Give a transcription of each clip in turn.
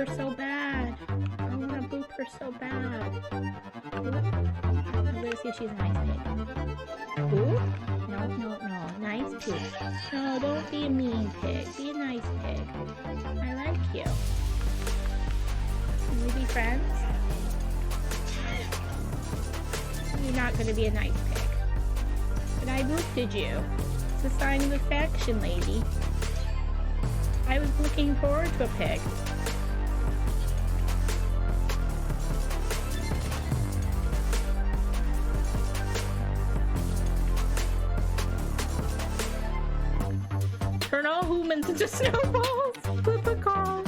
her so bad. I want to boop her so bad. Let's see if she's a nice pig. Boop? No, no, no. Nice pig. No, don't be a mean pig. Be a nice pig. I like you. Can we be friends? You're not going to be a nice pig. But I booped you. It's a sign of affection, lady. I was looking forward to a pig. Turn all humans into snowballs. Flip a call.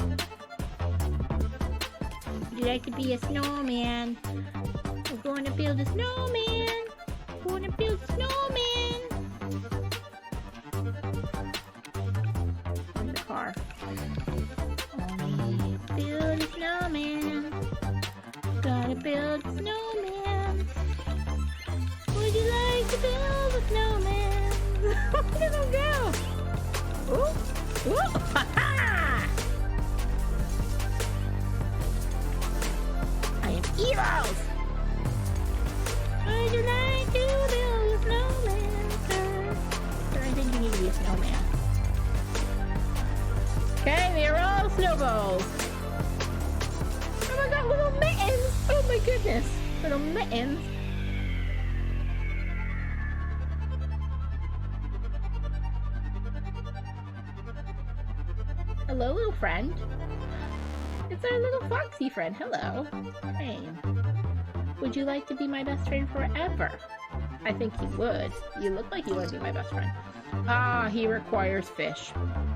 Would you like to be a snowman? We're going to build a snowman. We're going to build a snowman. Where's the car? Only build a snowman. Gotta build a snowman. Would you like to build a snowman? Look at him go. Ooh, ooh, ha ha! I am heroes! Would you like to build a snowman, sir? Sir, I think you need to be a snowman. Okay, they're all snowballs. Oh my god, little mittens! Oh my goodness, little mittens. Hello, little friend. It's our little foxy friend. Hello. Hey. Would you like to be my best friend forever? I think he would. You look like you want to be my best friend. Ah, he requires fish.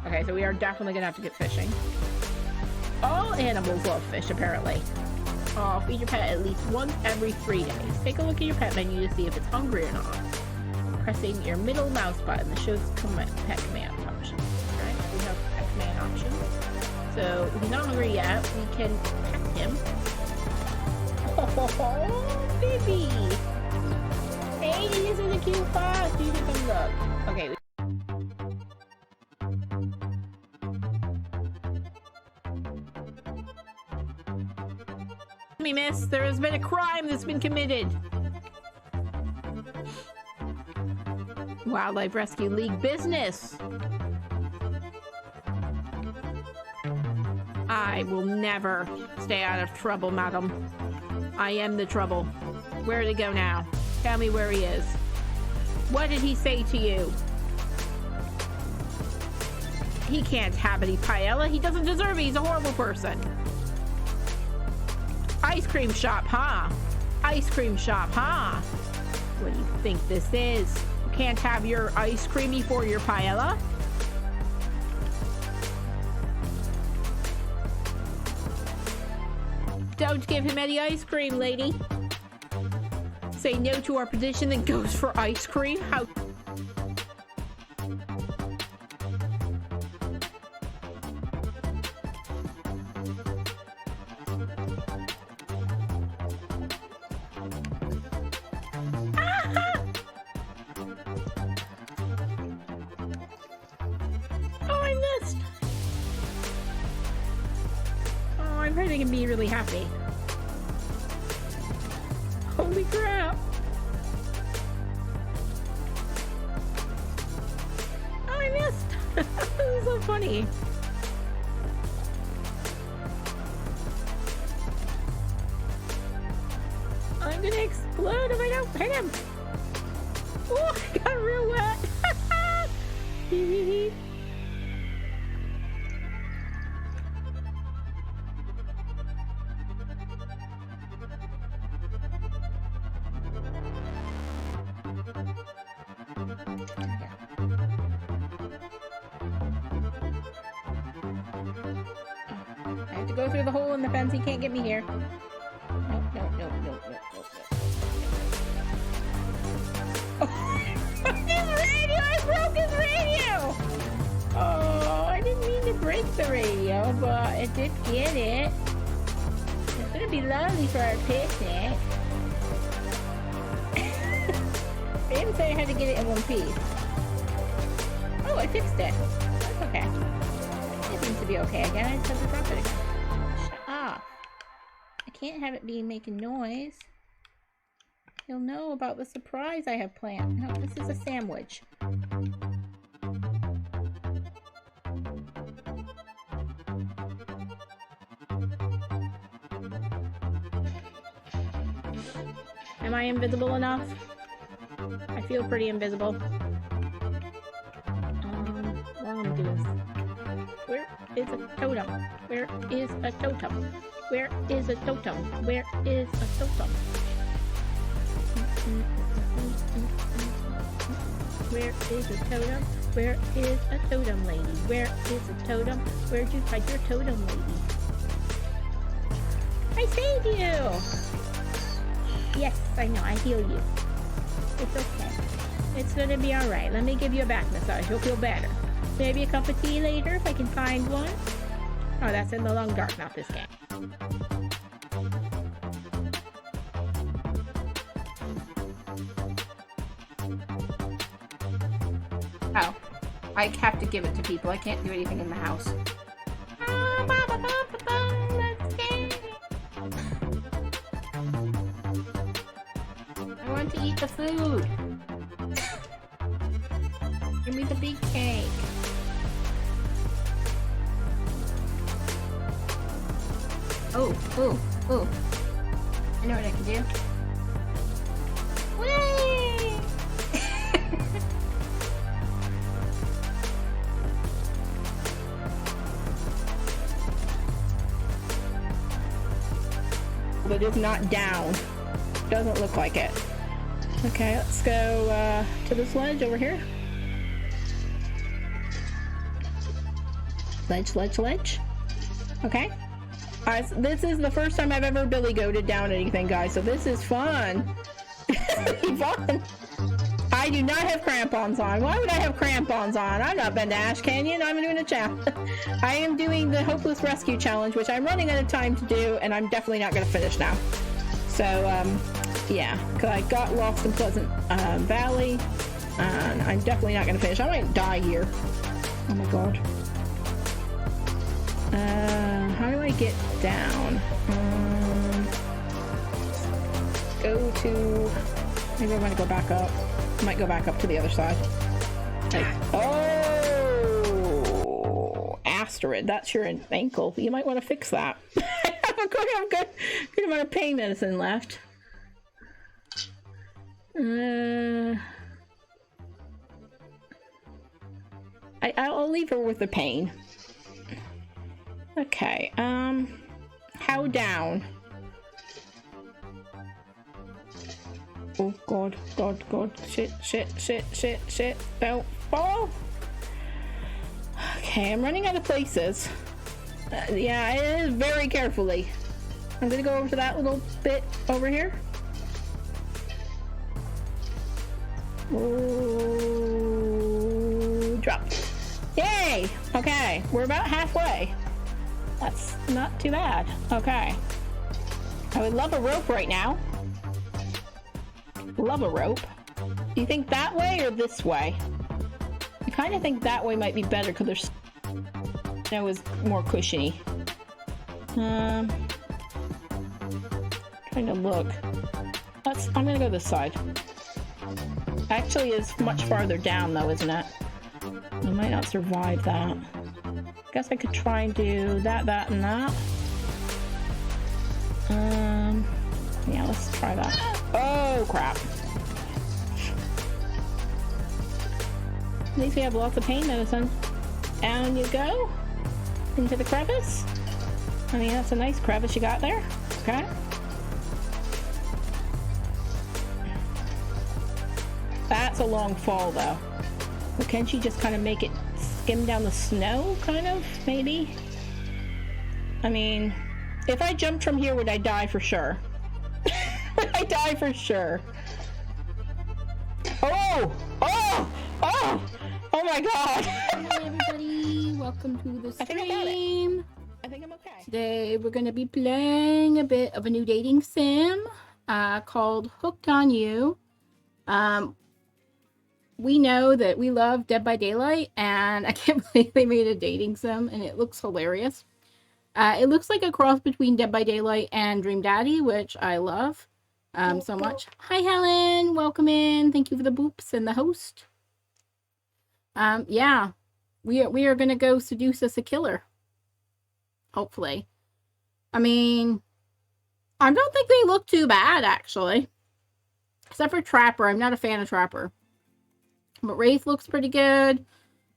Okay, so we are definitely gonna have to get fishing. All animals love fish, apparently. Oh, feed your pet at least once every 3 days. Take a look at your pet menu to see if it's hungry or not. Pressing your middle mouse button that shows pet command option. Alright, we have pet command options. So, if he's not hungry yet, we can pet him. Oh, baby! Hey, this is a cute fox! You should come look. Okay. Me, miss, there has been a crime that's been committed. Wildlife Rescue League business. I will never stay out of trouble, madam. I am the trouble. Where to go now? Tell me where he is. What did he say to you? He can't have any paella. He doesn't deserve it. He's a horrible person. Ice cream shop, huh? Ice cream shop, huh? What do you think this is? You can't have your ice cream before your paella? Don't give him any ice cream, lady. Say no to our petition that goes for ice cream? How... I'm probably gonna be really happy. Holy crap! Oh, I missed! This is so funny. I'm gonna explode if I don't hit him! Oh, I got real wet! I have to go through the hole in the fence. He can't get me here. Nope, nope, nope, nope, nope, nope, nope. Oh, his radio! I broke his radio! Oh, I didn't mean to break the radio, but I did get it. It's gonna be lovely for our picnic. I didn't say I had to get it in one piece. Oh, I fixed it. That's okay. It seems to be okay again. I just have to drop it again. can't have it be making noise. He'll know about the surprise I have planned. No, this is a sandwich. Am I invisible enough? I feel pretty invisible. What I'm gonna do is... Where is a totem? Where is a totem? Where is a totem? Where is a totem? Where is a totem? Where is a totem, lady? Where is a totem? Where'd you hide your totem, lady? I saved you! Yes, I know, I heal you. It's okay. It's gonna be alright. Let me give you a back massage. You'll feel better. Maybe a cup of tea later if I can find one. Oh, that's in the long dark, not this game. Oh, I have to give it to people. I can't do anything in the house. I want to eat the food. Give me the big cake. Oh, oh, oh. I know what I can do. Whee! But it's not down. Doesn't look like it. Okay, let's go to this ledge over here. Ledge, ledge, ledge. Okay. This is the first time I've ever billy goated down anything, guys, so this is fun. Fun. I do not have crampons on. Why would I have crampons on? I'm not been to Ash Canyon. I'm doing a challenge. I am doing the Hopeless Rescue Challenge, which I'm running out of time to do, and I'm definitely not going to finish now. So, yeah, because I got lost in Pleasant Valley, and I'm definitely not going to finish. I might die here. Oh my god. How do I get down? Go to... Maybe I want to go back up. I might go back up to the other side. Like, oh! Asteroid, that's your ankle. You might want to fix that. I have a good amount of pain medicine left. I'll leave her with the pain. Okay, how down? Oh god, god, god, shit, shit, shit, shit, shit, don't fall! Okay, I'm running out of places. Yeah, it is very carefully. I'm gonna go over to that little bit over here. Ooh, drop. Yay! Okay, we're about halfway. That's not too bad. Okay. I would love a rope right now. Love a rope. Do you think that way or this way? I kind of think that way might be better because there's snow is more cushiony. Trying to look. I'm gonna go this side. Actually, it's much farther down though, isn't it? I might not survive that. Guess I could try and do that, and that. Yeah, let's try that. Oh, crap. At least we have lots of pain medicine. Down you go. Into the crevice. I mean, that's a nice crevice you got there. Okay. That's a long fall, though. But can't she just kind of make it skim down the snow, kind of, maybe? I mean, if I jumped from here, would I die for sure? Would I die for sure? Oh! Oh! Oh! Oh my god! Hi everybody, welcome to the stream. I think I'm okay. Today we're going to be playing a bit of a new dating sim called Hooked on You. We know that we love Dead by Daylight, and I can't believe they made a dating sim, and it looks hilarious. It looks like a cross between Dead by Daylight and Dream Daddy, which I love so much. Hi, Helen. Welcome in. Thank you for the boops and the host. Yeah. We are going to go seduce us a killer. Hopefully. I mean, I don't think they look too bad, actually. Except for Trapper. I'm not a fan of Trapper. But Wraith looks pretty good.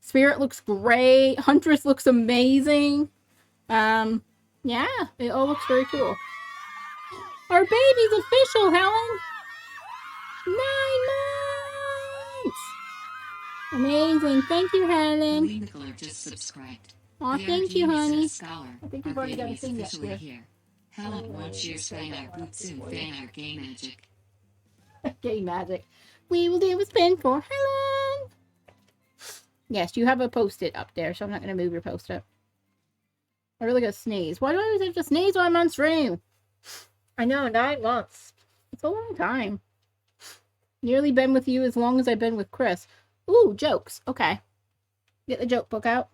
Spirit looks great. Huntress looks amazing. Yeah, it all looks very cool. Our baby's official, Helen! 9 months! Amazing. Thank you, Helen. Just subscribed. Aw, thank you, honey. Scholar. I think you've already got a thing yet, dear. Here. Helen, watch your Spanish Butsu fan game magic. Game magic. We will do a spin for Helen. Yes, you have a post-it up there, so I'm not going to move your post-it. I really got to sneeze. Why do I always have to sneeze while I'm on stream? I know, 9 months. It's a long time. Nearly been with you as long as I've been with Chris. Ooh, jokes. Okay. Get the joke book out.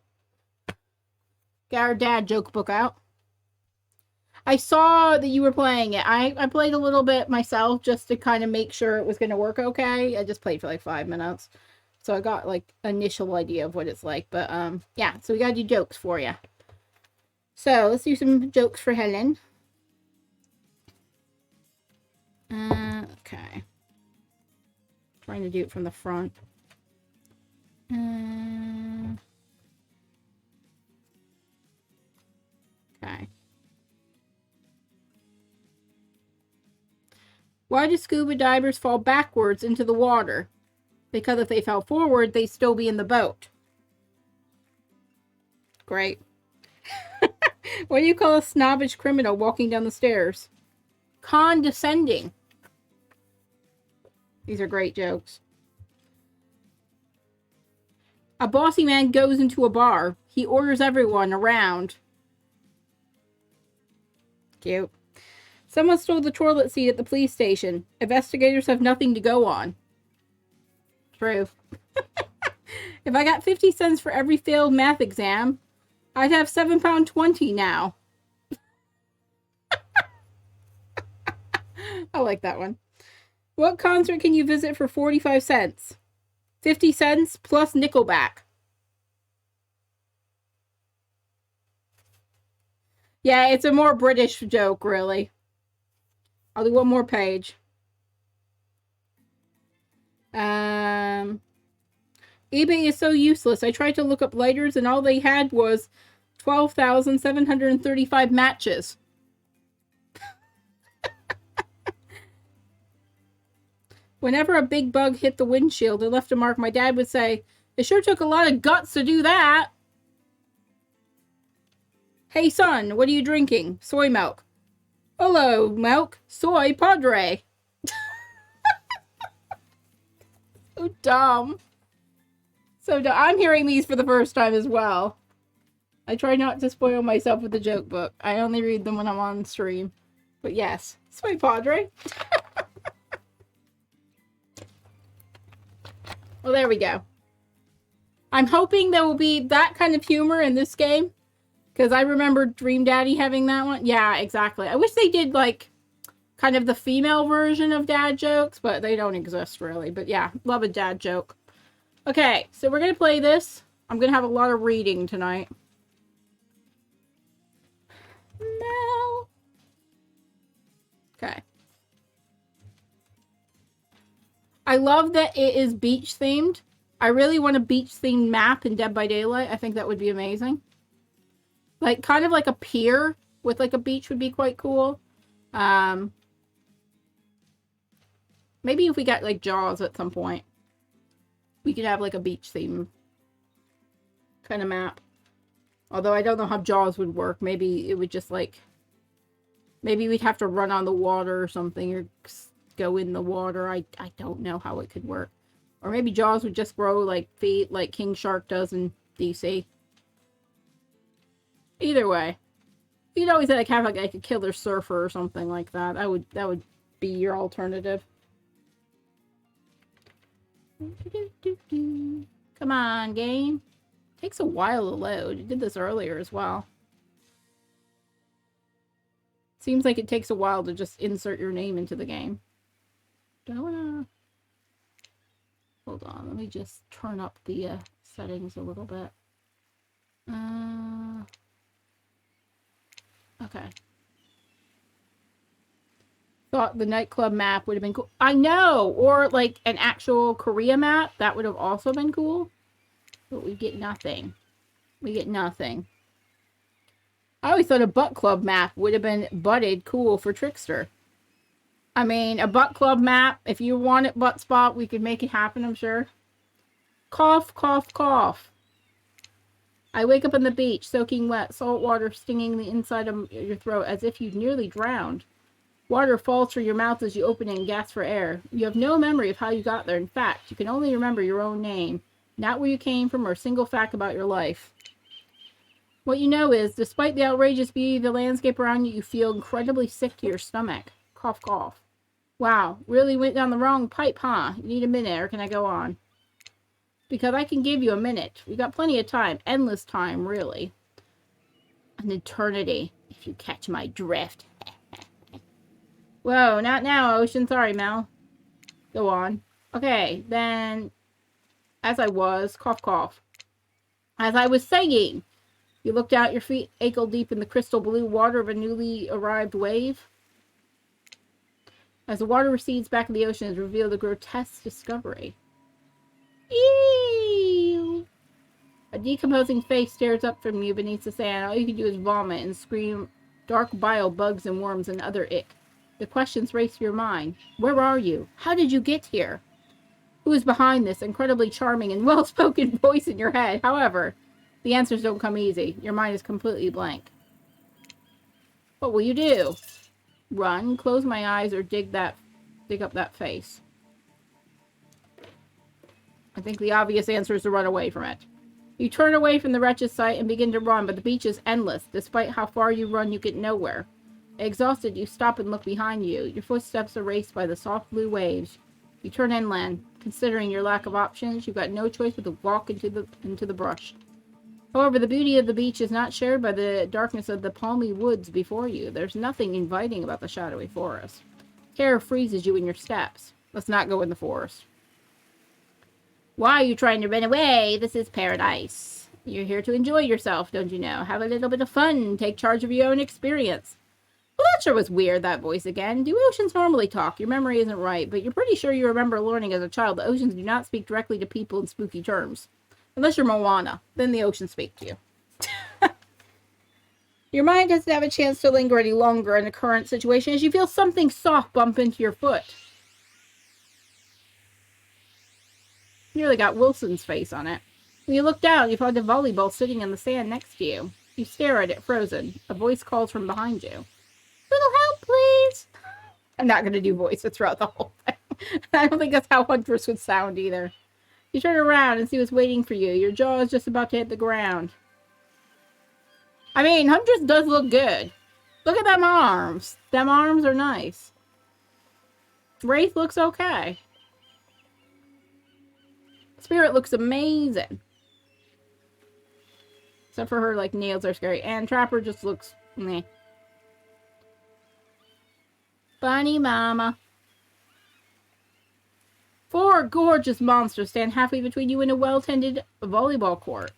Get our dad joke book out. I saw that you were playing it. I played a little bit myself just to kind of make sure it was going to work okay. I just played for like 5 minutes. So I got like initial idea of what it's like. But yeah, so we got to do jokes for you. So let's do some jokes for Helen. Okay. Trying to do it from the front. Okay. Why do scuba divers fall backwards into the water? Because if they fell forward, they'd still be in the boat. Great. What do you call a snobbish criminal walking down the stairs? Condescending. These are great jokes. A bossy man goes into a bar. He orders everyone around. Cute. Someone stole the toilet seat at the police station. Investigators have nothing to go on. True. If I got 50 cents for every failed math exam, I'd have £7.20 now. I like that one. What concert can you visit for 45 cents? 50 cents plus Nickelback. Yeah, it's a more British joke, really. I'll do one more page. eBay is so useless. I tried to look up lighters and all they had was 12,735 matches. Whenever a big bug hit the windshield and left a mark, my dad would say, "It sure took a lot of guts to do that." Hey son, what are you drinking? Soy milk. Hello, milk. Soy Padre. So dumb. So dumb. I'm hearing these for the first time as well. I try not to spoil myself with the joke book. I only read them when I'm on stream. But yes, Soy Padre. Well, there we go. I'm hoping there will be that kind of humor in this game. Because I remember Dream Daddy having that one. Yeah, exactly. I wish they did, like, kind of the female version of dad jokes. But they don't exist, really. But yeah, love a dad joke. Okay, so we're going to play this. I'm going to have a lot of reading tonight. No. Okay. I love that it is beach themed. I really want a beach themed map in Dead by Daylight. I think that would be amazing. Like, kind of like a pier with like a beach would be quite cool. Maybe if we got like Jaws at some point, we could have like a beach theme kind of map. Although I don't know how Jaws would work. Maybe it would just like, maybe we'd have to run on the water or something, or go in the water. I don't know how it could work. Or maybe Jaws would just grow like feet like King Shark does in DC. Either way, you'd always like have like a killer surfer or something like that. That would be your alternative. Come on, game. Takes a while to load. It did this earlier as well. Seems like it takes a while to just insert your name into the game. Do I wanna... Hold on, let me just turn up the settings a little bit. Okay. Thought the nightclub map would have been cool. I know! Or like an actual Korea map. That would have also been cool. But we get nothing. We get nothing. I always thought a butt club map would have been butted cool for Trickster. I mean, a butt club map, if you want it butt spot, we could make it happen, I'm sure. Cough, cough, cough. I wake up on the beach, soaking wet, salt water stinging the inside of your throat as if you'd nearly drowned. Water falls through your mouth as you open it and gasp for air. You have no memory of how you got there. In fact, you can only remember your own name, not where you came from or a single fact about your life. What you know is, despite the outrageous beauty of the landscape around you, you feel incredibly sick to your stomach. Cough, cough. Wow, really went down the wrong pipe, huh? You need a minute, or can I go on? Because I can give you a minute. We got plenty of time. Endless time, really. An eternity, if you catch my drift. Whoa, not now, Ocean. Sorry, Mel. Go on. Okay, then... As I was... Cough, cough. As I was saying... You looked out, your feet ankle deep in the crystal blue water of a newly arrived wave. As the water recedes back in the ocean, it revealed a grotesque discovery. Ew! A decomposing face stares up from you beneath the sand. All you can do is vomit and scream dark bile, bugs and worms and other ick. The questions race through your mind. Where are you? How did you get here? Who is behind this incredibly charming and well-spoken voice in your head? However, the answers don't come easy. Your mind is completely blank. What will you do? Run, close my eyes, or dig up that face? I think the obvious answer is to run away from it. You turn away from the wretched sight and begin to run, but the beach is endless. Despite how far you run, you get nowhere. Exhausted, you stop and look behind you. Your footsteps are erased by the soft blue waves. You turn inland. Considering your lack of options, you've got no choice but to walk into the brush. However, the beauty of the beach is not shared by the darkness of the palmy woods before you. There's nothing inviting about the shadowy forest. Terror freezes you in your steps. Let's not go in the forest. Why are you trying to run away? This is paradise. You're here to enjoy yourself, don't you know? Have a little bit of fun. Take charge of your own experience. Well, that sure was weird, that voice again. Do oceans normally talk? Your memory isn't right, but you're pretty sure you remember learning as a child that oceans do not speak directly to people in spooky terms. Unless you're Moana. Then the ocean speak to you. Your mind doesn't have a chance to linger any longer in the current situation as you feel something soft bump into your foot. Nearly got Wilson's face on it. When you look down, you find a volleyball sitting in the sand next to you. You stare at it, frozen. A voice calls from behind you. Little help, please. I'm not going to do voices throughout the whole thing. I don't think that's how Huntress would sound either. You turn around and see what's waiting for you. Your jaw is just about to hit the ground. I mean, Huntress does look good. Look at them arms. Them arms are nice. Wraith looks okay. Spirit looks amazing. Except for her, like, nails are scary. And Trapper just looks meh. Bunny Mama. 4 gorgeous monsters stand halfway between you and a well-tended volleyball court.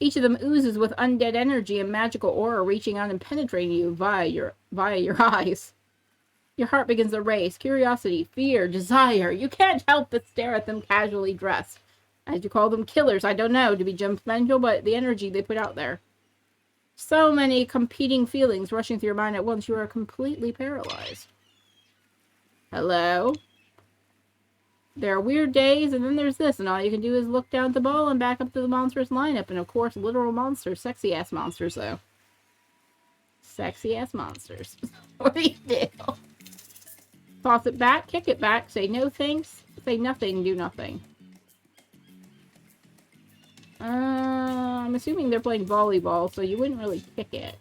Each of them oozes with undead energy and magical aura reaching out and penetrating you via your eyes. Your heart begins to race. Curiosity, fear, desire. You can't help but stare at them casually dressed. As you call them killers, I don't know, to be judgmental, but the energy they put out there. So many competing feelings rushing through your mind at once, you are completely paralyzed. Hello? There are weird days, and then there's this, and all you can do is look down at the ball and back up to the monstrous lineup, and of course, literal monsters. Sexy-ass monsters, though. Sexy-ass monsters. What do you do? Toss it back, kick it back, say no thanks, say nothing, do nothing. I'm assuming they're playing volleyball, so you wouldn't really kick it.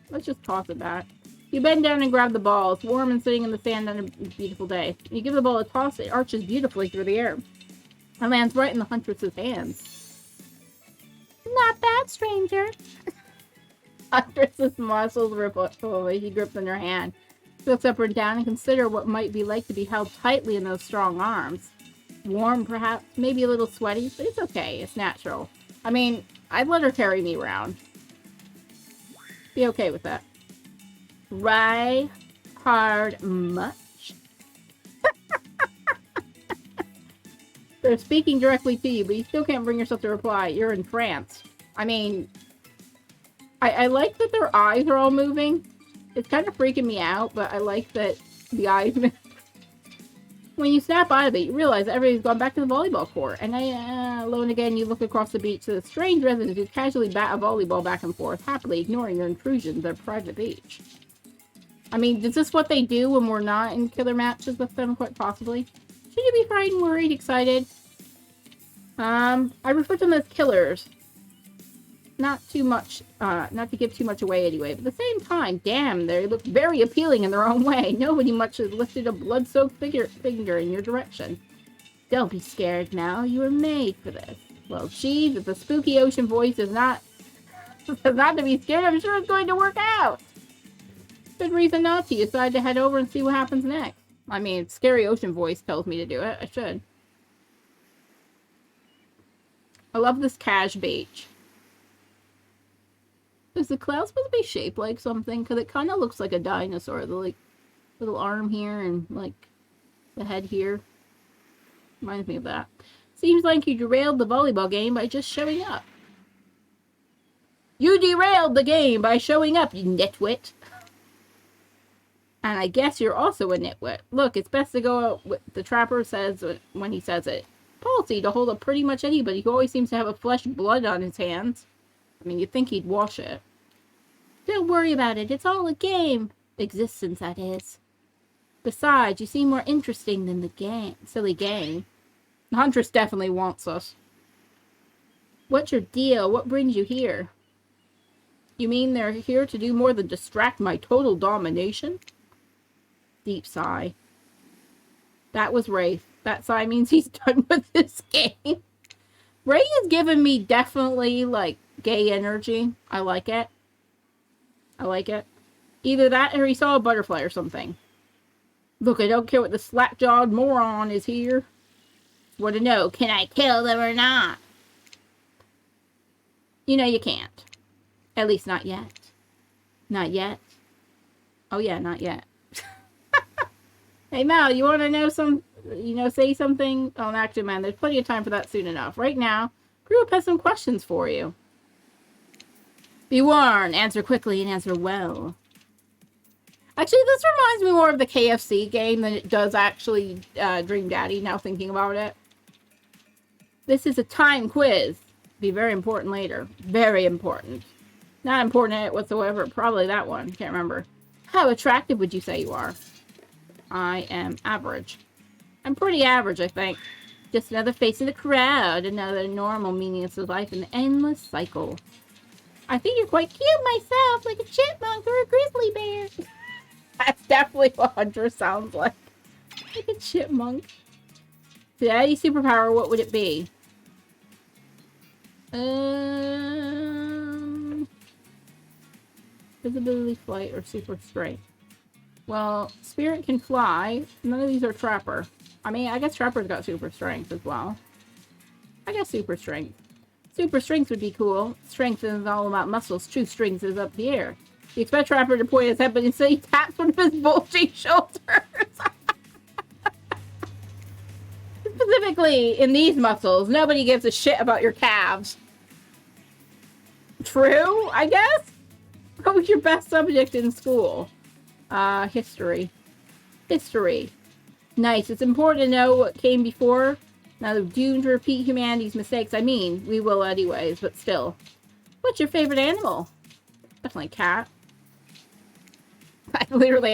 Let's just toss it back. You bend down and grab the ball. It's warm and sitting in the sand on a beautiful day. You give the ball a toss, it arches beautifully through the air. It lands right in the Huntress's hands. not bad, stranger. Huntress's muscles ripple away. He grips in her hand. She looks up and down and consider what might be like to be held tightly in those strong arms. Warm, perhaps, maybe a little sweaty, but it's okay. It's natural. I mean, I'd let her carry me around. Be okay with that. Try hard much? They're speaking directly to you, but you still can't bring yourself to reply. You're in trance. I mean, I like that their eyes are all moving. It's kind of freaking me out, but I like that the eyes move. When you snap out of it, you realize that everybody's gone back to the volleyball court. And alone again, you look across the beach to the strange residents who casually bat a volleyball back and forth, happily ignoring your intrusion to their private beach. I mean, is this what they do when we're not in killer matches with them, quite possibly? Should you be frightened, worried, excited? I refer to them as killers. Not too much, not to give too much away anyway, but at the same time, damn, they look very appealing in their own way. Nobody much has lifted a blood-soaked finger in your direction. Don't be scared now, you were made for this. Well, geez, if the spooky ocean voice is not to be scared, I'm sure it's going to work out. Good reason not to. You decide to head over and see what happens next. I mean, scary ocean voice tells me to do it. I should. I love this cash beach. Is the cloud supposed to be shaped like something? Because it kind of looks like a dinosaur. The, like, little arm here and, like, the head here. Reminds me of that. Seems like you derailed the volleyball game by just showing up. You derailed the game by showing up, you nitwit. And I guess you're also a nitwit. Look, it's best to go out with the trapper says when he says it. Policy to hold up pretty much anybody who always seems to have a flesh blood on his hands. I mean, you'd think he'd wash it. Don't worry about it. It's all a game. Existence, that is. Besides, you seem more interesting than the game. Silly game. The Huntress definitely wants us. What's your deal? What brings you here? You mean they're here to do more than distract my total domination? Deep sigh. That was Wraith. That sigh means he's done with this game. Ray has given me definitely, like, gay energy. I like it. I like it. Either that or he saw a butterfly or something. Look, I don't care what the slack-jawed moron is here. Want to know, can I kill them or not? You know you can't. At least not yet. Not yet. Oh yeah, not yet. Hey Mal, you want to know say something? Oh, actually, man, there's plenty of time for that soon enough. Right now, Group has some questions for you. Be warned, answer quickly and answer well. Actually, this reminds me more of the KFC game than it does actually Dream Daddy, now thinking about it. This is a time quiz. Be very important later. Very important. Not important whatsoever. Probably that one. Can't remember. How attractive would you say you are? I am average. I'm pretty average, I think. Just another face in the crowd. Another normal meaningless life in the endless cycle. I think you're quite cute myself, like a chipmunk or a grizzly bear. That's definitely what Hunter sounds like. Like a chipmunk. Daddy superpower, what would it be? Visibility, flight, or super strength. Well, Spirit can fly. None of these are Trapper. I mean, I guess Trapper's got super strength as well. I guess super strength. Super strength would be cool. Strength is all about muscles. True strength is up the air. You expect Trapper to point his head, but instead he taps one of his bulging shoulders. Specifically, in these muscles, nobody gives a shit about your calves. True, I guess? What was your best subject in school? History. History. Nice. It's important to know what came before. Now, they're doomed to repeat humanity's mistakes. I mean, we will anyways, but still. What's your favorite animal? Definitely cat. I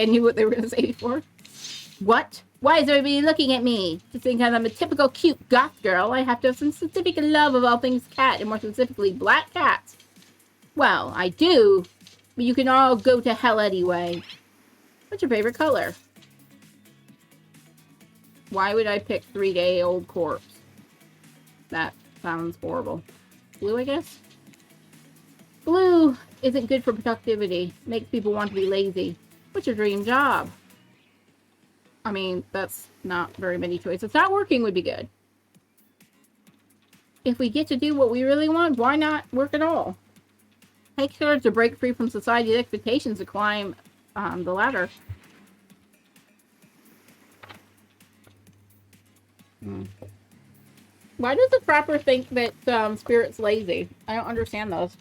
knew what they were going to say before. What? Why is everybody looking at me? Just think I'm a typical cute goth girl. I have to have some specific love of all things cat, and more specifically, black cats. Well, I do, but you can all go to hell anyway. What's your favorite color? Why would I pick 3-day-old corpse? That sounds horrible. Blue, I guess? Glue isn't good for productivity. Makes people want to be lazy. What's your dream job? I mean, that's not very many choices. Not working would be good. If we get to do what we really want, why not work at all? Take courage to break free from society's expectations to climb the ladder. Why does the trapper think that Spirit's lazy? I don't understand those.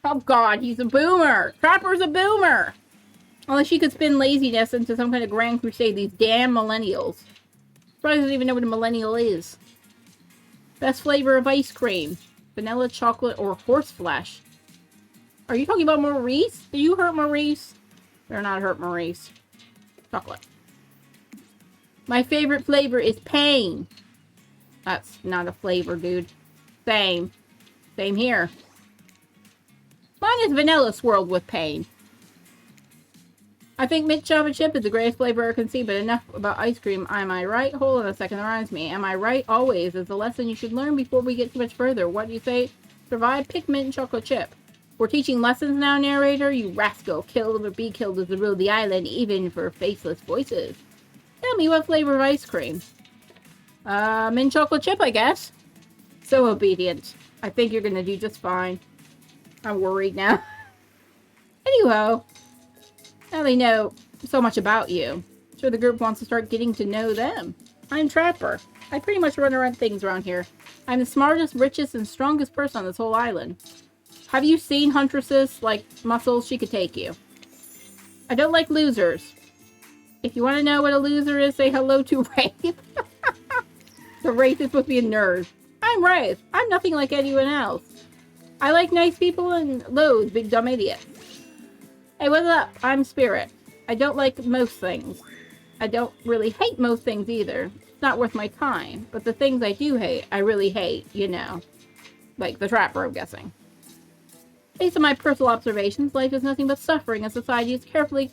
Oh god, he's a boomer! Trapper's a boomer! Unless she could spin laziness into some kind of grand crusade, these damn millennials. Probably doesn't even know what a millennial is. Best flavor of ice cream. Vanilla, chocolate, or horse flesh. Are you talking about Maurice? Do you hurt Maurice? Better not hurt Maurice. Chocolate. My favorite flavor is pain. That's not a flavor, dude. Same. Same here. Mine is vanilla swirled with pain. I think mint chocolate chip is the greatest flavor I can see, but enough about ice cream. Am I right? Hold on a second, that reminds me. Am I right? Always is the lesson you should learn before we get too much further. What do you say? Survive, pick mint chocolate chip. We're teaching lessons now, narrator? You rascal. Kill or be killed is the rule of the island, even for faceless voices. Tell me, what flavor of ice cream? Mint chocolate chip, I guess. So obedient. I think you're gonna do just fine. I'm worried now. Anyhow, now they know so much about you. Sure, the group wants to start getting to know them. I'm Trapper. I pretty much run around things around here. I'm the smartest, richest, and strongest person on this whole island. Have you seen huntresses like Muscles? She could take you. I don't like losers. If you want to know what a loser is, say hello to Wraith. The Wraith is supposed to be a nerd. I'm Wraith. I'm nothing like anyone else. I like nice people and loathe big dumb idiots. Hey, what's up? I'm Spirit. I don't like most things. I don't really hate most things either. It's not worth my time. But the things I do hate, I really hate, you know. Like the Trapper, I'm guessing. Based on my personal observations, life is nothing but suffering, and society is carefully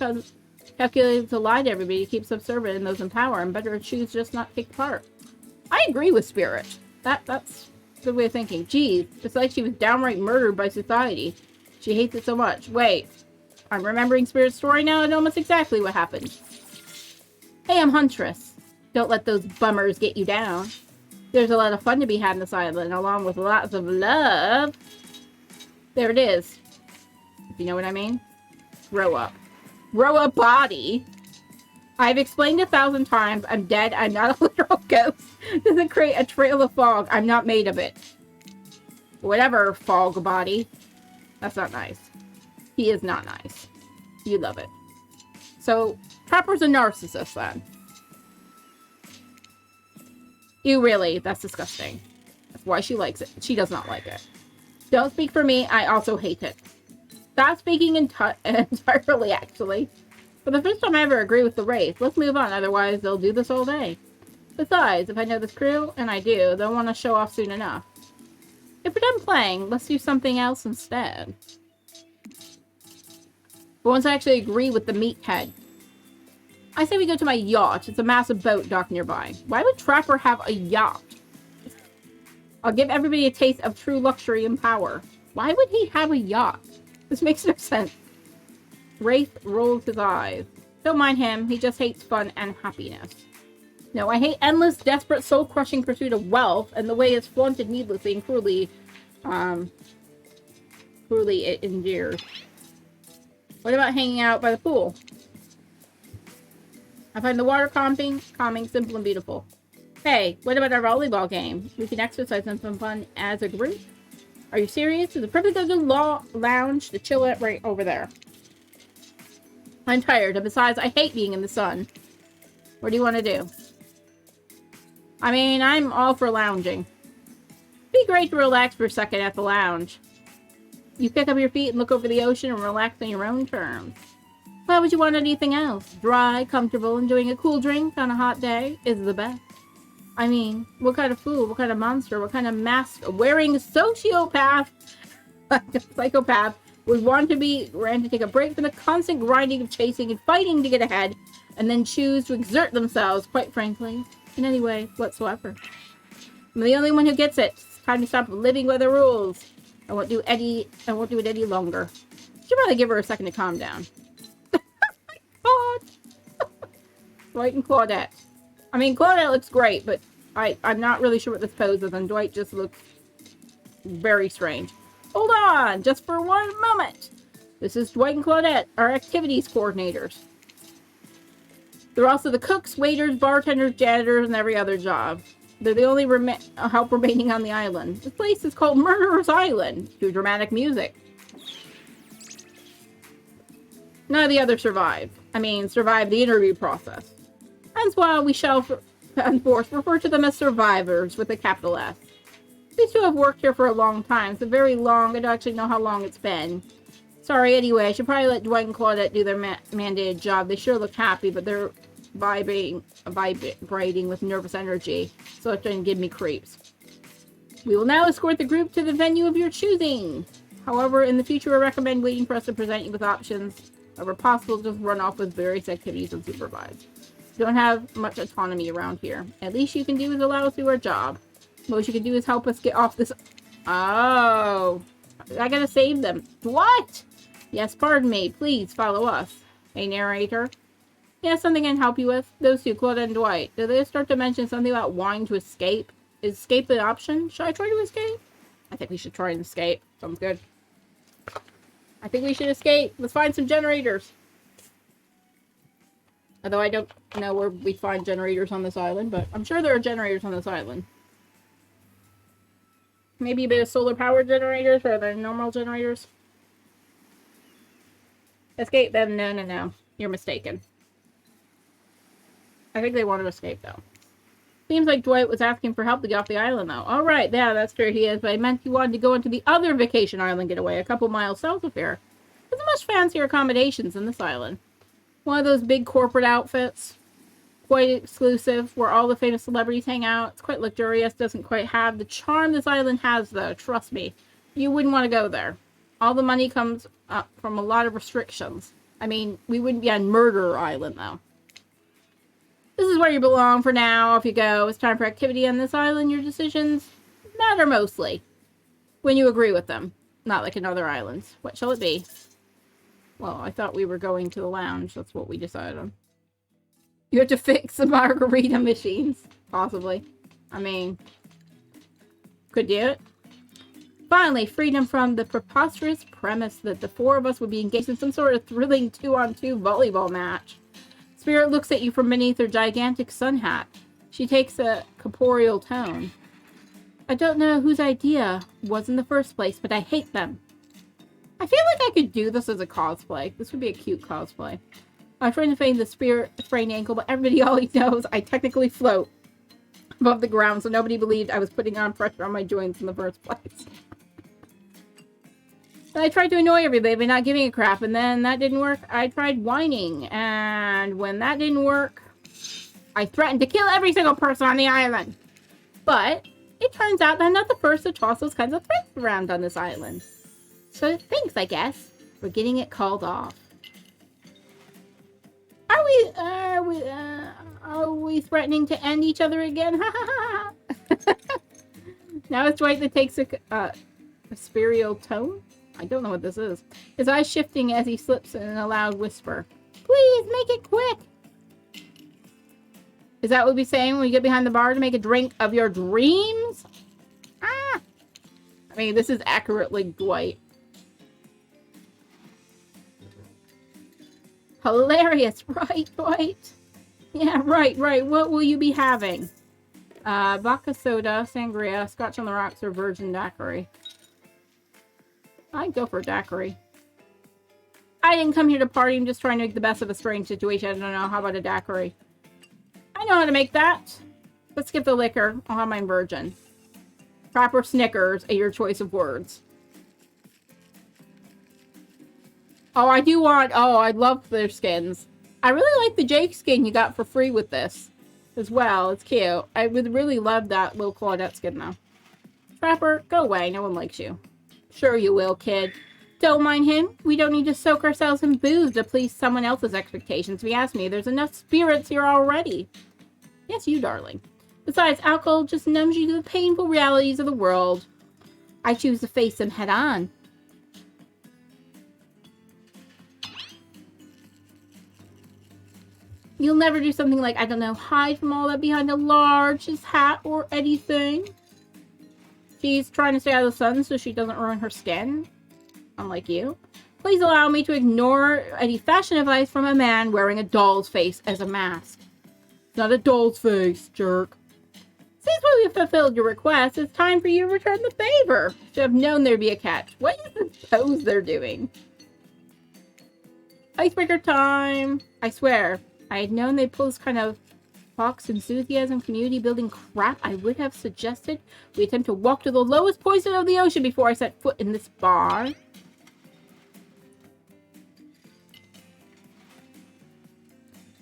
calculated to lie to everybody to keep subservient and those in power, and better choose just not take part. I agree with Spirit. That's a good way of thinking. Geez, it's like she was downright murdered by society. She hates it so much. Wait, I'm remembering Spirit's story now and almost exactly what happened. Hey, I'm Huntress. Don't let those bummers get you down. There's a lot of fun to be had in this island, along with lots of love. There it is. If you know what I mean. Grow up. Grow a body. I've explained 1,000 times. I'm dead. I'm not a literal ghost. Doesn't create a trail of fog. I'm not made of it. Whatever, fog body. That's not nice. He is not nice. You love it. So, Trapper's a narcissist then. You really, that's disgusting. That's why she likes it. She does not like it. Don't speak for me. I also hate it. Stop speaking entirely, actually. For the first time I ever agree with the Wraith. Let's move on, otherwise they'll do this all day. Besides, if I know this crew, and I do, they'll want to show off soon enough. If we're done playing, let's do something else instead. But once I actually agree with the meathead, I say we go to my yacht. It's a massive boat docked nearby. Why would Trapper have a yacht? I'll give everybody a taste of true luxury and power. Why would he have a yacht? This makes no sense. Wraith rolls his eyes. Don't mind him. He just hates fun and happiness. No, I hate endless, desperate, soul-crushing pursuit of wealth and the way it's flaunted needlessly and cruelly it endures. What about hanging out by the pool? I find the water calming, simple, and beautiful. Hey, what about our volleyball game? We can exercise and have some fun as a group. Are you serious? There's a perfectly good lounge to chill at right over there. I'm tired, and besides, I hate being in the sun. What do you want to do? I mean, I'm all for lounging. It'd be great to relax for a second at the lounge. You pick up your feet and look over the ocean and relax on your own terms. Why would you want anything else? Dry, comfortable, enjoying a cool drink on a hot day is the best. I mean, what kind of fool, what kind of monster, what kind of mask-wearing sociopath, psychopath would want to take a break from the constant grinding of chasing and fighting to get ahead, and then choose to exert themselves, quite frankly, in any way whatsoever? I'm the only one who gets it. It's time to stop living by the rules. I won't do it any longer. Should probably give her a second to calm down. God. Dwight and Claudette. I mean, Claudette looks great, but I'm not really sure what this pose is, and Dwight just looks very strange. Hold on, just for one moment. This is Dwight and Claudette, our activities coordinators. They're also the cooks, waiters, bartenders, janitors, and every other job. They're the only help remaining on the island. This place is called Murderer's Island, to dramatic music. None of the others survived. Survived the interview process. Hence why we shall henceforth refer to them as survivors with a capital S. These two have worked here for a long time. It's a very long, I don't actually know how long it's been. Sorry, anyway, I should probably let Dwight and Claudette do their mandated job. They sure look happy, but they're vibrating with nervous energy, so it doesn't give me creeps. We will now escort the group to the venue of your choosing. However, in the future, I recommend waiting for us to present you with options. Whenever possible, just run off with various activities unsupervised. You don't have much autonomy around here. At least you can do is allow us to do our job. Most you can do is help us get off this... Oh. I gotta save them. What? Yes, pardon me. Please follow us. Hey, narrator. Yeah, something I can help you with. Those two, Claude and Dwight. Did they start to mention something about wanting to escape? Is escape the option? Should I try to escape? I think we should try and escape. Sounds good. I think we should escape. Let's find some generators. Although I don't know where we find generators on this island, but I'm sure there are generators on this island. Maybe a bit of solar power generators rather than normal generators. Escape them? No. You're mistaken. I think they want to escape, though. Seems like Dwight was asking for help to get off the island, though. All right, yeah, that's true, he is. But I meant he wanted to go into the other vacation island getaway, a couple miles south of here. There's much fancier accommodations in this island. One of those big corporate outfits. Quite exclusive, where all the famous celebrities hang out. It's quite luxurious, doesn't quite have the charm this island has, though. Trust me. You wouldn't want to go there. All the money comes from a lot of restrictions. I mean, we wouldn't be on Murder Island, though. This is where you belong for now. Off you go. It's time for activity on this island. Your decisions matter mostly when you agree with them. Not like in other islands. What shall it be? Well, I thought we were going to the lounge. That's what we decided on. You have to fix the margarita machines. Possibly. I mean, could do it. Finally, freedom from the preposterous premise that the four of us would be engaged in some sort of thrilling 2-on-2 volleyball match. Spirit looks at you from beneath her gigantic sun hat. She takes a corporeal tone. I don't know whose idea was in the first place, but I hate them. I feel like I could do this as a cosplay. This would be a cute cosplay. I'm trying to feign the spirit sprained ankle, but everybody always knows I technically float above the ground, so nobody believed I was putting on pressure on my joints in the first place. And I tried to annoy everybody by not giving a crap, and then that didn't work. I tried whining, and when that didn't work, I threatened to kill every single person on the island. But it turns out that I'm not the first to toss those kinds of threats around on this island. So thanks, I guess, for getting it called off. Are we threatening to end each other again? Ha ha ha! Now it's Dwight that takes a spiritual tone. I don't know what this is. His eyes shifting as he slips in a loud whisper. Please make it quick. Is that what we'll be saying when we get behind the bar to make a drink of your dreams? Ah! I mean, this is accurately Dwight. Hilarious, right, Dwight? Yeah, right. What will you be having? Vodka soda, sangria, scotch on the rocks, or virgin daiquiri? I'd go for a daiquiri. I didn't come here to party. I'm just trying to make the best of a strange situation. I don't know. How about a daiquiri? I know how to make that. Let's skip the liquor. I'll have mine virgin. Proper Snickers at your choice of words. Oh, I do want... Oh, I love their skins. I really like the Jake skin you got for free with this as well. It's cute. I would really love that little Claudette skin, though. Trapper, go away. No one likes you. Sure you will, kid. Don't mind him. We don't need to soak ourselves in booze to please someone else's expectations. If you ask me, there's enough spirits here already. Yes, you, darling. Besides, alcohol just numbs you to the painful realities of the world. I choose to face them head on. You'll never do something like, I don't know, hide from all that behind a large hat or anything. She's trying to stay out of the sun so she doesn't ruin her skin. Unlike you. Please allow me to ignore any fashion advice from a man wearing a doll's face as a mask. It's not a doll's face, jerk. Since we have fulfilled your request, it's time for you to return the favor. Should have known there'd be a catch. What is this pose they're doing? Icebreaker time. I swear, I had known they'd pull this kind of Fox enthusiasm community building crap. I would have suggested we attempt to walk to the lowest point of the ocean before I set foot in this bar.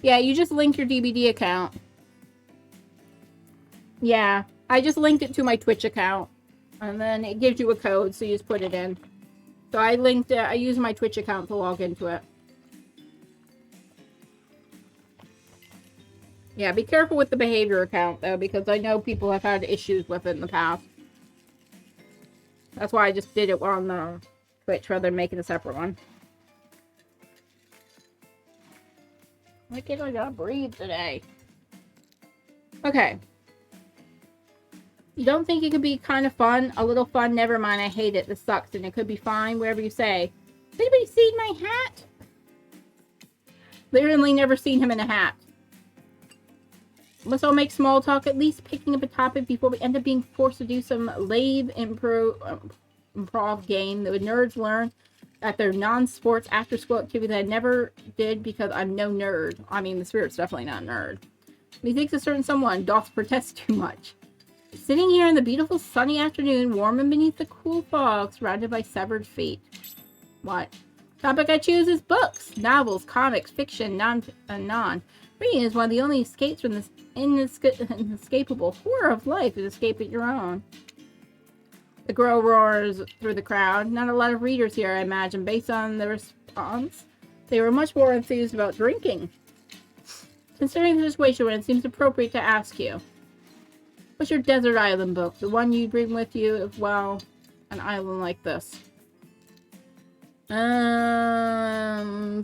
Yeah, you just link your DBD account. Yeah, I just linked it to my Twitch account. And then it gives you a code, so you just put it in. So I linked it, I used my Twitch account to log into it. Yeah, be careful with the behavior account, though, because I know people have had issues with it in the past. That's why I just did it on the Twitch rather than making a separate one. Why can't I not breathe today? Okay. You don't think it could be kind of fun? A little fun? Never mind, I hate it. This sucks, and it could be fine, wherever you say. Has anybody seen my hat? Literally never seen him in a hat. Let's all make small talk, at least picking up a topic before we end up being forced to do some lame improv game that nerds learn at their non-sports after-school activity that I never did because I'm no nerd. I mean, the spirit's definitely not a nerd. Methinks a certain someone doth protest too much. Sitting here in the beautiful sunny afternoon, warm and beneath the cool fog, surrounded by severed feet. What? Topic I choose is books, novels, comics, fiction, non. Reading is one of the only escapes from this inescapable horror of life, is escape at your own. The girl roars through the crowd. Not a lot of readers here, I imagine. Based on the response, they were much more enthused about drinking. Considering the situation, it seems appropriate to ask you. What's your desert island book? The one you bring with you if, well, an island like this.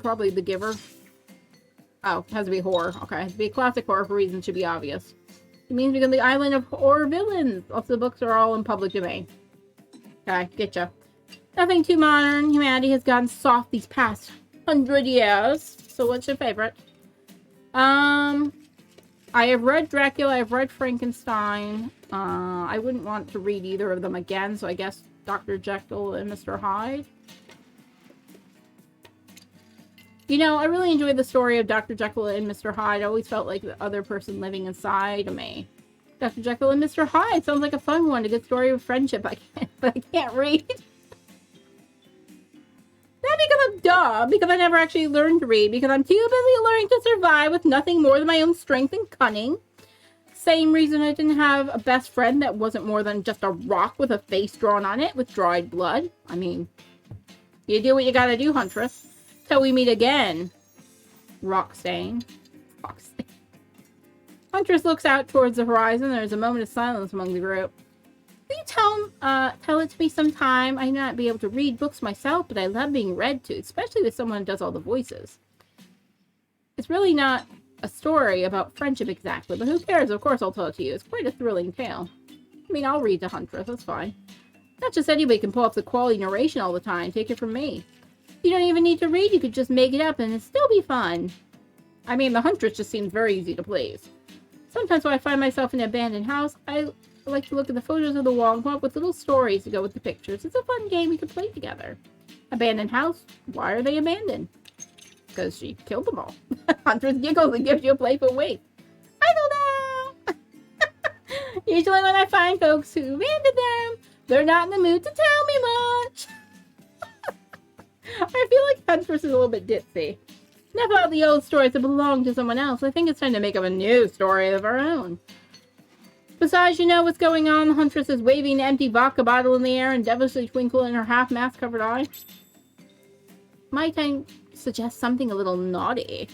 Probably The Giver. Oh, it has to be horror. Okay, it has to be a classic horror for reasons should be obvious. It means become the island of horror villains. Also, the books are all in public domain. Okay, getcha. Nothing too modern. Humanity has gotten soft these past 100 years. So what's your favorite? I have read Dracula. I've read Frankenstein. I wouldn't want to read either of them again. So I guess Dr. Jekyll and Mr. Hyde. You know, I really enjoyed the story of Dr. Jekyll and Mr. Hyde. I always felt like the other person living inside of me. Dr. Jekyll and Mr. Hyde sounds like a fun one. A good story of friendship. But I can't read. Not because I'm dumb, because I never actually learned to read, because I'm too busy learning to survive with nothing more than my own strength and cunning. Same reason I didn't have a best friend that wasn't more than just a rock with a face drawn on it with dried blood. I mean, you do what you gotta do, Huntress. Till we meet again. Rockstain. Rockstain. Huntress looks out towards the horizon. There's a moment of silence among the group. Will you tell it to me sometime? I may not be able to read books myself, but I love being read to, especially with someone who does all the voices. It's really not a story about friendship exactly, but who cares? Of course I'll tell it to you. It's quite a thrilling tale. I mean, I'll read to Huntress. That's fine. Not just anybody can pull off the quality narration all the time. Take it from me. You don't even need to read. You could just make it up and it'd still be fun. I mean, the Huntress just seems very easy to please. Sometimes when I find myself in an abandoned house, I like to look at the photos of the wall and come up with little stories to go with the pictures. It's a fun game we could play together. Abandoned house? Why are they abandoned? Because she killed them all. Huntress giggles and gives you a playful wink. I don't know! Usually when I find folks who abandoned them, they're not in the mood to tell me much. I feel like Huntress is a little bit ditzy. Enough about the old stories that belong to someone else. I think it's time to make up a new story of our own. Besides, you know what's going on. The Huntress is waving an empty vodka bottle in the air and devilishly twinkle in her half-mask covered eye. Might I suggest something a little naughty?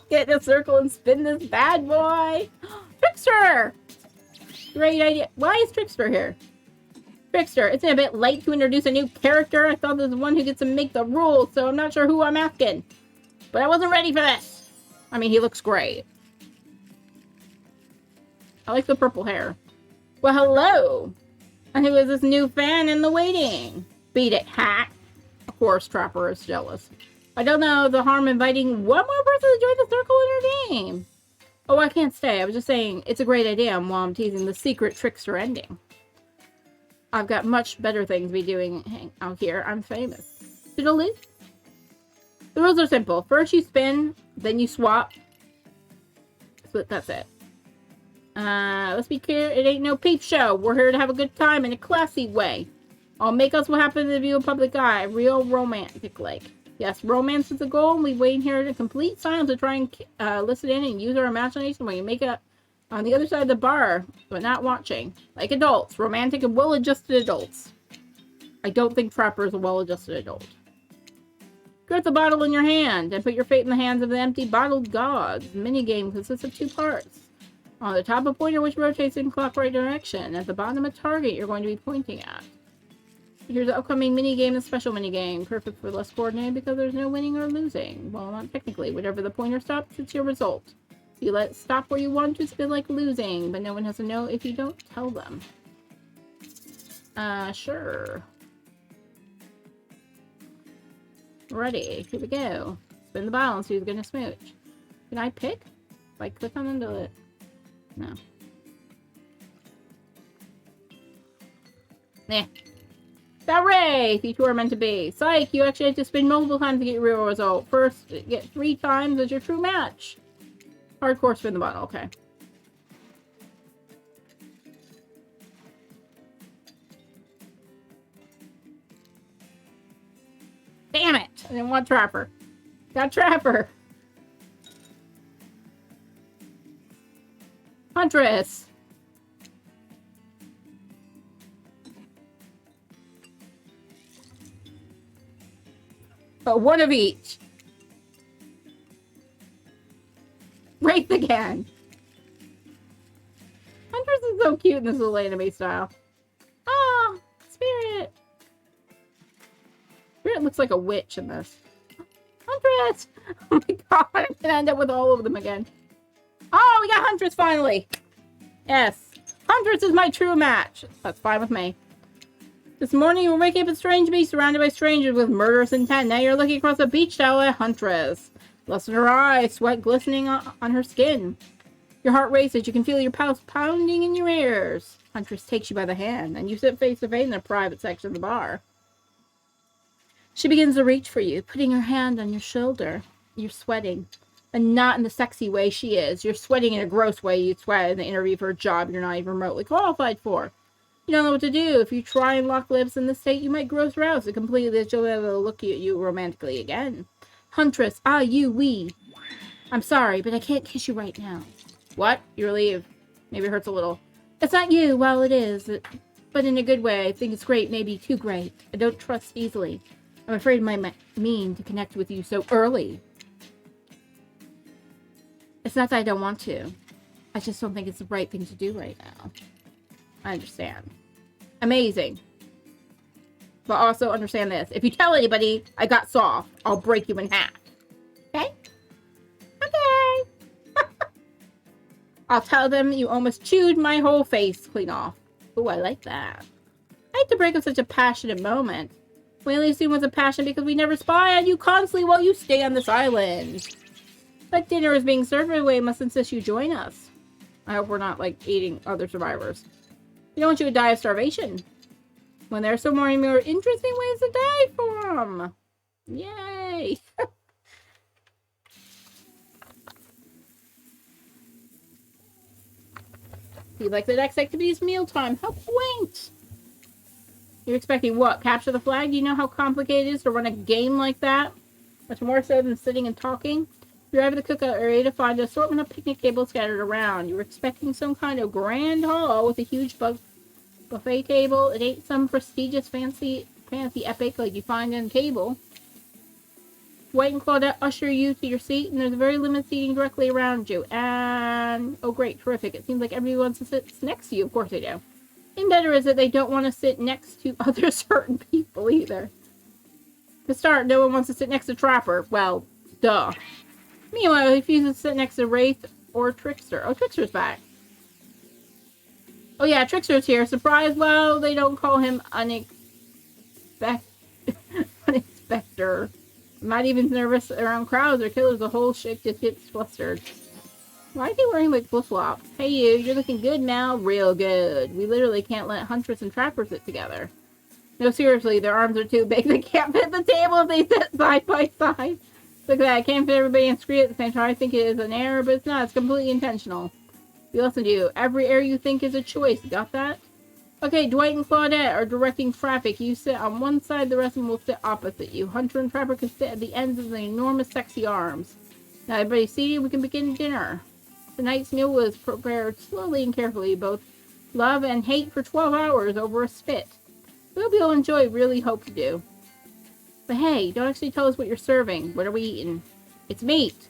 Get in a circle and spin this bad boy. Trickster! Great idea. Why is Trickster here? Trickster, it's a bit late to introduce a new character. I thought there was the one who gets to make the rules, so I'm not sure who I'm asking. But I wasn't ready for this. I mean, he looks great. I like the purple hair. Well, hello. And who is this new fan in the waiting? Beat it, hack. Of course, Trapper is jealous. I don't know the harm inviting one more person to join the circle in our game. Oh, I can't stay. I was just saying it's a great idea while I'm teasing the secret Trickster ending. I've got much better things to be doing out here. I'm famous. Fiddle-oo. The rules are simple. First you spin, then you swap. So that's it. Let's be clear, it ain't no peep show. We're here to have a good time in a classy way. I'll make us what happens in view of public eye. Real romantic like. Yes, romance is the goal, and we wait here in complete silence to try and listen in and use our imagination when you make it on the other side of the bar, but not watching. Like adults, romantic and well-adjusted adults. I don't think Trapper is a well-adjusted adult. Grip the bottle in your hand and put your fate in the hands of the empty bottled gods. The minigame consists of 2 parts. On the top, a pointer which rotates in clockwise direction. At the bottom, a target you're going to be pointing at. Here's the upcoming minigame, the special minigame. Perfect for less coordinated because there's no winning or losing. Well, not technically. Whatever the pointer stops, it's your result. You let it stop where you want to, it's a bit like losing, but no one has to know if you don't tell them. Sure. Ready. Here we go. Spin the bottle and see who's gonna smooch. Can I pick? If I click on into it. No. Nah. Hooray! You two are meant to be. Psych! You actually have to spin multiple times to get your real result. First, get 3 times as your true match. Hardcore spin the bottle. Okay. Damn it! I didn't want Trapper. Got Trapper. Huntress. Oh, one of each. Wraith again. Huntress is so cute in this little anime style. Oh, Spirit. Spirit looks like a witch in this. Huntress! Oh my god, I'm gonna end up with all of them again. Oh, we got Huntress finally! Yes. Huntress is my true match. That's fine with me. This morning you were waking up a strange beast surrounded by strangers with murderous intent. Now you're looking across a beach towel at Huntress. Lust in her eyes, sweat glistening on her skin. Your heart races. You can feel your pulse pounding in your ears. Huntress takes you by the hand, and you sit face to face in a private section of the bar. She begins to reach for you, putting her hand on your shoulder. You're sweating. And not in the sexy way she is. You're sweating in a gross way you'd sweat in the interview for a job you're not even remotely qualified for. You don't know what to do. If you try and lock lips in this state, you might gross her out so completely that she'll be able to look at you romantically again. Huntress, we. I'm sorry, but I can't kiss you right now. What? You relieved? Maybe it hurts a little. It's not you, well it is. But in a good way. I think it's great, maybe too great. I don't trust easily. I'm afraid it might mean to connect with you so early. It's not that I don't want to. I just don't think it's the right thing to do right now. I understand. Amazing. But also understand this. If you tell anybody I got soft, I'll break you in half. Okay? Okay. I'll tell them you almost chewed my whole face clean off. Ooh, I like that. I hate to break up such a passionate moment. We only assume it was a passion because we never spy on you constantly while you stay on this island. But dinner is being served right away. Must insist you join us. I hope we're not, like, eating other survivors. We don't want you to die of starvation. When there are so many more interesting ways to die for them. Yay! See, like the next activity is mealtime. How quaint! You're expecting what? Capture the flag? Do you know how complicated it is to run a game like that? Much more so than sitting and talking. You arrive at the cookout area to find an assortment of picnic tables scattered around. You were expecting some kind of grand hall with a huge buffet table. It ain't some prestigious fancy epic like you find in cable. White and Claudette usher you to your seat, and there's very limited seating directly around you. And oh great, terrific. It seems like everyone sits next to you. Of course they do. And better is that they don't want to sit next to other certain people either. To start, no one wants to sit next to Trapper. Well, duh. Meanwhile, he refuses to sit next to Wraith or Trickster. Oh, Trickster's back. Oh yeah, Trickster's here. Surprise, well, they don't call him Unexpector. I'm not even nervous around crowds or killers. The whole shit just gets flustered. Why is he wearing like flip-flops? Hey you, you're looking good now. Real good. We literally can't let Huntress and Trapper sit together. No, seriously, their arms are too big. They can't fit the table if they sit side by side. Look at that. I can't fit everybody and scream at the same time. I think it is an error, but it's not. It's completely intentional. We listen to you. Every error you think is a choice. Got that? Okay, Dwight and Claudette are directing traffic. You sit on one side, the rest of them will sit opposite you. Hunter and Trapper can sit at the ends of the enormous sexy arms. Now everybody seated, we can begin dinner. Tonight's meal was prepared slowly and carefully, both love and hate for 12 hours over a spit. We hope you'll enjoy, really hope you do. But hey, don't actually tell us what you're serving. What are we eating? It's meat.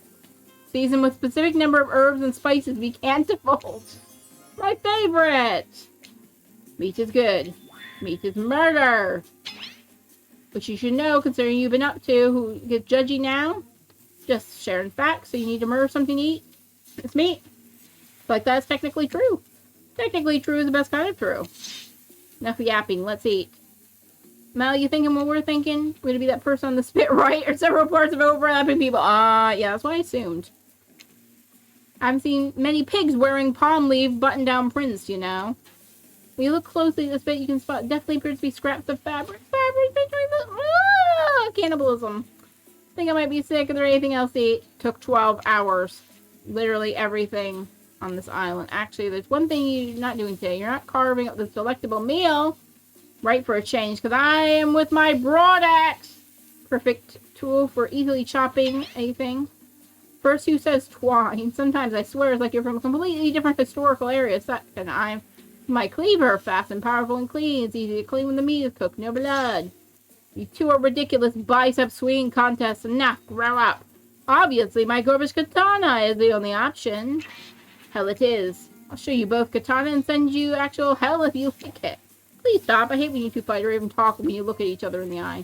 Seasoned with a specific number of herbs and spices we can't divulge. My favorite! Meat is good. Meat is murder! Which you should know, considering you've been up to. Who gets judgy now? Just sharing facts, so you need to murder something to eat? It's meat. Like that's technically true. Technically true is the best kind of true. Enough yapping, let's eat. Mel, you thinking what we're thinking? We're gonna be that person on the spit, right? Or several parts of overlapping people? Yeah, that's what I assumed. I've seen many pigs wearing palm leaf button-down prints, you know. When you look closely at the spit, you can spot definitely appears to be scraps of fabric. Cannibalism. Think I might be sick. Is there anything else to eat? Took 12 hours. Literally everything on this island. Actually, there's one thing you're not doing today. You're not carving up this delectable meal. Right for a change, because I am with my broad axe. Perfect tool for easily chopping anything. First, who says twine? Sometimes I swear it's like you're from a completely different historical area. And I'm my cleaver, fast and powerful and clean. It's easy to clean when the meat is cooked. No blood. You two are ridiculous bicep swinging contests. Enough. Grow up. Obviously, my Gorbish katana is the only option. Hell, it is. I'll show you both katana and send you actual hell if you like it. Please stop. I hate when you two fight or even talk when you look at each other in the eye.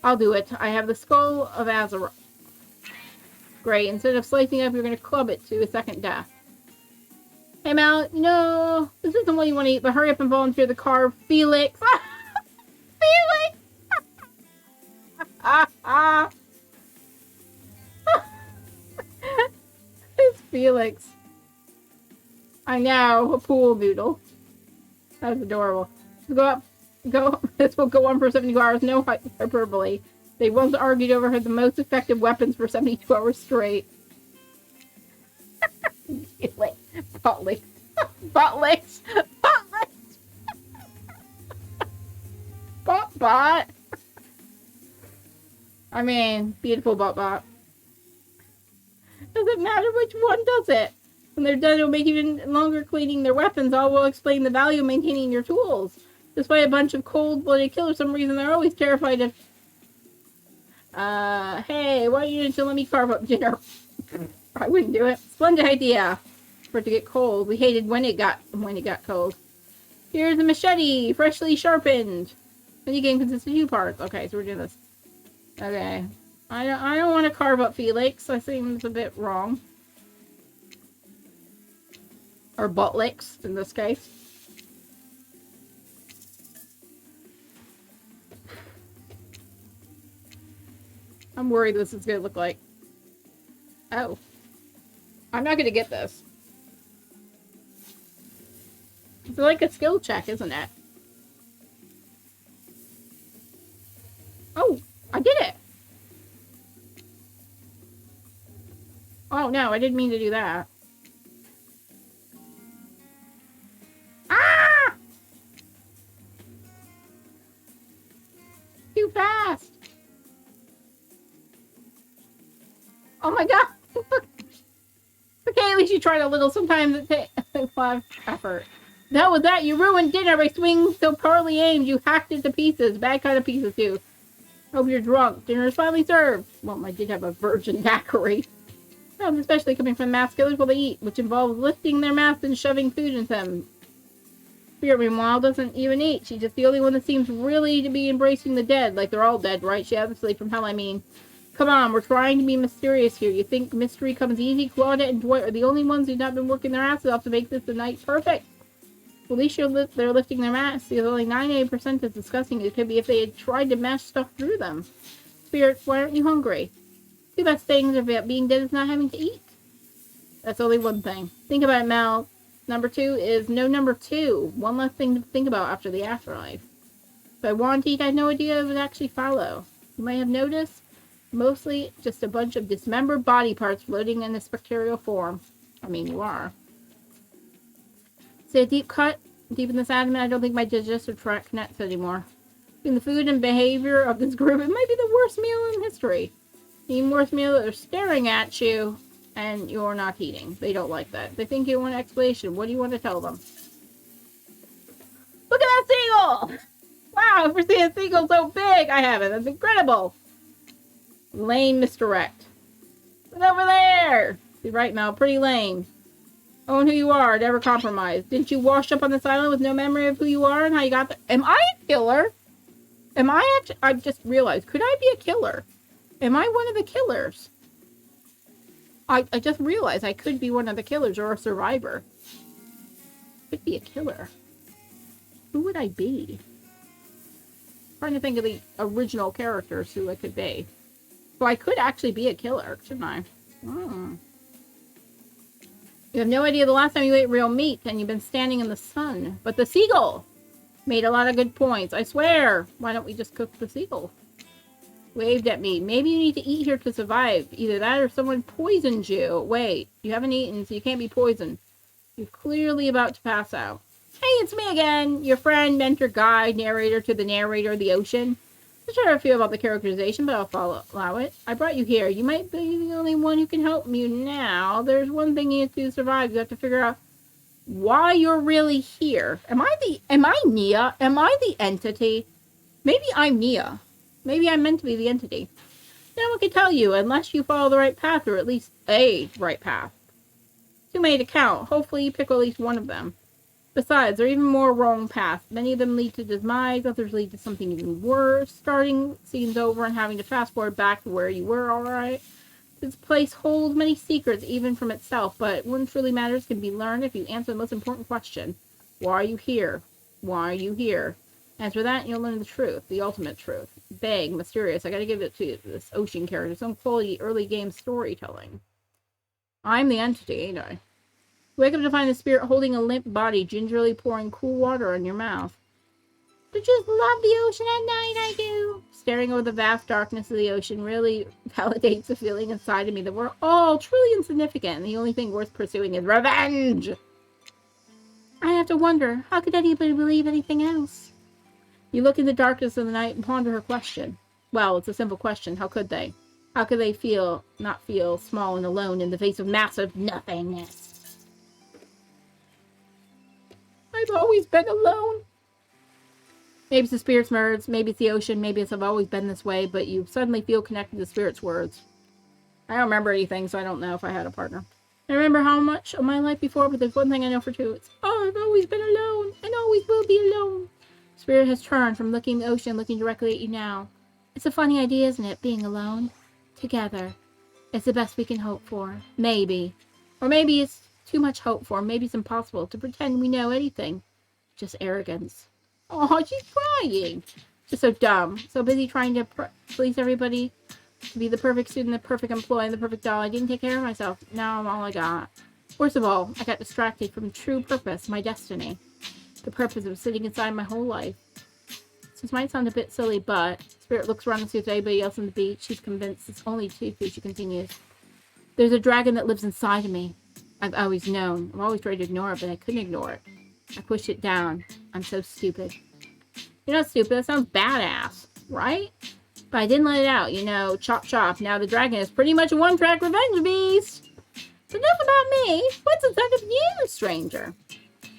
I'll do it. I have the skull of Azeroth. Great. Instead of slicing up, you're going to club it to a second death. Hey, Mal. No, this isn't what you want to eat, but hurry up and volunteer the carve. Felix. Felix! It's Felix. I know. A pool noodle. That's adorable. This will go on for 72 hours. No hyperbole. They once argued over the most effective weapons for 72 hours straight. Buttlicks. Buttlicks. Buttlicks. Butt-bot. I mean, beautiful butt-bot. Doesn't matter which one does it. When they're done, it'll make even longer cleaning their weapons. All will explain the value of maintaining your tools. Despite a bunch of cold-blooded killers, for some reason they're always terrified of... hey, why don't you just let me carve up dinner? I wouldn't do it. Splendid idea. For it to get cold. We hated when it got cold. Here's a machete, freshly sharpened. Mini game consists of 2 parts. Okay, so we're doing this. Okay. I don't want to carve up Felix. I think it's a bit wrong. Or buttlicks, in this case. I'm worried this is going to look like... Oh. I'm not going to get this. It's like a skill check, isn't it? Oh, I did it! Oh, no, I didn't mean to do that. Ah! Too fast! Oh my god! Okay, at least you tried a little. Sometimes it takes a lot of effort. The hell with that? You ruined dinner by swinging so poorly aimed. You hacked it to pieces. Bad kind of pieces, too. Hope you're drunk. Dinner is finally served. Well, I did have a virgin daiquiri. Especially coming from mass killers while they eat, which involves lifting their masks and shoving food into them. Spirit, meanwhile, doesn't even eat. She's just the only one that seems really to be embracing the dead. Like, they're all dead, right? She hasn't slept from hell, I mean. Come on, we're trying to be mysterious here. You think mystery comes easy? Claudette and Dwight are the only ones who've not been working their asses off to make this the night perfect. At least they're lifting their masks. There's only 98% that's disgusting. It could be if they had tried to mash stuff through them. Spirit, why aren't you hungry? Two best things about being dead is not having to eat. That's only one thing. Think about it, Mel. Number 2 is no number 2. One less thing to think about after the afterlife. If I wanted to eat, I had no idea it would actually follow. You might have noticed, mostly just a bunch of dismembered body parts floating in a spectral form. I mean, you are. Say a deep cut, deep in this abdomen, I don't think my digestive tract connects anymore. Between the food and behavior of this group, it might be the worst meal in history. Even worse meal that they're staring at you and you're not eating. They don't like that. They think you want an explanation. What do you want to tell them? Look at that seagull! Wow, I've never seen a seagull so big! I haven't. That's incredible! Lame misdirect. Look over there! You're right, Mel. Pretty lame. Own who you are. Never compromise. Didn't you wash up on this island with no memory of who you are and how you got there? Am I a killer? Am I actually... I just realized. Could I be a killer? Am I one of the killers? I just realized I could be one of the killers or a survivor. Could be a killer. Who would I be? I'm trying to think of the original characters who I could be. So I could actually be a killer, shouldn't I? Hmm. You have no idea the last time you ate real meat and you've been standing in the sun. But the seagull made a lot of good points. I swear. Why don't we just cook the seagull? Waved at me. Maybe you need to eat here to survive. Either that or someone poisoned you. Wait, you haven't eaten, so you can't be poisoned. You're clearly about to pass out. Hey, it's me again. Your friend, mentor, guide, narrator to the narrator of the ocean. I'm not sure how I feel about the characterization, but I'll allow it. I brought you here. You might be the only one who can help you now. There's one thing you have to survive. You have to figure out why you're really here. Am I Nia? Am I the entity? Maybe I'm Nia. Maybe I'm meant to be the entity. No one can tell you unless you follow the right path, or at least a right path. Too many to count. Hopefully you pick at least one of them. Besides, there are even more wrong paths. Many of them lead to demise, others lead to something even worse. Starting scenes over and having to fast forward back to where you were, alright? This place holds many secrets, even from itself, but what truly matters can be learned if you answer the most important question. Why are you here? Why are you here? Answer that and you'll learn the truth, the ultimate truth. Vague, mysterious. I gotta give it to this ocean character. Some quality early game storytelling. I'm the entity, ain't I? Wake up to find the spirit holding a limp body, gingerly pouring cool water on your mouth. I just love the ocean at night, I do. Staring over the vast darkness of the ocean really validates the feeling inside of me that we're all truly insignificant, and the only thing worth pursuing is revenge. I have to wonder, how could anybody believe anything else? You look in the darkness of the night and ponder her question. Well, it's a simple question. How could they? How could they not feel small and alone in the face of massive nothingness? I've always been alone. Maybe it's the spirit's words, maybe it's the ocean, maybe it's I've always been this way, but you suddenly feel connected to the spirit's words. I don't remember anything, so I don't know if I had a partner. I remember how much of my life before, but there's one thing I know for sure. It's, I've always been alone, and always will be alone. Spirit has turned from looking at the ocean, looking directly at you now. It's a funny idea, isn't it? Being alone. Together. It's the best we can hope for. Maybe. Or maybe it's too much hope for. Maybe it's impossible to pretend we know anything. Just arrogance. Oh, she's crying. Just so dumb. So busy trying to please everybody. To be the perfect student, the perfect employee, the perfect doll. I didn't take care of myself. Now I'm all I got. Worst of all, I got distracted from true purpose, my destiny. The purpose of sitting inside my whole life. This might sound a bit silly, but Spirit looks around and sees everybody else on the beach. She's convinced it's only two, she continues. There's a dragon that lives inside of me. I've always known. I've always tried to ignore it, but I couldn't ignore it. I pushed it down. I'm so stupid. You're not stupid. That sounds badass, right? But I didn't let it out. You know, chop chop. Now the dragon is pretty much a one-track revenge beast. But enough about me. What's inside of you, stranger?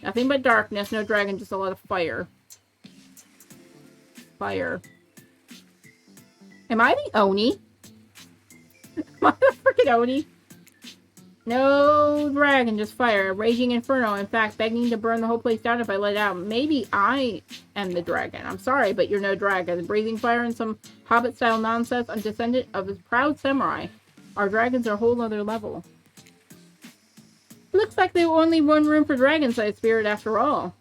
Nothing but darkness. No dragon, just a lot of fire. Fire. Am I the Oni? Am I the freaking Oni? No dragon, just fire. A raging inferno, in fact, begging to burn the whole place down if I let it out. Maybe I am the dragon. I'm sorry, but you're no dragon. Breathing fire and some hobbit-style nonsense. I'm descendant of a proud samurai. Our dragons are a whole other level. Looks like there were only one room for dragon-sized spirit after all.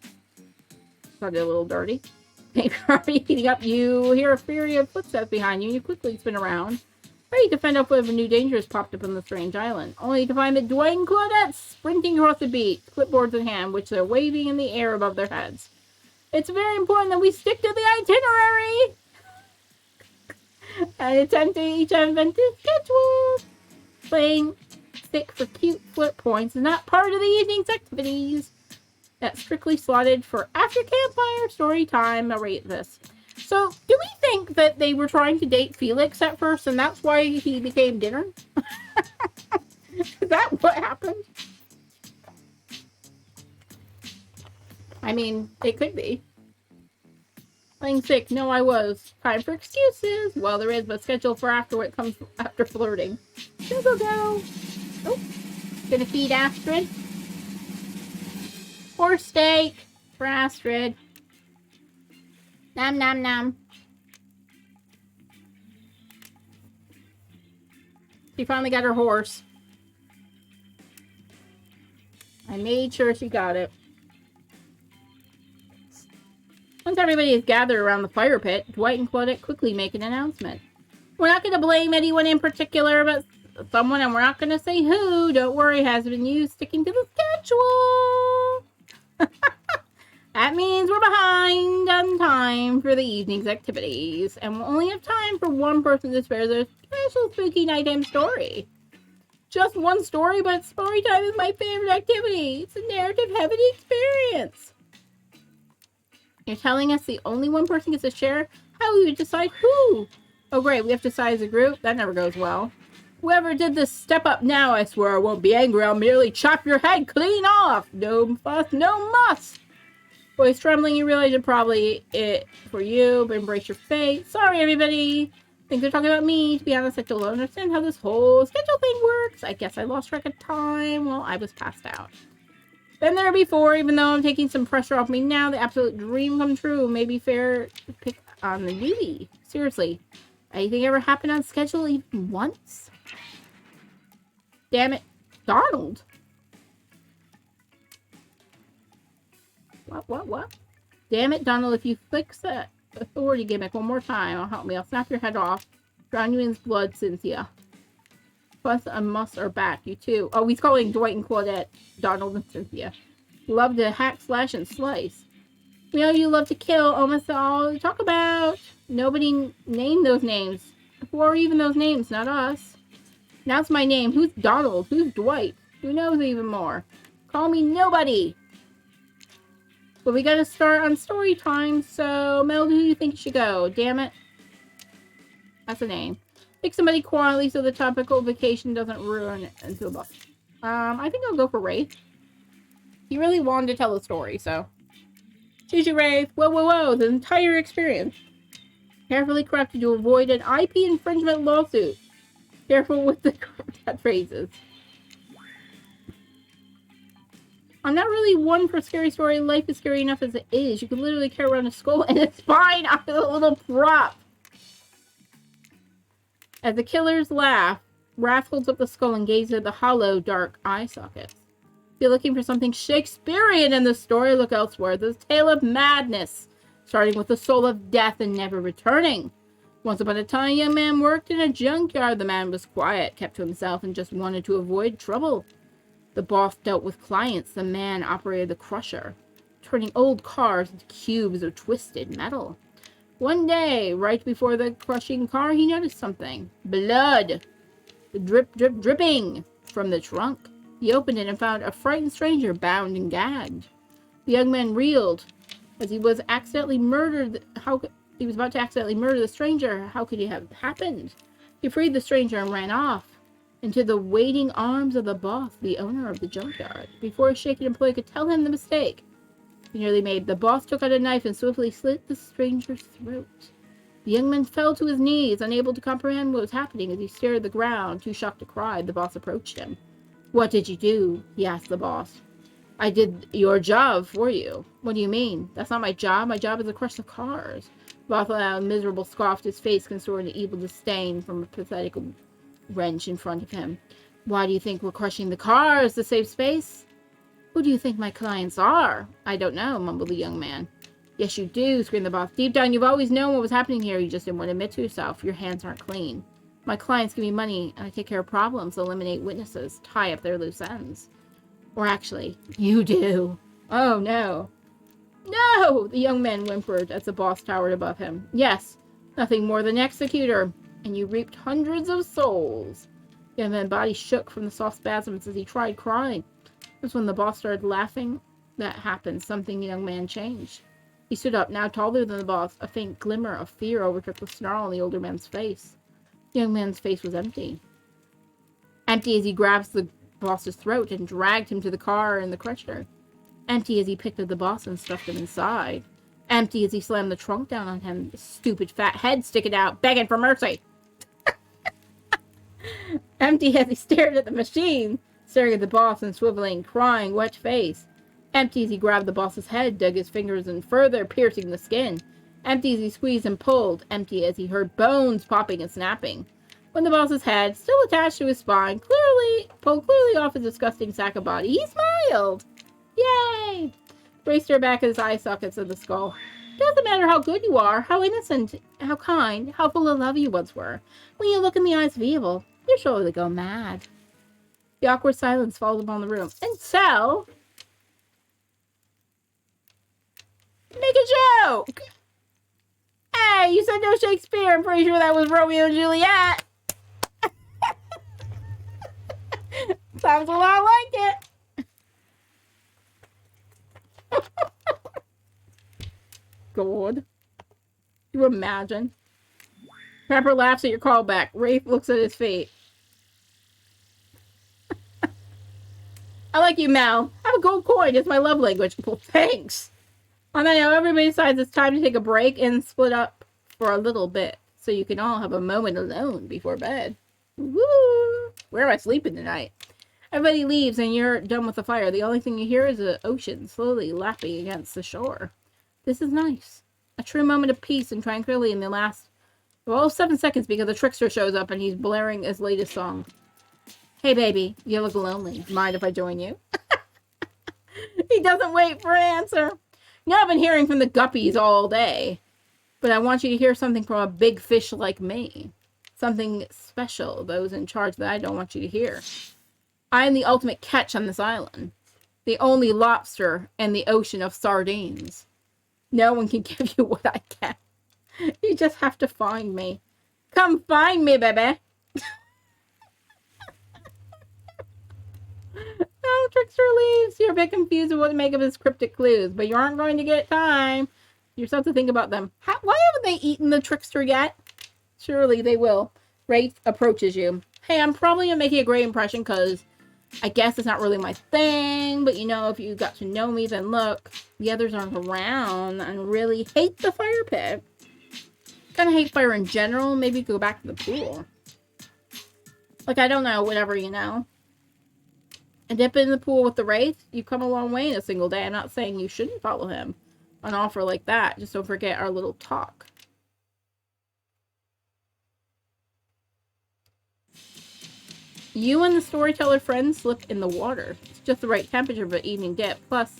Sounded a little dirty. Maybe already heating up. You hear a fury of footsteps behind you. You quickly spin around, ready to fend off whatever new danger has popped up on the strange island. Only to find that Dwight and Claudette sprinting across the beach, clipboards in hand, which they're waving in the air above their heads. It's very important that we stick to the itinerary and attend to each inventive schedule. Playing stick for cute flirt points is not part of the evening's activities. That's strictly slotted for after campfire story time. I'll rate this. So, do we think that they were trying to date Felix at first, and that's why he became dinner? Is that what happened? I mean, it could be. Playing sick. No, I was. Time for excuses. Well, there is, but schedule for after what comes after flirting. Go, go. Oh, gonna feed Astrid. Horse steak for Astrid. Nom nom nom. She finally got her horse. I made sure she got it. Once everybody is gathered around the fire pit, Dwight and Claudette quickly make an announcement. We're not going to blame anyone in particular, but someone, and we're not going to say who. Don't worry, has been used sticking to the schedule. That means we're behind on time for the evening's activities, and we'll only have time for one person to spare their special spooky nighttime story. Just one story, but story time is my favorite activity. It's a narrative-heavy experience. You're telling us the only one person gets to share? How do we decide who? Oh great, we have to decide as a group? That never goes well. Whoever did this, step up now. I swear I won't be angry. I'll merely chop your head clean off. No fuss, no muss. Voice trembling, you realize you're probably it for you, but embrace your fate. Sorry, everybody. Think they're talking about me. To be honest, I still don't understand how this whole schedule thing works. I guess I lost track of time while I was passed out. Been there before, even though I'm taking some pressure off me now. The absolute dream come true. Maybe fair to pick on the newbie. Seriously. Anything ever happened on schedule even once? Damn it. Donald. What? Damn it, Donald, if you fix that authority gimmick one more time, I'll help me. I'll snap your head off. Drown you in blood, Cynthia. Fuss and Muss are back. You too. Oh, he's calling Dwight and Claudette Donald and Cynthia. Love to hack, slash, and slice. We know you love to kill. Almost all talk about. Nobody named those names. Who are even those names? Not us. Announce my name. Who's Donald? Who's Dwight? Who knows even more? Call me nobody. But we gotta start on story time, so Mel, who do you think should go? Damn it. That's a name. Pick somebody quietly so the topical vacation doesn't ruin it into a bus. I think I'll go for Rafe. He really wanted to tell a story, so. Choose your Rafe. Whoa. The entire experience. Carefully crafted to avoid an IP infringement lawsuit. Careful with the phrases. I'm not really one for scary story. Life is scary enough as it is. You can literally carry around a skull and its spine after the little prop. As the killers laugh, Wrath holds up the skull and gazes at the hollow, dark eye sockets. If you're looking for something Shakespearean in the story, look elsewhere. This tale of madness, starting with the soul of death and never returning. Once upon a time, a young man worked in a junkyard. The man was quiet, kept to himself, and just wanted to avoid trouble. The boss dealt with clients. The man operated the crusher, turning old cars into cubes of twisted metal. One day, right before the crushing car, he noticed something. Blood! Dripping from the trunk. He opened it and found a frightened stranger bound and gagged. The young man reeled as he was accidentally murdered. He was about to accidentally murder the stranger. How could it have happened? He freed the stranger and ran off into the waiting arms of the boss, the owner of the junkyard. Before a shaken employee could tell him the mistake he nearly made, the boss took out a knife and swiftly slit the stranger's throat. The young man fell to his knees, unable to comprehend what was happening as he stared at the ground, too shocked to cry. The boss approached him. What did you do? He asked the boss. I did your job for you. What do you mean? That's not my job. My job is to crush the cars. Bartholomew, miserable, scoffed, his face contorted evil disdain from a pathetic wrench in front of him. Why do you think we're crushing the cars to save space? Who do you think my clients are? I don't know, mumbled the young man. Yes, you do, screamed the boss. Deep down, you've always known what was happening here. You just didn't want to admit to yourself. Your hands aren't clean. My clients give me money, and I take care of problems, eliminate witnesses, tie up their loose ends. Or actually, you do. Oh, no. No! The young man whimpered as the boss towered above him. Yes, nothing more than executor. And you reaped hundreds of souls. The young man's body shook from the soft spasms as he tried crying. It was when the boss started laughing that happened. Something the young man changed. He stood up, now taller than the boss. A faint glimmer of fear overtook the snarl on the older man's face. The young man's face was empty. Empty as he grabbed the boss's throat and dragged him to the car in the crusher. Empty as he picked up the boss and stuffed him inside. Empty as he slammed the trunk down on him, his stupid fat head sticking out, begging for mercy. Empty as he stared at the machine, staring at the boss and swiveling, crying, wet face. Empty as he grabbed the boss's head, dug his fingers in further, piercing the skin. Empty as he squeezed and pulled. Empty as he heard bones popping and snapping. When the boss's head, still attached to his spine, pulled clearly off his disgusting sack of body, he smiled. Yay! Ray stared back at his eye sockets of the skull. Doesn't matter how good you are, how innocent, how kind, how full of love you once were. When you look in the eyes of evil, you're sure to go mad. The awkward silence followed upon the room. Until... Make a joke! Hey, you said no Shakespeare. I'm pretty sure that was Romeo and Juliet. Sounds a lot like it. God. You imagine? Pepper laughs at your callback. Rafe looks at his feet. I like you, Mal. Have a gold coin. It's my love language. Well, thanks. On that note, everybody decides it's time to take a break and split up for a little bit so you can all have a moment alone before bed. Woo! Where am I sleeping tonight? Everybody leaves and you're done with the fire. The only thing you hear is the ocean slowly lapping against the shore. This is nice. A true moment of peace and tranquility in the last, 7 seconds because the trickster shows up and he's blaring his latest song. Hey, baby, you look lonely. Mind if I join you? He doesn't wait for an answer. You know, I've been hearing from the guppies all day, but I want you to hear something from a big fish like me. Something special, those in charge that I don't want you to hear. I am the ultimate catch on this island. The only lobster in the ocean of sardines. No one can give you what I can. You just have to find me. Come find me, baby. Oh, trickster leaves. You're a bit confused with what to make of his cryptic clues, but you aren't going to get time. You just have to think about them. Why haven't they eaten the trickster yet? Surely they will. Wraith approaches you. Hey, I'm probably going to make you a great impression because I guess it's not really my thing, but you know, if you got to know me, then look, the others aren't around and really hate the fire pit. Kind of hate fire in general. Maybe go back to the pool. Like, I don't know, whatever, you know. And dip in the pool with the Wraith, you've come a long way in a single day. I'm not saying you shouldn't follow him. An offer like that. Just don't forget our little talk. You and the storyteller friend slip in the water. It's just the right temperature for an evening dip. Plus,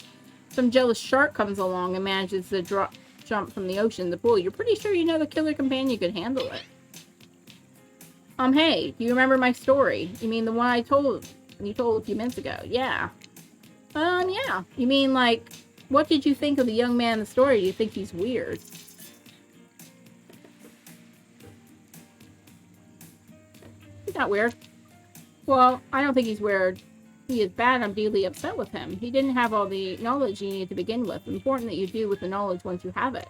some jealous shark comes along and manages to jump from the ocean to the pool. You're pretty sure you know the killer companion could handle it. Hey, do you remember my story? You mean the one you told a few minutes ago? Yeah. Yeah. You mean, like, what did you think of the young man in the story? Do you think he's weird? He's not weird. Well, I don't think he's weird. He is bad. I'm deeply upset with him. He didn't have all the knowledge you need to begin with. Important that you do with the knowledge once you have it.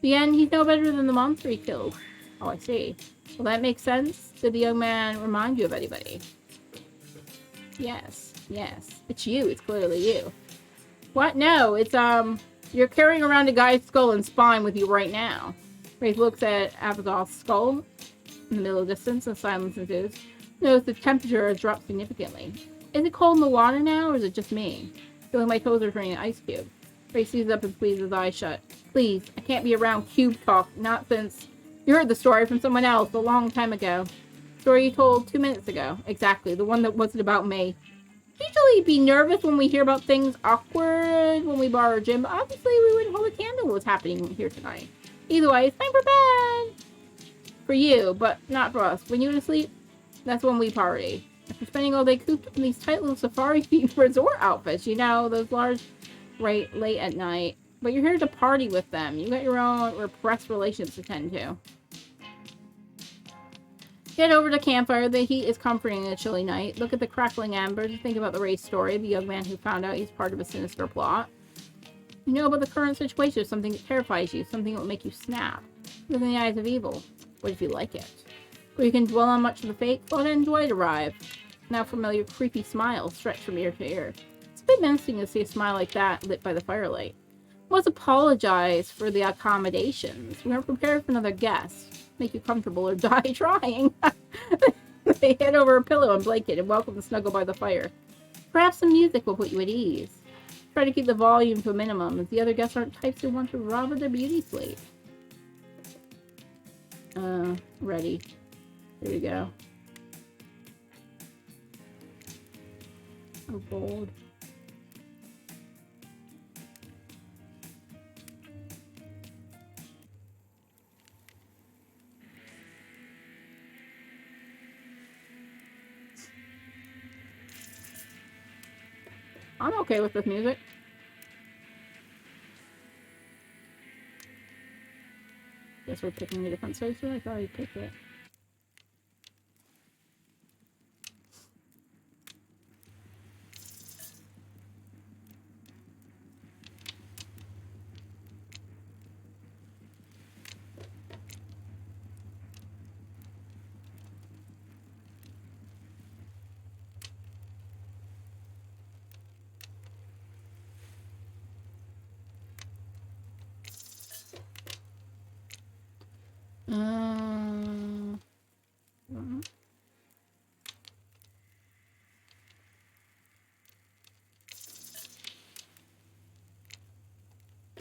The end, he's no better than the monster he killed. Oh, I see. Well, that makes sense. Did the young man remind you of anybody? Yes. Yes. It's you. It's clearly you. What? No, it's, you're carrying around a guy's skull and spine with you right now. Wraith looks at Abaddon's skull in the middle of the distance and silence ensues. Notice the temperature has dropped significantly. Is it cold in the water now, or is it just me? Feeling my toes are turning an ice cube. Ray sees up and squeezes his eyes shut. Please, I can't be around cube talk, not since... You heard the story from someone else a long time ago. Story you told 2 minutes ago. Exactly, the one that wasn't about me. Usually be nervous when we hear about things awkward when we borrow a gym, but obviously we wouldn't hold a candle to what's happening here tonight. Either way, it's time for bed! For you, but not for us. When you go to sleep, that's when we party. After spending all day cooped up in these tight little safari resort outfits, you know, those large, right, late at night. But you're here to party with them. You got your own repressed relations to tend to. Get over to campfire. The heat is comforting in a chilly night. Look at the crackling embers. Think about the Ray's story, the young man who found out he's part of a sinister plot. You know about the current situation, something that terrifies you, something that will make you snap. Look in the eyes of evil. What if you like it? Where you can dwell on much of the fake, thought and joy arrive. Now familiar creepy smiles stretch from ear to ear. It's a bit menacing to see a smile like that lit by the firelight. Let's apologize for the accommodations. We aren't prepared for another guest. Make you comfortable or die trying. They head over a pillow and blanket and welcome to snuggle by the fire. Perhaps some music will put you at ease. Try to keep the volume to a minimum, as the other guests aren't types who want to rob their beauty sleep. Ready. Here we go. Oh, bold. I'm okay with this music. Guess we're picking a different station. I thought I picked it.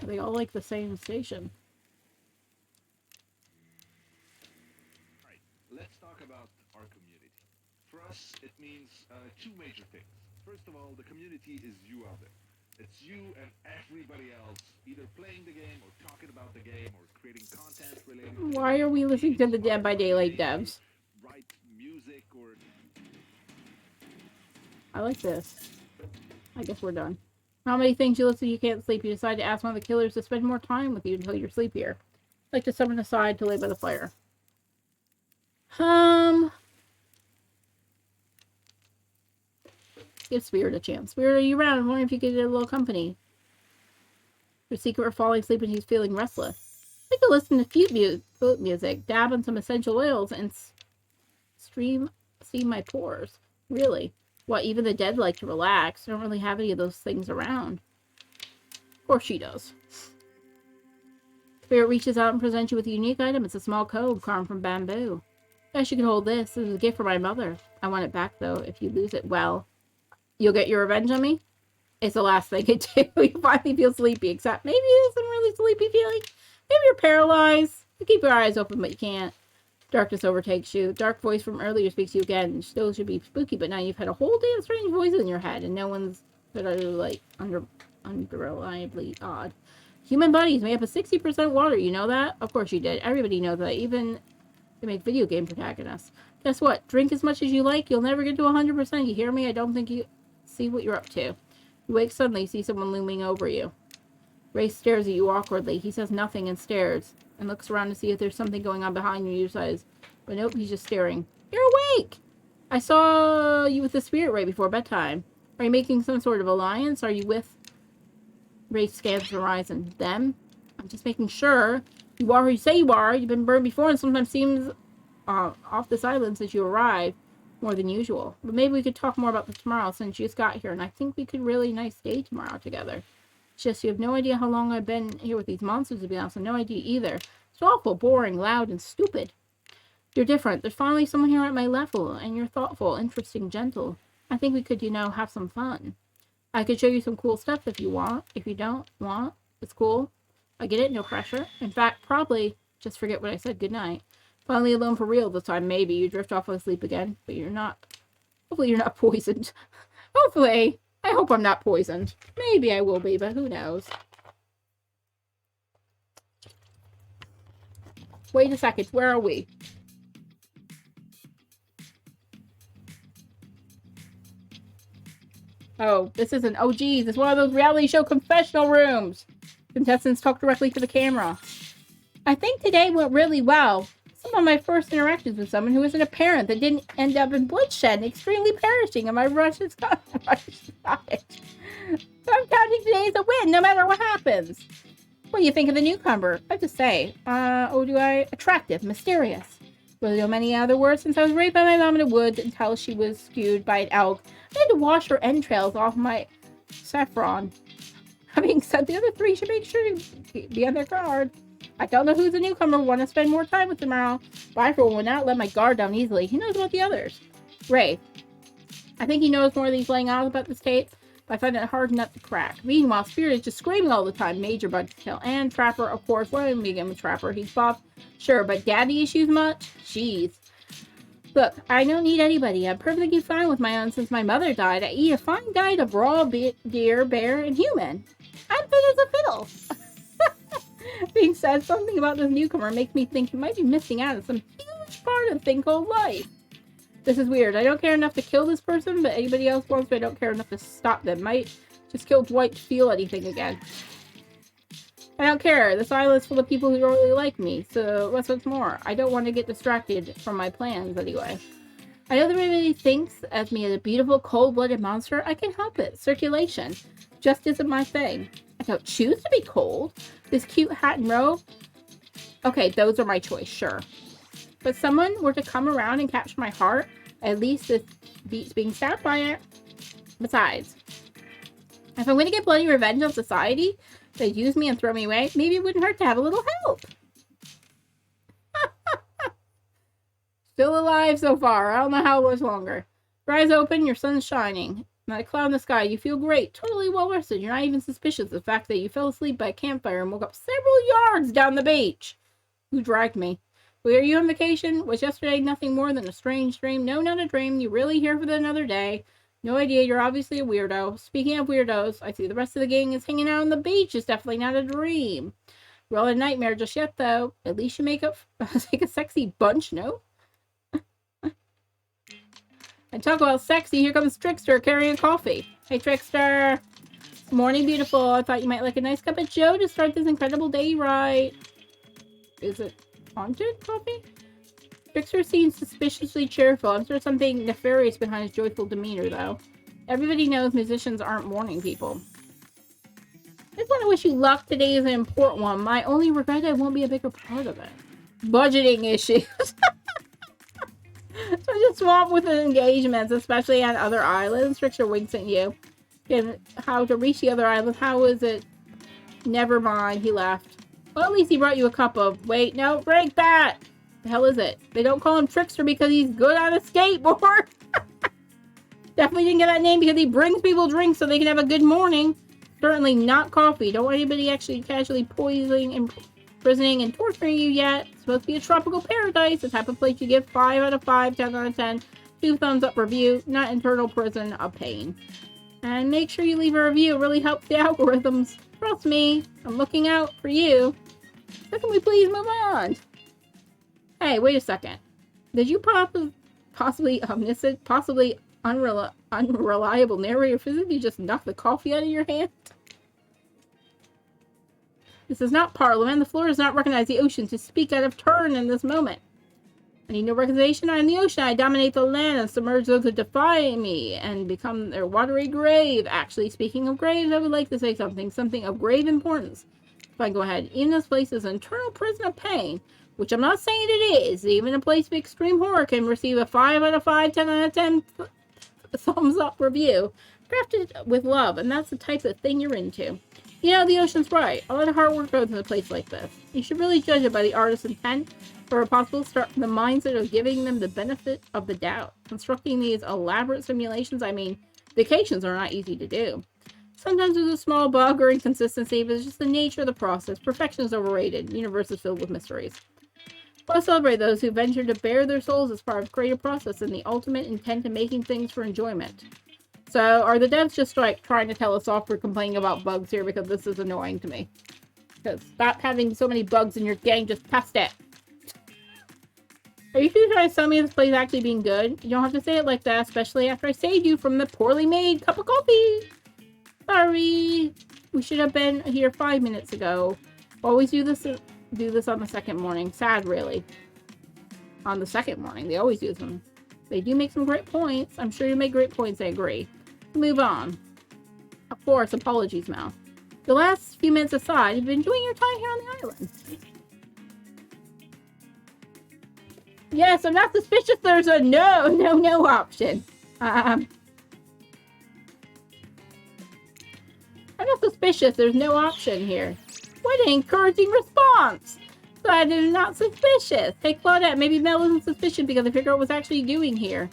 They all like the same station. Alright, let's talk about our community. For us, it means two major things. First of all, the community is you out there. It's you and everybody else, either playing the game or talking about the game or creating content related to Why are we listening to the Dead by Daylight devs? write music or I like this. I guess we're done. How many things you listen you can't sleep? You decide to ask one of the killers to spend more time with you until you're sleepier. Like to summon aside to lay by the fire. Give Spirit a chance. Spirit, are you around? I'm wondering if you could get a little company. Your secret for falling asleep when he's feeling restless. I could listen to flute music, dab on some essential oils, and steam my pores. Really? What, even the dead like to relax. I don't really have any of those things around. Of course she does. Spirit reaches out and presents you with a unique item. It's a small code carved from bamboo. Guess you can hold this. This is a gift for my mother. I want it back, though. If you lose it, well, you'll get your revenge on me? It's the last thing I do. You finally feel sleepy, except maybe it's some really sleepy feeling. Maybe you're paralyzed. You keep your eyes open, but you can't. Darkness overtakes you. Dark voice from earlier speaks to you again. Still should be spooky, but now you've had a whole day of strange voices in your head, and no one's like unreliably odd. Human bodies made up of 60% water. You know that? Of course you did. Everybody knows that. Even they make video game protagonists. Guess what? Drink as much as you like. You'll never get to 100%. You hear me? I don't think you see what you're up to. You wake suddenly, see someone looming over you. Ray stares at you awkwardly. He says nothing and stares, and looks around to see if there's something going on behind you. You says, but nope, he's just staring. You're awake! I saw you with the spirit right before bedtime. Are you making some sort of alliance? Are you with... Ray scans the horizon. Them? I'm just making sure. You are who you say you are. You've been burned before and sometimes seems off this island since you arrived more than usual. But maybe we could talk more about this tomorrow since you just got here, and I think we could really nice day tomorrow together. It's just you have no idea how long I've been here with these monsters, to be honest. I have no idea either. It's awful, boring, loud, and stupid. You're different. There's finally someone here at my level, and you're thoughtful, interesting, gentle. I think we could, have some fun. I could show you some cool stuff if you want. If you don't want, it's cool. I get it, no pressure. In fact, probably just forget what I said. Good night. Finally alone for real this time, maybe. You drift off asleep again, but you're not. Hopefully you're not poisoned. Hopefully. I hope I'm not poisoned. Maybe I will be, but who knows. Wait a second. Where are we? Oh, this isn't. Oh, geez. It's one of those reality show confessional rooms. Contestants talk directly to the camera. I think today went really well. Some of my first interactions with someone who isn't a parent that didn't end up in bloodshed and extremely perishing in my Russian cottage. So I'm counting today as a win, no matter what happens. What do you think of the newcomer? I have to say, attractive, mysterious. Really know many other words since I was raised by my mom in the woods until she was skewed by an elk. I had to wash her entrails off my saffron. Having said the other three should make sure to be on their guard. I don't know who's the newcomer want to spend more time with tomorrow, but I for one will not let my guard down easily. He knows about the others. Ray. I think he knows more than he's laying out about this tape, but I find it hard nut to crack. Meanwhile, Spirit is just screaming all the time. Major bug to kill. And Trapper, of course. What am I again with Trapper? He's buff. Sure, but daddy issues much? Jeez. Look, I don't need anybody. I'm perfectly fine with my own since my mother died. I eat a fine diet of raw deer, bear, and human. I'm fit as a fiddle. Being said, something about this newcomer makes me think he might be missing out on some huge part of the thing called life. This is weird. I don't care enough to kill this person, but anybody else wants, but I don't care enough to stop them. Might just kill Dwight to feel anything again. I don't care. This island's full of people who don't really like me, so what's more? I don't want to get distracted from my plans anyway. I know that everybody thinks of me as a beautiful, cold-blooded monster. I can't help it. Circulation just isn't my thing. I don't choose to be cold. This cute hat and robe. Okay, those are my choice, sure. But someone were to come around and capture my heart, at least this beats being stabbed by it. Besides, if I'm going to get bloody revenge on society, they use me and throw me away, maybe it wouldn't hurt to have a little help. Still alive so far. I don't know how much longer. Your eyes open, your sun's shining. Not a cloud in the sky. You feel great. Totally well rested. You're not even suspicious of the fact that you fell asleep by a campfire and woke up several yards down the beach. Who dragged me? Were you on vacation? Was yesterday nothing more than a strange dream? No, not a dream. You really here for another day. No idea. You're obviously a weirdo. Speaking of weirdos, I see the rest of the gang is hanging out on the beach. It's definitely not a dream. We're all a nightmare just yet, though. At least you make up like a sexy bunch, no? And talk about sexy, here comes Trickster carrying coffee. Hey, Trickster. Morning, beautiful. I thought you might like a nice cup of joe to start this incredible day right. Is it haunted coffee? Trickster seems suspiciously cheerful. I'm sure something nefarious behind his joyful demeanor, though. Everybody knows musicians aren't morning people. I just want to wish you luck. Today is an important one. My only regret, I won't be a bigger part of it. Budgeting issues. So just swamp with the engagements, especially on other islands. Trickster winks at you. And how to reach the other island. How is it? Never mind, he left. Well, at least he brought you a cup of... Wait, no, break that! The hell is it? They don't call him Trickster because he's good on a skateboard. Definitely didn't get that name because he brings people drinks so they can have a good morning. Certainly not coffee. Don't want anybody actually casually poisoning and imprisoning and torturing you yet. It's supposed to be a tropical paradise, the type of place you give 5 out of 5, 10 out of 10, 2 thumbs up review, not internal prison of pain. And make sure you leave a review. It really helps the algorithms. Trust me, I'm looking out for you. So can we please move on? Hey, wait a second. Did you possibly omniscient, possibly unreliable narrator physically just knock the coffee out of your hand? This is not Parliament. The floor does not recognize the ocean to speak out of turn in this moment. I need no recognition. I am the ocean. I dominate the land and submerge those who defy me and become their watery grave. Actually, speaking of graves, I would like to say something of grave importance. If I go ahead, even this place is an eternal prison of pain, which I'm not saying it is. Even a place of extreme horror can receive a 5 out of 5, 10 out of 10 thumbs up review. Crafted with love, and that's the type of thing you're into. You know, the ocean's right. A lot of hard work goes into a place like this. You should really judge it by the artist's intent, or if possible, start from the mindset of giving them the benefit of the doubt. Constructing these elaborate simulations, I mean, vacations are not easy to do. Sometimes there's a small bug or inconsistency, but it's just the nature of the process. Perfection is overrated. The universe is filled with mysteries. Let's celebrate those who venture to bare their souls as part of creative process and the ultimate intent of making things for enjoyment. So, are the devs just like trying to tell us off for complaining about bugs here because this is annoying to me? Because stop having so many bugs in your game, just test it. Are you two trying to tell me this place actually being good? You don't have to say it like that, especially after I saved you from the poorly made cup of coffee. Sorry. We should have been here 5 minutes ago. Always do this on the second morning. Sad, really. On the second morning. They always do them. They do make some great points. I'm sure you make great points, I agree. Move on. Of course, apologies, Mal. The last few minutes aside, you've been enjoying your time here on the island. Yes, I'm not suspicious there's a no option. I'm not suspicious there's no option here. What an encouraging response! Glad I'm not suspicious. Hey, Claudette, maybe Mel isn't suspicious because I figured out what's actually doing here.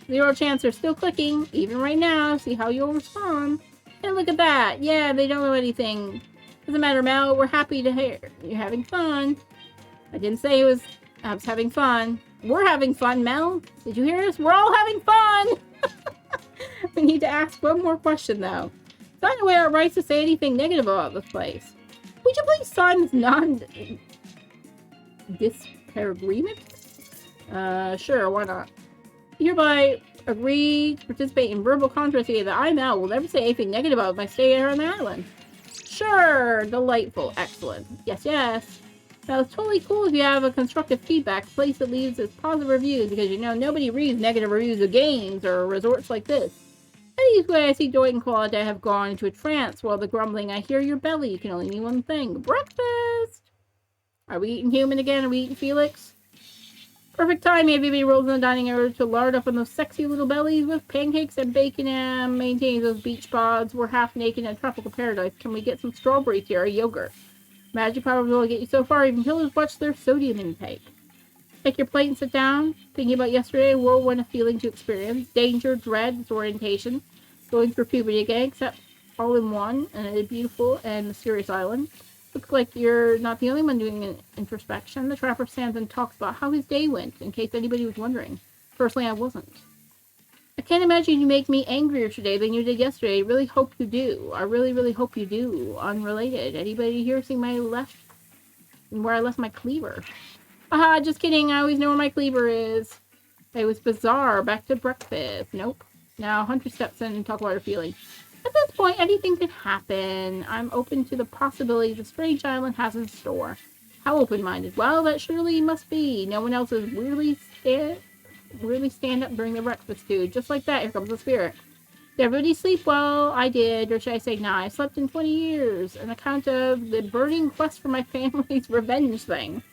0 chance they're still clicking, even right now. See how you'll respond. And look at that. Yeah, they don't know anything. Doesn't matter, Mel. We're happy to hear you're having fun. I didn't say I was having fun. We're having fun, Mel. Did you hear us? We're all having fun! We need to ask one more question, though. It's not the way our rights to say anything negative about this place. Would you please sign this agreement? Sure, why not? Hereby agree to participate in verbal contracts that I now will never say anything negative about my stay here on the island. Sure, delightful, excellent. Yes. Now, it's totally cool if you have a constructive feedback, a place that leaves its positive reviews, because you know nobody reads negative reviews of games or resorts like this. Anyway, I see Dwight and Claudia have gone into a trance while the grumbling I hear your belly can only mean one thing. Breakfast! Are we eating human again? Are we eating Felix? Perfect time, everybody rolls in the dining area to lard up on those sexy little bellies with pancakes and bacon and maintaining those beach pods. We're half naked in a tropical paradise. Can we get some strawberries here or yogurt? Magic powder will get you so far, even killers watch their sodium intake. Take your plate and sit down. Thinking about yesterday, a whirlwind of feeling to experience. Danger, dread, disorientation. Going through puberty again, except all in one, and a beautiful and mysterious island. Looks like you're not the only one doing an introspection. The trapper stands and talks about how his day went, in case anybody was wondering. Personally, I wasn't. I can't imagine you make me angrier today than you did yesterday. I really hope you do. I really hope you do. Unrelated. Anybody here see where I left my cleaver? Haha, just kidding. I always know where my cleaver is. It was bizarre. Back to breakfast. Nope. Now, Hunter steps in and talk about her feelings. At this point, anything can happen. I'm open to the possibility the strange island has in store. How open-minded? Well, that surely must be. No one else is weirdly stand up during the breakfast, dude. Just like that, here comes the spirit. Did everybody sleep well? I did. Or should I say, nah, I slept in 20 years. An account of the burning quest for my family's revenge thing.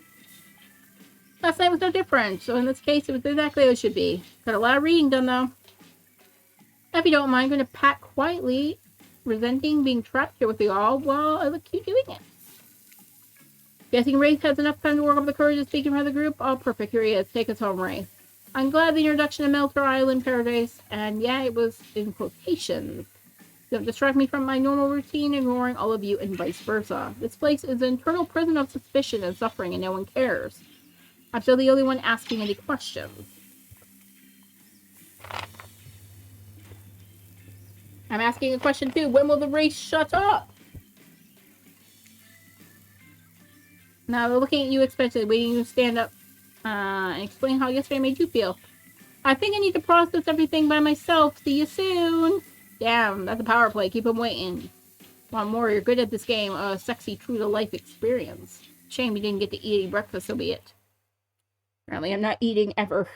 Last night was no different, so in this case, it was exactly what it should be. Got a lot of reading done, though. If you don't mind, I'm going to pack quietly, resenting being trapped here with you all while I look you doing it. Guessing Wraith has enough time to work up the courage to speak in front of the group? Oh, perfect. Here he is. Take us home, Wraith. I'm glad the introduction to Melter Island Paradise, and yeah, it was in quotations. Don't distract me from my normal routine, ignoring all of you and vice versa. This place is an eternal prison of suspicion and suffering, and no one cares. I'm still the only one asking any questions. I'm asking a question too. When will the race shut up? Now they're looking at you expectantly, waiting you to stand up and explain how yesterday made you feel. I think I need to process everything by myself. See you soon. Damn, that's a power play. Keep them waiting. Want more? You're good at this game. A sexy, true-to-life experience. Shame you didn't get to eat any breakfast, so be it. Apparently, I'm not eating ever.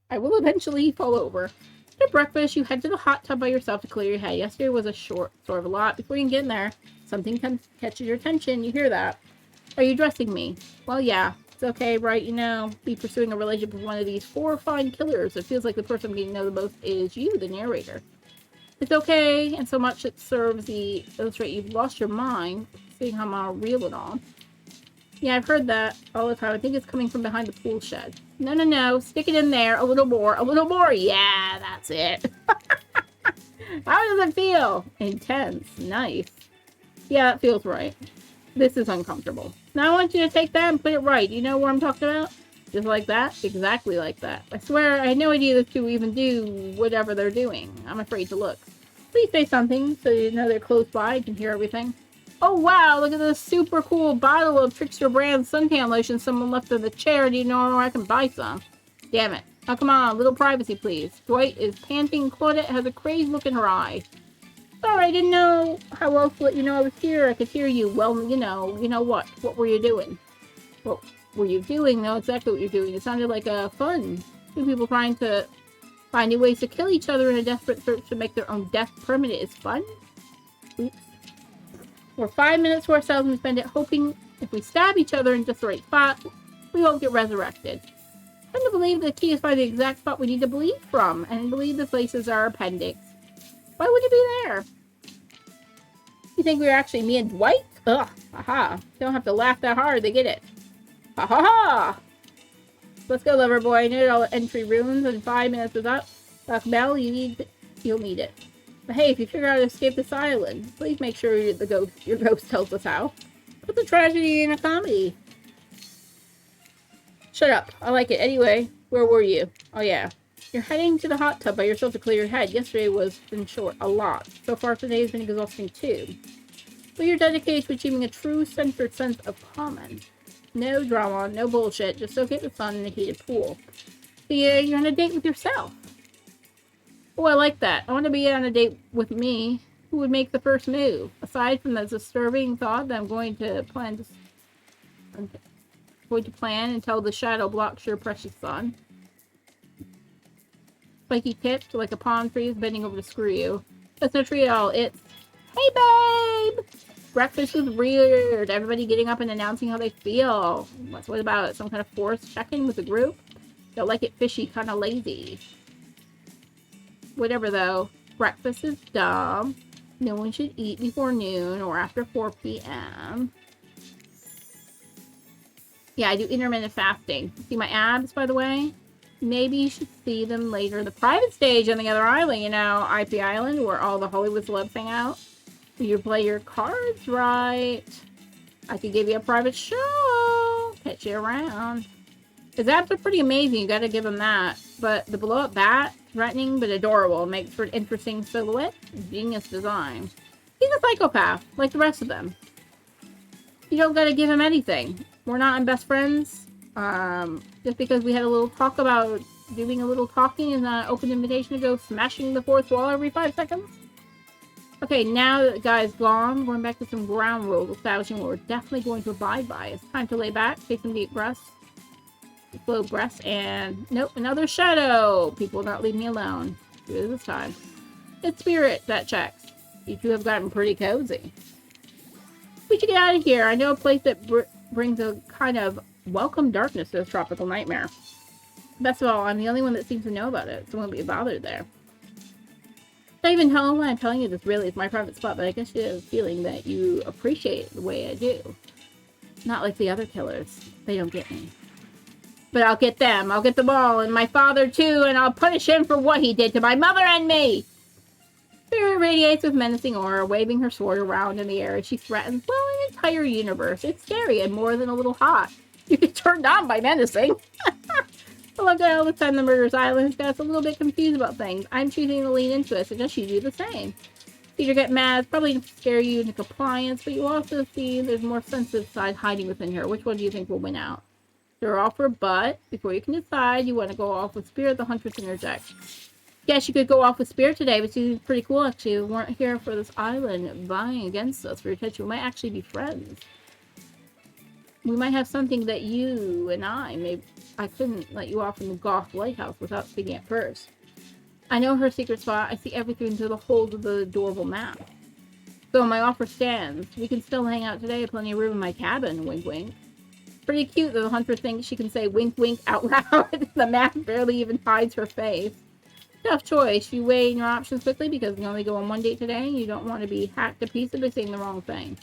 I will eventually fall over. After breakfast, you head to the hot tub by yourself to clear your head. Yesterday was a sort of a lot. Before you can get in there, something catches your attention. You hear that. Are you dressing me? Well, yeah. It's okay, right? You know, be pursuing a relationship with one of these 4 fine killers. It feels like the person I'm getting to know the most is you, the narrator. It's okay, and so much it serves the illustrate you've lost your mind, seeing how I'm real and all. Yeah, I've heard that all the time. I think it's coming from behind the pool shed. No, no, no. Stick it in there. A little more. A little more. Yeah, that's it. How does it feel? Intense. Nice. Yeah, that feels right. This is uncomfortable. Now I want you to take that and put it right. You know what I'm talking about? Just like that? Exactly like that. I swear I had no idea those two even do whatever they're doing. I'm afraid to look. Please say something so you know they're close by and can hear everything. Oh wow, look at this super cool bottle of Trickster brand suntan lotion someone left in the chair. Do you know where I can buy some? Damn it. Oh, come on, a little privacy, please. Dwight is panting. Claudette has a crazed look in her eye. Sorry, I didn't know how else to let you know I was here. I could hear you. Well, you know what? What were you doing? What were you doing? Know exactly what you're doing. It sounded like fun. Two people trying to find new ways to kill each other in a desperate search to make their own death permanent is fun? Oops. We're 5 minutes to ourselves and we spend it hoping if we stab each other in just the right spot, we won't get resurrected. I tend to believe the key is by the exact spot we need to bleed from, and believe the place is our appendix. Why would it be there? You think we were actually me and Dwight? Ugh, haha. Don't have to laugh that hard, they get it. Ha ha ha! Let's go, lover boy. I need all the entry runes, and 5 minutes is up. Doc Bell, you'll need it. But hey, if you figure out how to escape this island, please make sure your ghost tells us how. What's a tragedy in a comedy? Shut up. I like it. Anyway, where were you? Oh yeah. You're heading to the hot tub by yourself to clear your head. Yesterday was, in short, a lot. So far today has been exhausting too. But you're dedicated to achieving a true centered sense of common. No drama, no bullshit, just soak in the sun in a heated pool. So yeah, you're on a date with yourself. Oh, I like that. I want to be on a date with me. Who would make the first move? Aside from the disturbing thought that I'm going to plan until the shadow blocks your precious sun. Spiky tipped like a palm tree is bending over to screw you. That's no tree at all. It's, hey babe! Breakfast was weird. Everybody getting up and announcing how they feel. What about it? Some kind of forced check-in with the group? Don't like it fishy, kind of lazy. Whatever though. Breakfast is dumb. No one should eat before noon or after 4 p.m. Yeah, I do intermittent fasting. See my abs, by the way? Maybe you should see them later. The private stage on the other island, you know, IP Island, where all the Hollywood celebs hang out. You play your cards right. I could give you a private show. Catch you around. His abs are pretty amazing, you gotta give him that. But the blow-up bat, threatening but adorable, makes for an interesting silhouette. Genius design. He's a psychopath, like the rest of them. You don't gotta give him anything. We're not in best friends. Just because we had a little talk about doing a little talking is not an open invitation to go smashing the fourth wall every 5 seconds. Okay, now that the guy's gone, we're going back to some ground rules establishing what we're definitely going to abide by. It's time to lay back, take some deep breaths. Slow breaths, and nope, another shadow. People will not leave me alone. Good this time. It's spirit that checks. You two have gotten pretty cozy. We should get out of here. I know a place that brings a kind of welcome darkness to this tropical nightmare. Best of all, I'm the only one that seems to know about it, so I won't be bothered there. Not even telling why I'm telling you this really is my private spot, but I guess you have a feeling that you appreciate it the way I do. Not like the other killers. They don't get me. But I'll get them. I'll get them all, and my father too, and I'll punish him for what he did to my mother and me! Spirit radiates with menacing aura, waving her sword around in the air as she threatens, well, an entire universe. It's scary and more than a little hot. You get turned on by menacing. I love that all the time the Murderous Island has got us a little bit confused about things. I'm choosing to lean into it, so just you do the same. Peter get mad, it's probably to scare you into compliance, but you also see there's more sensitive side hiding within her. Which one do you think will win out? They're all for but. Before you can decide, you want to go off with Spirit, the Huntress interjects. Yes, you could go off with Spirit today, but she's pretty cool actually. We weren't here for this island vying against us for your attention. We might actually be friends. We might have something that you and I couldn't let you off in the Goth Lighthouse without speaking at first. I know her secret spot. I see everything through the hold of the adorable map. So my offer stands. We can still hang out today. Plenty of room in my cabin. Wink, wink. Pretty cute that the hunter thinks she can say wink, wink out loud. The map barely even hides her face. Tough choice. You weigh your options quickly because you only go on one date today and you don't want to be hacked to pieces by saying the wrong thing.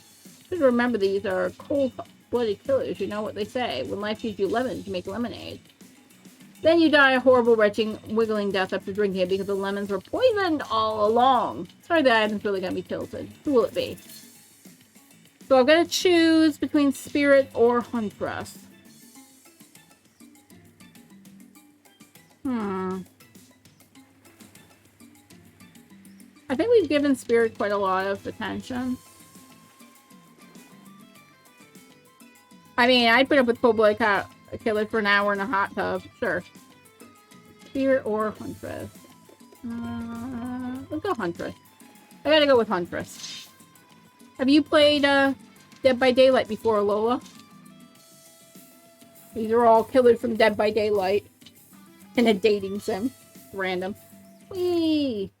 Just remember these are cold-blooded killers. You know what they say. When life gives you lemons, you make lemonade. Then you die a horrible, retching, wiggling death after drinking it because the lemons were poisoned all along. Sorry, the island's really gonna be tilted. Who will it be? So I've got to choose between Spirit or Huntress. I think we've given Spirit quite a lot of attention. I mean, I'd put up with cold-blooded killer for an hour in a hot tub. Sure. Spirit or Huntress? Let's go Huntress. I gotta go with Huntress. Have you played Dead by Daylight before, Lola? These are all killers from Dead by Daylight. In a dating sim. Random. Whee!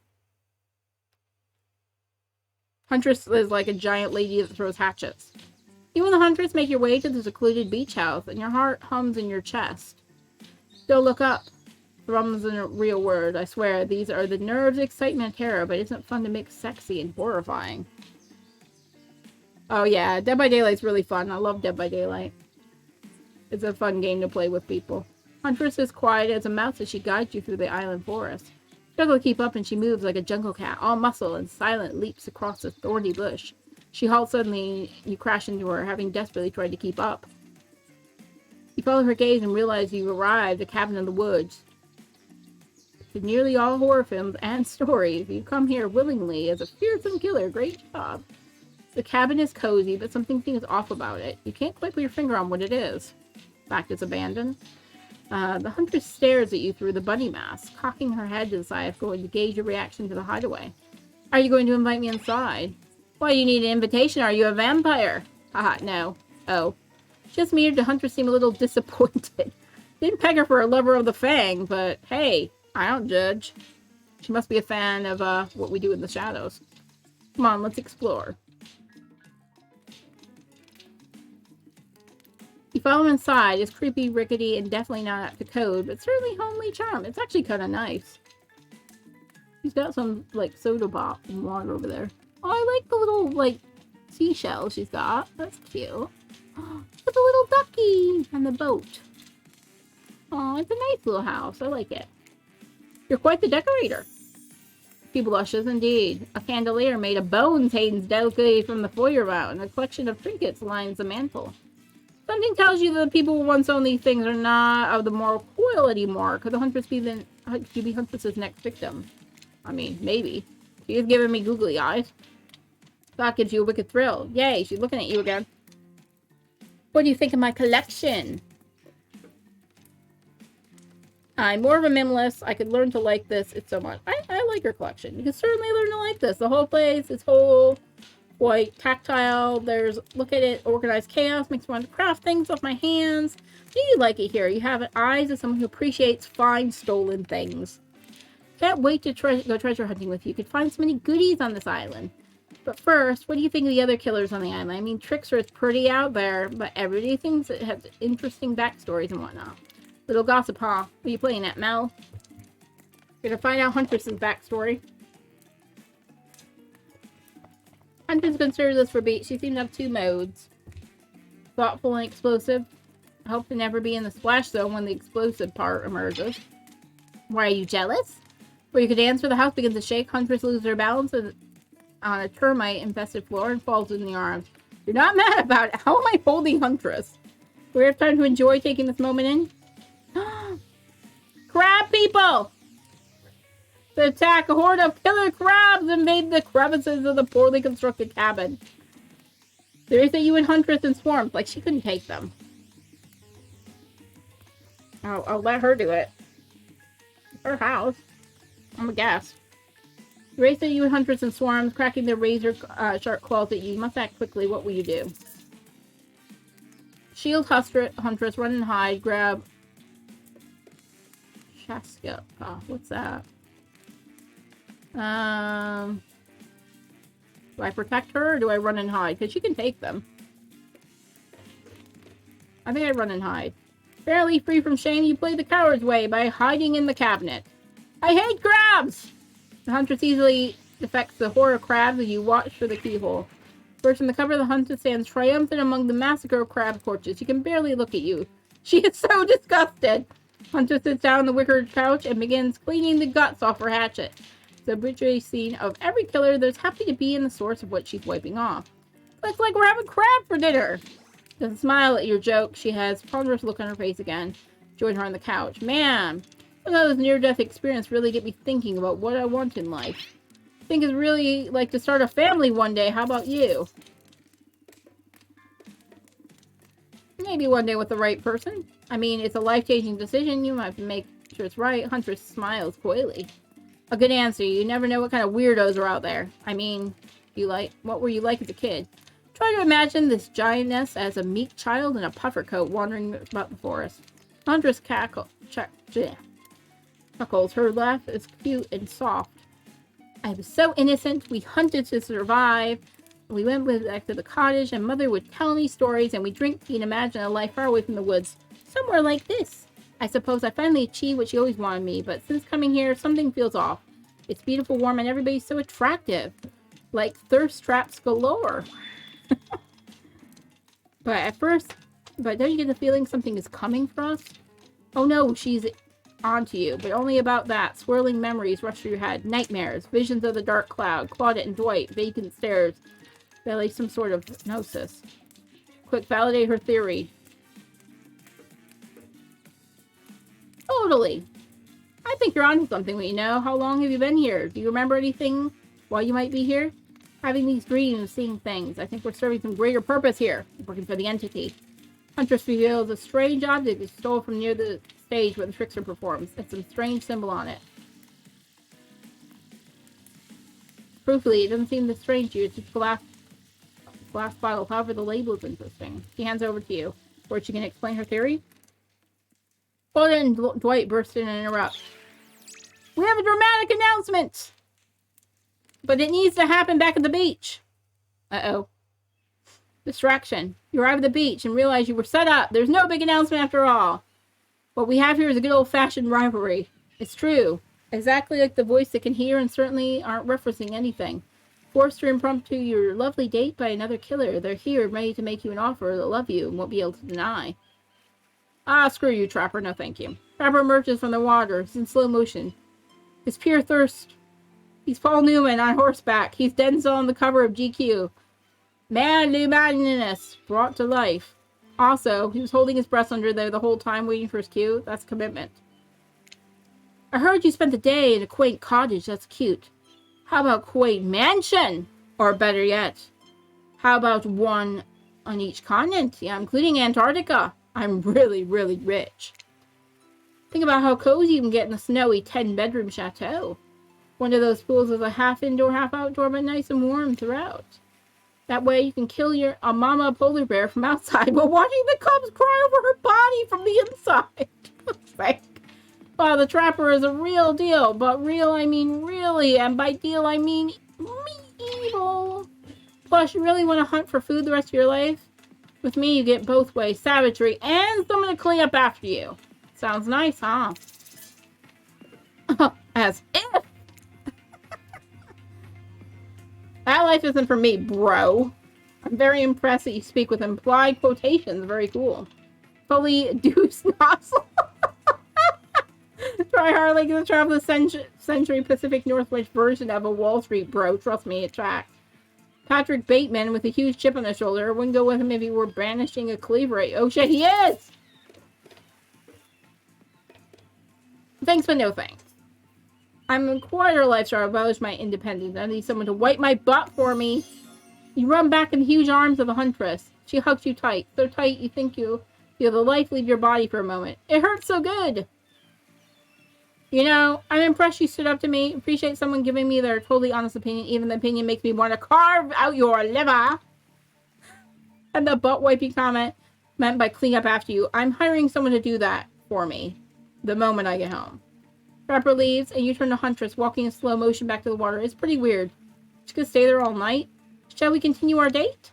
Huntress is like a giant lady that throws hatchets. You and the Huntress make your way to the secluded beach house, and your heart hums in your chest. Don't look up. Thrums is a real word, I swear. These are the nerves, excitement, and terror, but isn't fun to mix sexy and horrifying. Oh yeah, Dead by Daylight's really fun. I love Dead by Daylight. It's a fun game to play with people. Huntress is quiet as a mouse as she guides you through the island forest. Struggle to keep up and she moves like a jungle cat, all muscle and silent leaps across a thorny bush. She halts suddenly, you crash into her, having desperately tried to keep up. You follow her gaze and realize you've arrived at a cabin in the woods. To nearly all horror films and stories, you come here willingly as a fearsome killer. Great job. The cabin is cozy, but something seems off about it. You can't quite put your finger on what it is. In fact, it's abandoned. The huntress stares at you through the bunny mask, cocking her head to the side if going to gauge your reaction to the hideaway. Are you going to invite me inside? Why, you need an invitation. Are you a vampire? Haha, no. Oh. Just made the huntress seem a little disappointed. Didn't peg her for a lover of the Fang, but hey, I don't judge. She must be a fan of what we do in the shadows. Come on, let's explore. You follow inside. It's creepy, rickety, and definitely not up to code, but certainly homely charm. It's actually kind of nice. She's got some, like, soda pop and water over there. Oh, I like the little, like, seashells she's got. That's cute. Oh, look at the little ducky on the boat. Oh, it's a nice little house. I like it. You're quite the decorator. She blushes, indeed. A chandelier made of bones hangs delicately from the foyer mountain. A collection of trinkets lines the mantel. Something tells you that the people who once owned these things are not of the moral coil anymore. Could the huntress be Huntress's next victim? I mean, maybe. She is giving me googly eyes. That gives you a wicked thrill. Yay, she's looking at you again. What do you think of my collection? I'm more of a minimalist. I could learn to like this. It's so much. I like her collection. You can certainly learn to like this. The whole place, this whole white tactile. There's, look at it, organized chaos. Makes me want to craft things off my hands. Do you like it here? You have eyes of someone who appreciates fine stolen things. Can't wait to go treasure hunting with you. You could find so many goodies on this island. But first, what do you think of the other killers on the island? I mean, Trickster is pretty out there, but everybody thinks it has interesting backstories and whatnot. Little gossip, huh? What are you playing at, Mel? You're gonna find out Huntress's backstory. Huntress considers this for beat. She seems to have two modes. Thoughtful and explosive. I hope to never be in the splash zone when the explosive part emerges. Why, are you jealous? Where you could dance where the house begins to shake, Huntress loses her balance on a termite-infested floor and falls in the arms. You're not mad about it. How am I holding Huntress? Do we have time to enjoy taking this moment in? Crab people! To attack, a horde of killer crabs invade the crevices of the poorly constructed cabin. There is that you and Huntress in swarms, like she couldn't take them. I'll let her do it. Her house. I'm a guess. Race at you and Huntress in swarms, cracking their razor sharp claws at you. You must act quickly. What will you do? Shield Huntress, run and hide, grab Shaska. Oh, what's that? Do I protect her or do I run and hide? Because she can take them. I think I run and hide. Barely free from shame, you play the coward's way by hiding in the cabinet. I hate crabs! The huntress easily defects the horror crabs as you watch through the keyhole. First from the cover, the huntress stands triumphant among the massacre of crab corpses. She can barely look at you. She is so disgusted. Huntress sits down on the wicker couch and begins cleaning the guts off her hatchet. The obituary scene of every killer, there's happy to be in the source of what she's wiping off. Looks like we're having crab for dinner. Doesn't smile at your joke. She has a ponderous look on her face again. Join her on the couch. Man, some of those near-death experiences really get me thinking about what I want in life. I think it's really like to start a family one day. How about you? Maybe one day with the right person. I mean, it's a life-changing decision. You might have to make sure it's right. Huntress smiles coyly. A good answer. You never know what kind of weirdos are out there. I mean, what were you like as a kid? Try to imagine this giantess as a meek child in a puffer coat wandering about the forest. Huntress chuckles. Her laugh is cute and soft. I was so innocent. We hunted to survive. We went back to the cottage, and Mother would tell me stories, and we'd drink tea and imagine a life far away from the woods. Somewhere like this. I suppose I finally achieved what she always wanted me, but since coming here, something feels off. It's beautiful, warm, and everybody's so attractive. Like thirst traps galore. But don't you get the feeling something is coming for us? Oh no, she's onto you, but only about that. Swirling memories rush through your head. Nightmares, visions of the dark cloud, Claudette and Dwight, vacant stairs. They're like some sort of hypnosis. Quick, validate her theory. Totally. I think you're onto something, you know. How long have you been here? Do you remember anything while you might be here? Having these dreams, seeing things. I think we're serving some greater purpose here. Working for the entity. Huntress reveals a strange object is stole from near the stage where the trickster performs. It's some strange symbol on it. Truthfully, it doesn't seem that strange to you. It's just glass bottle. However, the label is interesting. She hands it over to you. Or she can explain her theory. Claudette and Dwight burst in and interrupt. We have a dramatic announcement! But it needs to happen back at the beach. Uh-oh. Distraction. You arrive at the beach and realize you were set up. There's no big announcement after all. What we have here is a good old-fashioned rivalry. It's true. Exactly like the voice that can hear and certainly aren't referencing anything. Forced to impromptu your lovely date by another killer. They're here ready to make you an offer that love you and won't be able to deny. Ah, screw you, Trapper. No, thank you. Trapper emerges from the water. He's in slow motion. His pure thirst. He's Paul Newman on horseback. He's Denzel on the cover of GQ. Madly madness brought to life. Also, he was holding his breath under there the whole time waiting for his cue. That's commitment. I heard you spent the day in a quaint cottage. That's cute. How about quaint mansion? Or better yet, how about one on each continent? Yeah, including Antarctica. I'm really, really rich. Think about how cozy you can get in a snowy 10-bedroom chateau. One of those pools is a half indoor, half outdoor, but nice and warm throughout. That way you can kill a mama polar bear from outside while watching the cubs cry over her body from the inside. Right? Wow, the Trapper is a real deal. But real, I mean really. And by deal, I mean evil. Plus, you really want to hunt for food the rest of your life? With me, you get both ways. Savagery and someone to clean up after you. Sounds nice, huh? As if. That life isn't for me, bro. I'm very impressed that you speak with implied quotations. Very cool. Fully deuce nozzle. Try hard like the travel century Pacific Northwest version of a Wall Street bro. Trust me, it tracks. Patrick Bateman with a huge chip on his shoulder. I wouldn't go with him if he were brandishing a cleaver. Oh shit, he is! Thanks, but no thanks. I'm in quite a lifestyle. I relish my independence. I need someone to wipe my butt for me. You run back in the huge arms of the huntress. She hugs you tight. So tight you think you feel the life leave your body for a moment. It hurts so good. You know, I'm impressed you stood up to me. Appreciate someone giving me their totally honest opinion. Even the opinion makes me want to carve out your liver. And the butt wiping comment meant by clean up after you. I'm hiring someone to do that for me the moment I get home. Trapper leaves, and you turn to Huntress, walking in slow motion back to the water. It's pretty weird. She's gonna stay there all night. Shall we continue our date?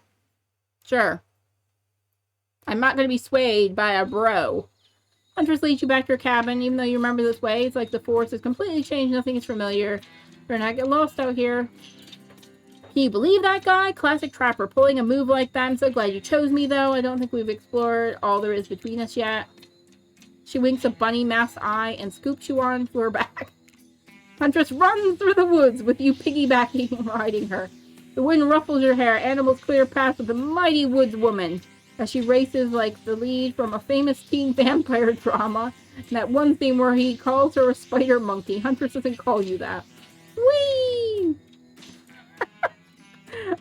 Sure. I'm not gonna be swayed by a bro. Huntress leads you back to her cabin. Even though you remember this way, it's like the forest has completely changed. Nothing is familiar. Better not get lost out here. Can you believe that guy? Classic trapper. Pulling a move like that. I'm so glad you chose me, though. I don't think we've explored all there is between us yet. She winks a bunny masked eye and scoops you onto her back. Huntress runs through the woods with you piggybacking and riding her. The wind ruffles your hair. Animals clear paths with a mighty woods woman as she races like the lead from a famous teen vampire drama. And that one scene where he calls her a spider monkey. Huntress doesn't call you that. Whee!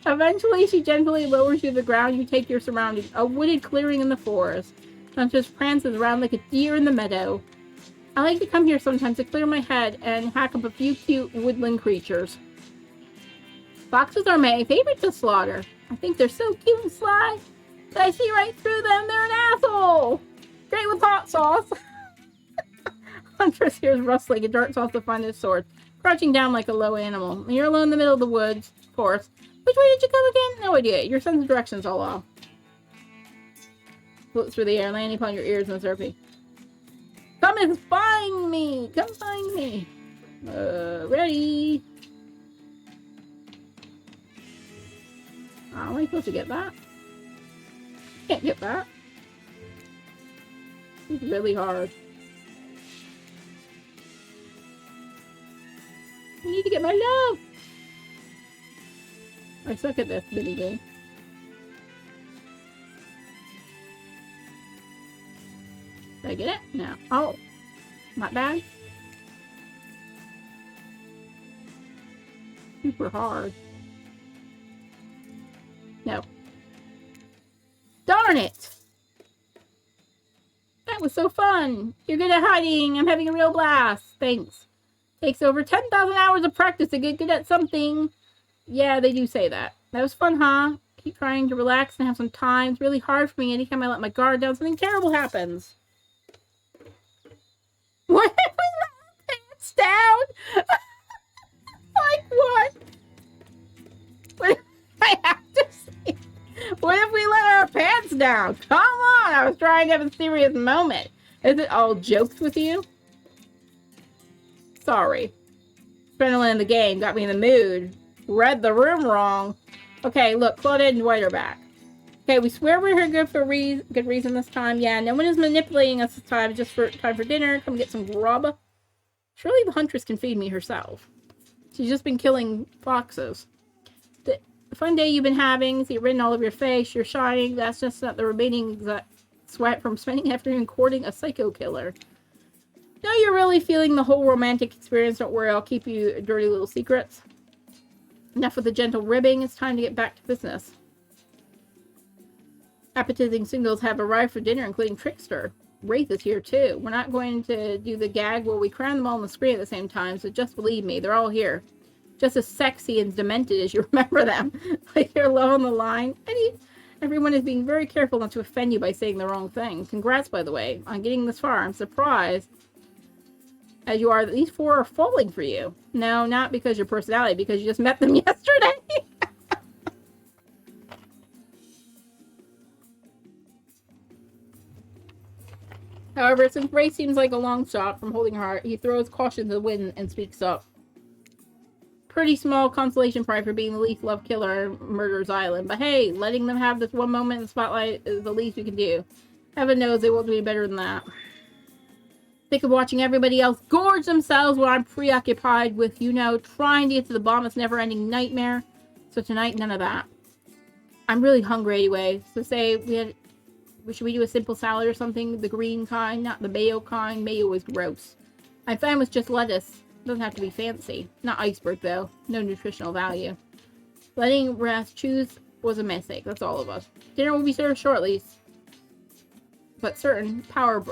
Eventually, she gently lowers you to the ground. You take your surroundings. A wooded clearing in the forest. Huntress prances around like a deer in the meadow. I like to come here sometimes to clear my head and hack up a few cute woodland creatures. Foxes are my favorite to slaughter. I think they're so cute and sly that I see right through them. They're an asshole! Great with hot sauce. Huntress hears rustling and darts off to find his sword, crouching down like a low animal. You're alone in the middle of the woods, of course. Which way did you come again? No idea. Your sense of direction's all off. Floats through the air, landing upon your ears and surfing. Come and find me! Come find me! Ready! How am I supposed to get that? Can't get that. It's really hard. I need to get my love! I suck at this mini game. Did I get it? No. Oh. Not bad. Super hard. No. Darn it! That was so fun! You're good at hiding! I'm having a real blast! Thanks. Takes over 10,000 hours of practice to get good at something. Yeah, they do say that. That was fun, huh? Keep trying to relax and have some time. It's really hard for me. Anytime I let my guard down, something terrible happens. What if we let our pants down? Like what? What if I have to say? What if we let our pants down? Come on! I was trying to have a serious moment. Is it all jokes with you? Sorry. Adrenaline in the game got me in the mood. Read the room wrong. Okay, look, Claudette and Dwight are back. Okay, we swear we're here good for good reason this time. Yeah, no one is manipulating us this time. Just for time for dinner. Come get some grub. Surely the Huntress can feed me herself. She's just been killing foxes. The fun day you've been having. See it written all over your face. You're shining. That's just not the remaining sweat from spending an afternoon courting a psycho killer. Now you're really feeling the whole romantic experience. Don't worry, I'll keep you dirty little secrets. Enough with the gentle ribbing. It's time to get back to business. Appetizing singles have arrived for dinner, including Trickster. Wraith is here too. We're not going to do the gag where we crown them all on the screen at the same time, so just believe me, they're all here. Just as sexy and demented as you remember them. Like they're low on the line. Everyone is being very careful not to offend you by saying the wrong thing. Congrats, by the way, on getting this far. I'm surprised, as you are, that these four are falling for you. No, not because of your personality, because you just met them yesterday. However, since Ray seems like a long shot from holding her heart, he throws caution to the wind and speaks up. Pretty small consolation prize for being the least loved killer on Murder's Island, but hey, letting them have this one moment in the spotlight is the least we can do. Heaven knows they won't do better than that. Think of watching everybody else gorge themselves while I'm preoccupied with, trying to get to the bottom of this never-ending nightmare. So tonight, none of that. I'm really hungry anyway, so say should we do a simple salad or something? The green kind, not the mayo kind. Mayo is gross. I'm fine with just lettuce. Doesn't have to be fancy. Not iceberg, though. No nutritional value. Letting Ras choose was a mistake. That's all of us. Dinner will be served shortly. But certain power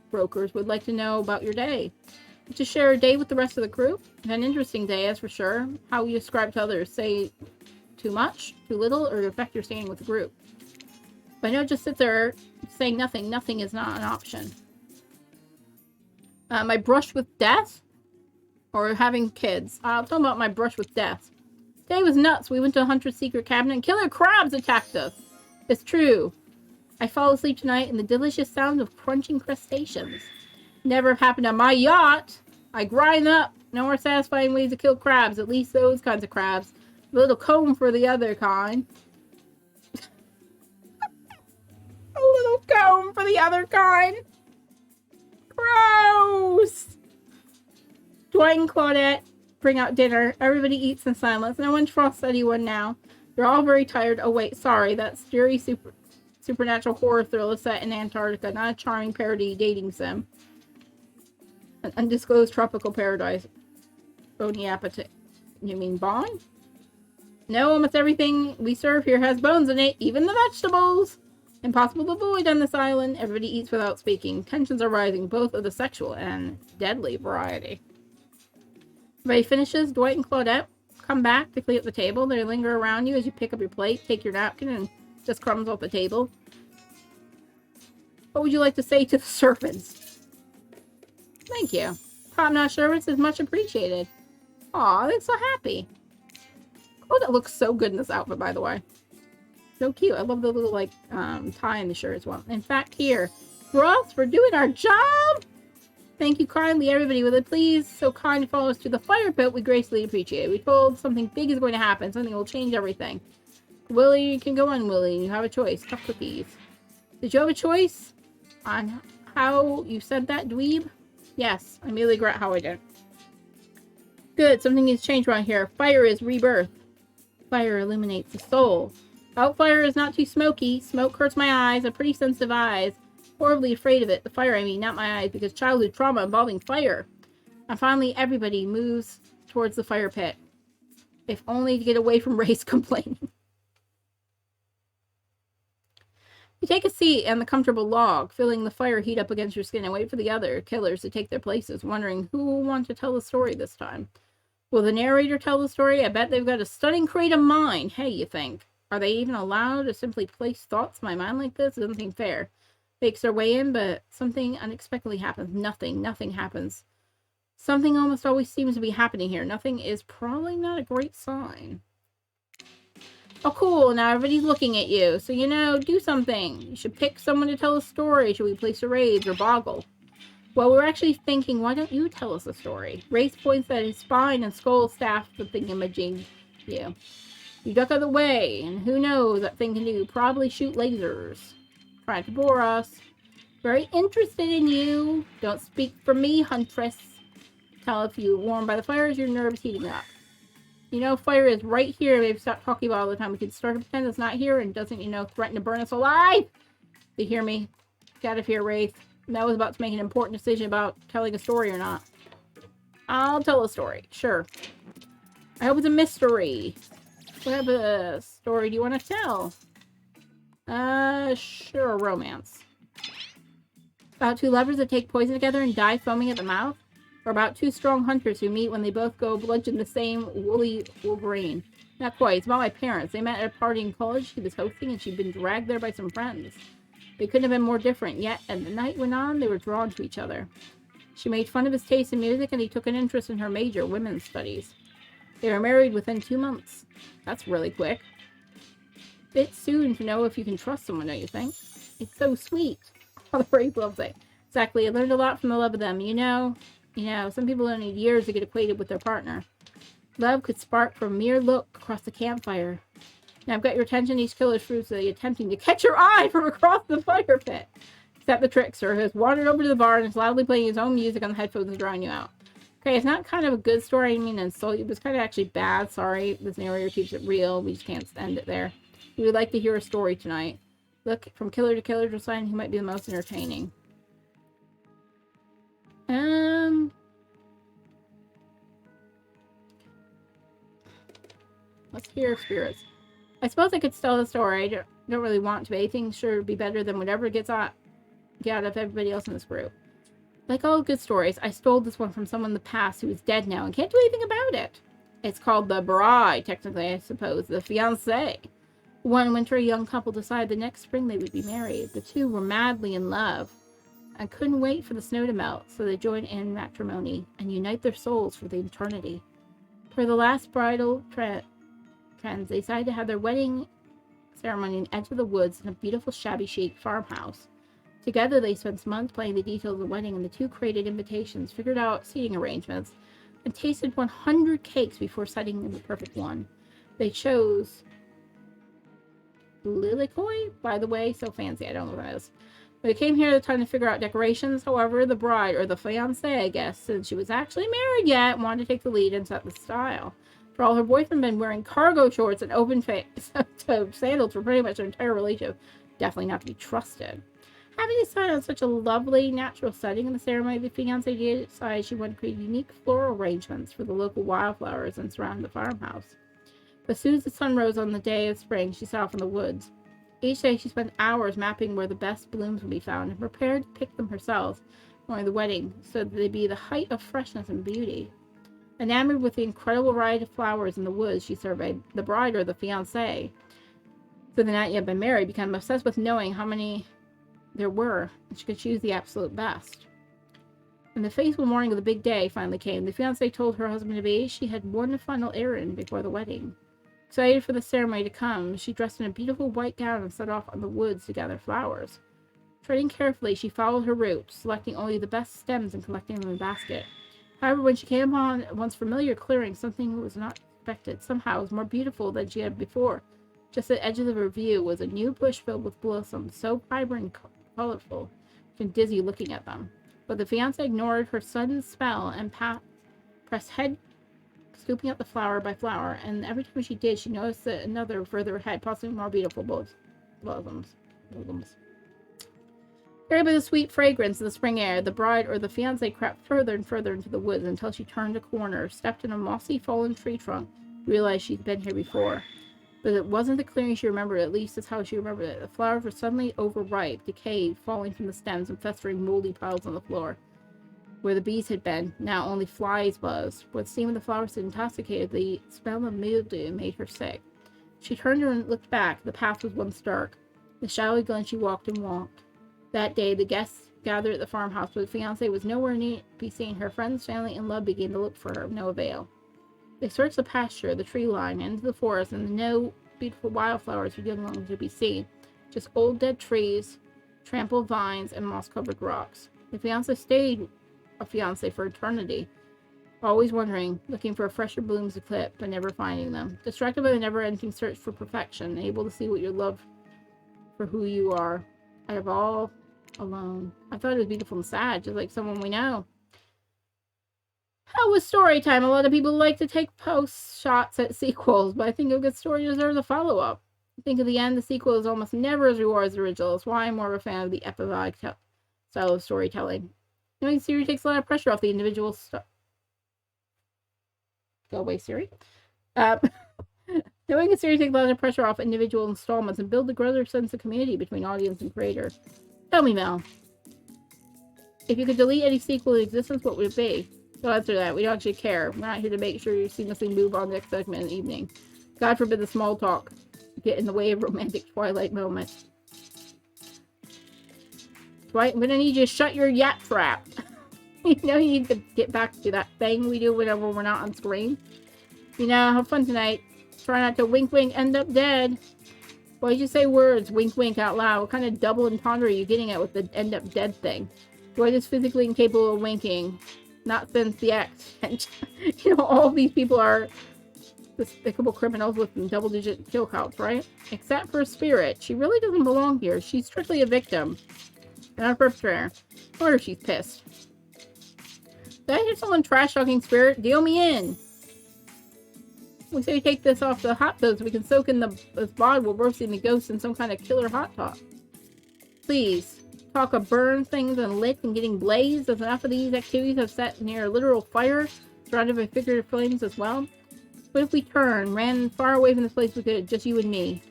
brokers would like to know about your day. To share a day with the rest of the crew? An interesting day, that's for sure. How you describe to others. Say too much, too little, or affect your standing with the group. But I know just sit there saying nothing. Nothing is not an option. My brush with death? Or having kids. I'll talk about my brush with death. Today was nuts. We went to a Huntress secret cabinet and killer crabs attacked us. It's true. I fall asleep tonight in the delicious sound of crunching crustaceans. Never happened on my yacht. I grind up. No more satisfying ways to kill crabs, at least those kinds of crabs. A little comb for the other kind. A little comb for the other kind. Gross! Dwight and Claudette bring out dinner. Everybody eats in silence. No one trusts anyone now. They're all very tired. Oh wait, sorry. That's Jerry supernatural horror thriller set in Antarctica, not a charming parody dating sim. An undisclosed tropical paradise. Bony appetite. You mean Bond? No, almost everything we serve here has bones in it, even the vegetables. Impossible to avoid on this island. Everybody eats without speaking. Tensions are rising, both of the sexual and deadly variety. Everybody finishes. Dwight and Claudette come back to clean up the table. They linger around you as you pick up your plate, take your napkin, and just crumbs off the table. What would you like to say to the servants? Thank you. Top-notch service is much appreciated. Aw, they're so happy. Oh, that looks so good in this outfit, by the way. So cute. I love the little, like, tie in the shirt as well. In fact, here, for us, for doing our job. Thank you kindly, everybody. Will it please so kind to follow us to the fire pit? We gracefully appreciate it. We told something big is going to happen. Something will change everything. Willie, you can go on, Willie. You have a choice. Tough cookies. Did you have a choice on how you said that, dweeb? Yes. I immediately regret how I did. Good. Something has changed around here. Fire is rebirth. Fire illuminates the soul. Fire is not too smoky. Smoke hurts my eyes. I'm pretty sensitive eyes. Horribly afraid of it. The fire, I mean, not my eyes, because childhood trauma involving fire. And finally, everybody moves towards the fire pit. If only to get away from Ray's complaining. You take a seat on the comfortable log, feeling the fire heat up against your skin, and wait for the other killers to take their places, wondering who will want to tell the story this time. Will the narrator tell the story? I bet they've got a stunning creative mind. Hey, you think? Are they even allowed to simply place thoughts in my mind like this? It doesn't seem fair. Fakes their way in, but something unexpectedly happens. Nothing happens. Something almost always seems to be happening here. Nothing is probably not a great sign. Oh, cool. Now everybody's looking at you. So, you know, do something. You should pick someone to tell a story. Should we play charades or boggle? Well, we're actually thinking, why don't you tell us a story? Race points at his spine and skull staff the thingamajig. You. You duck out of the way, and who knows that thing can do? Probably shoot lasers. Try to bore us. Very interested in you. Don't speak for me, huntress. Tell if you warm by the fire, is your nerves heating up. You know, fire is right here. They've stopped talking about it all the time. We can start to pretend it's not here and doesn't, you know, threaten to burn us alive. You hear me? Get out of here, Wraith. Mel was about to make an important decision about telling a story or not. I'll tell a story. Sure. I hope it's a mystery. What type of story do you want to tell? Sure, romance. About two lovers that take poison together and die foaming at the mouth? Or about two strong hunters who meet when they both go bludgeon the same woolly Wolverine? Not quite. It's about my parents. They met at a party in college she was hosting, and she'd been dragged there by some friends. They couldn't have been more different, yet as the night went on, they were drawn to each other. She made fun of his taste in music, and he took an interest in her major, women's studies. They were married within 2 months. That's really quick. Bit soon to know if you can trust someone, don't you think? It's so sweet. All the brave loves it. Exactly. I learned a lot from the love of them. You know, some people don't need years to get acquainted with their partner. Love could spark from a mere look across the campfire. Now I've got your attention. Each killer's fruitlessly attempting to catch your eye from across the fire pit. Except the trickster has wandered over to the bar and is loudly playing his own music on the headphones and drawing you out. Okay, it's not kind of a good story. I mean, insult you. It was kind of actually bad. Sorry. This narrator keeps it real. We just can't end it there. We would like to hear a story tonight. Look from killer to killer, deciding who might be the most entertaining. Let's hear spirits. I suppose I could tell the story. I don't really want to, but anything sure would be better than whatever get out of everybody else in this group. Like all good stories, I stole this one from someone in the past who is dead now and can't do anything about it. It's called the bride, technically, I suppose, the fiancé. One winter, a young couple decided the next spring they would be married. The two were madly in love and couldn't wait for the snow to melt, so they joined in matrimony and unite their souls for the eternity. For the last bridal trends, they decided to have their wedding ceremony on the edge of the woods in a beautiful shabby chic farmhouse. Together they spent months planning the details of the wedding, and the two created invitations, figured out seating arrangements, and tasted 100 cakes before settling the perfect one. They chose Lilikoi, by the way, so fancy, I don't know what that is. They came here at the time to figure out decorations. However, the bride, or the fiancée, I guess, since she was actually married yet, wanted to take the lead and set the style. For all, her boyfriend had been wearing cargo shorts and open sandals for pretty much their entire relationship. Definitely not to be trusted. Having decided on such a lovely, natural setting in the ceremony, the fiancée decided she wanted to create unique floral arrangements for the local wildflowers and surround the farmhouse. But as soon as the sun rose on the day of spring, she set off in the woods. Each day she spent hours mapping where the best blooms would be found and prepared to pick them herself during the wedding so that they'd be the height of freshness and beauty. Enamored with the incredible variety of flowers in the woods, she surveyed the bride, or the fiancée, so the not yet been married, became obsessed with knowing how many there were, and she could choose the absolute best. When the fateful morning of the big day finally came, the fiancée told her husband-to-be she had one final errand before the wedding. Excited for the ceremony to come, she dressed in a beautiful white gown and set off on the woods to gather flowers. Treading carefully, she followed her route, selecting only the best stems and collecting them in a basket. However, when she came upon a once familiar clearing, something was not expected. Somehow it was more beautiful than she had before. Just at the edge of the view was a new bush filled with blossoms, so vibrant and colorful, and dizzy looking at them. But the fiancée ignored her sudden spell and pressed head, scooping up the flower by flower, and every time she did, she noticed that another further ahead, possibly more beautiful blossoms. Carried by the sweet fragrance of the spring air, the bride, or the fiancée, crept further and further into the woods until she turned a corner, stepped in a mossy fallen tree trunk, realized she'd been here before. But it wasn't the clearing she remembered, at least that's how she remembered it. The flowers were suddenly overripe, decayed, falling from the stems and festering moldy piles on the floor. Where the bees had been, now only flies buzzed. What seemed the flowers had intoxicated, the smell of mildew made her sick. She turned and looked back. The path was once dark. The shadowy glen she walked and walked. That day, the guests gathered at the farmhouse, but the fiancée was nowhere near to be seen. Her friends, family, and love began to look for her, of no avail. They searched the pasture, the tree line, and into the forest, and no beautiful wildflowers were no longer to be seen. Just old dead trees, trampled vines, and moss-covered rocks. The fiancée stayed a fiancé for eternity, always wondering, looking for fresher blooms to clip, but never finding them. Distracted by the never-ending search for perfection, able to see what you love for who you are, out of all alone. I thought it was beautiful and sad, just like someone we know. How was story time? A lot of people like to take post shots at sequels, but I think a good story deserves a follow-up. I think at the end, the sequel is almost never as rewarding as the original. That's why I'm more of a fan of the episodic style of storytelling. Knowing Siri takes a lot of pressure off the individual Go away, Siri. Knowing a series takes a lot of pressure off individual installments and build a greater sense of community between audience and creator. Tell me, Mel. If you could delete any sequel in existence, what would it be? Don't answer that. We don't actually care. We're not here to make sure you seamlessly move on to the next segment in the evening. God forbid the small talk get in the way of romantic twilight moments. Right? I'm gonna need you to shut your yap trap. You know, you need to get back to that thing we do whenever we're not on screen. You know, have fun tonight. Try not to wink wink, end up dead. Why did you say words wink wink out loud? What kind of double entendre are you getting at with the end up dead thing? You're just physically incapable of winking. Not since the accent. You know, all these people are despicable criminals with double-digit kill counts, right? Except for Spirit. She really doesn't belong here. She's strictly a victim. Not a perpetrator. Or she's pissed. Did I hear someone trash-talking Spirit? Deal me in. We say we take this off the hot tub so we can soak in this bod while roasting the ghost in some kind of killer hot pot. Please. Talk of burn things and lit and getting blazed, as enough of these activities have set near a literal fire, surrounded by figurative flames as well. What if we ran far away from this place we could, just you and me?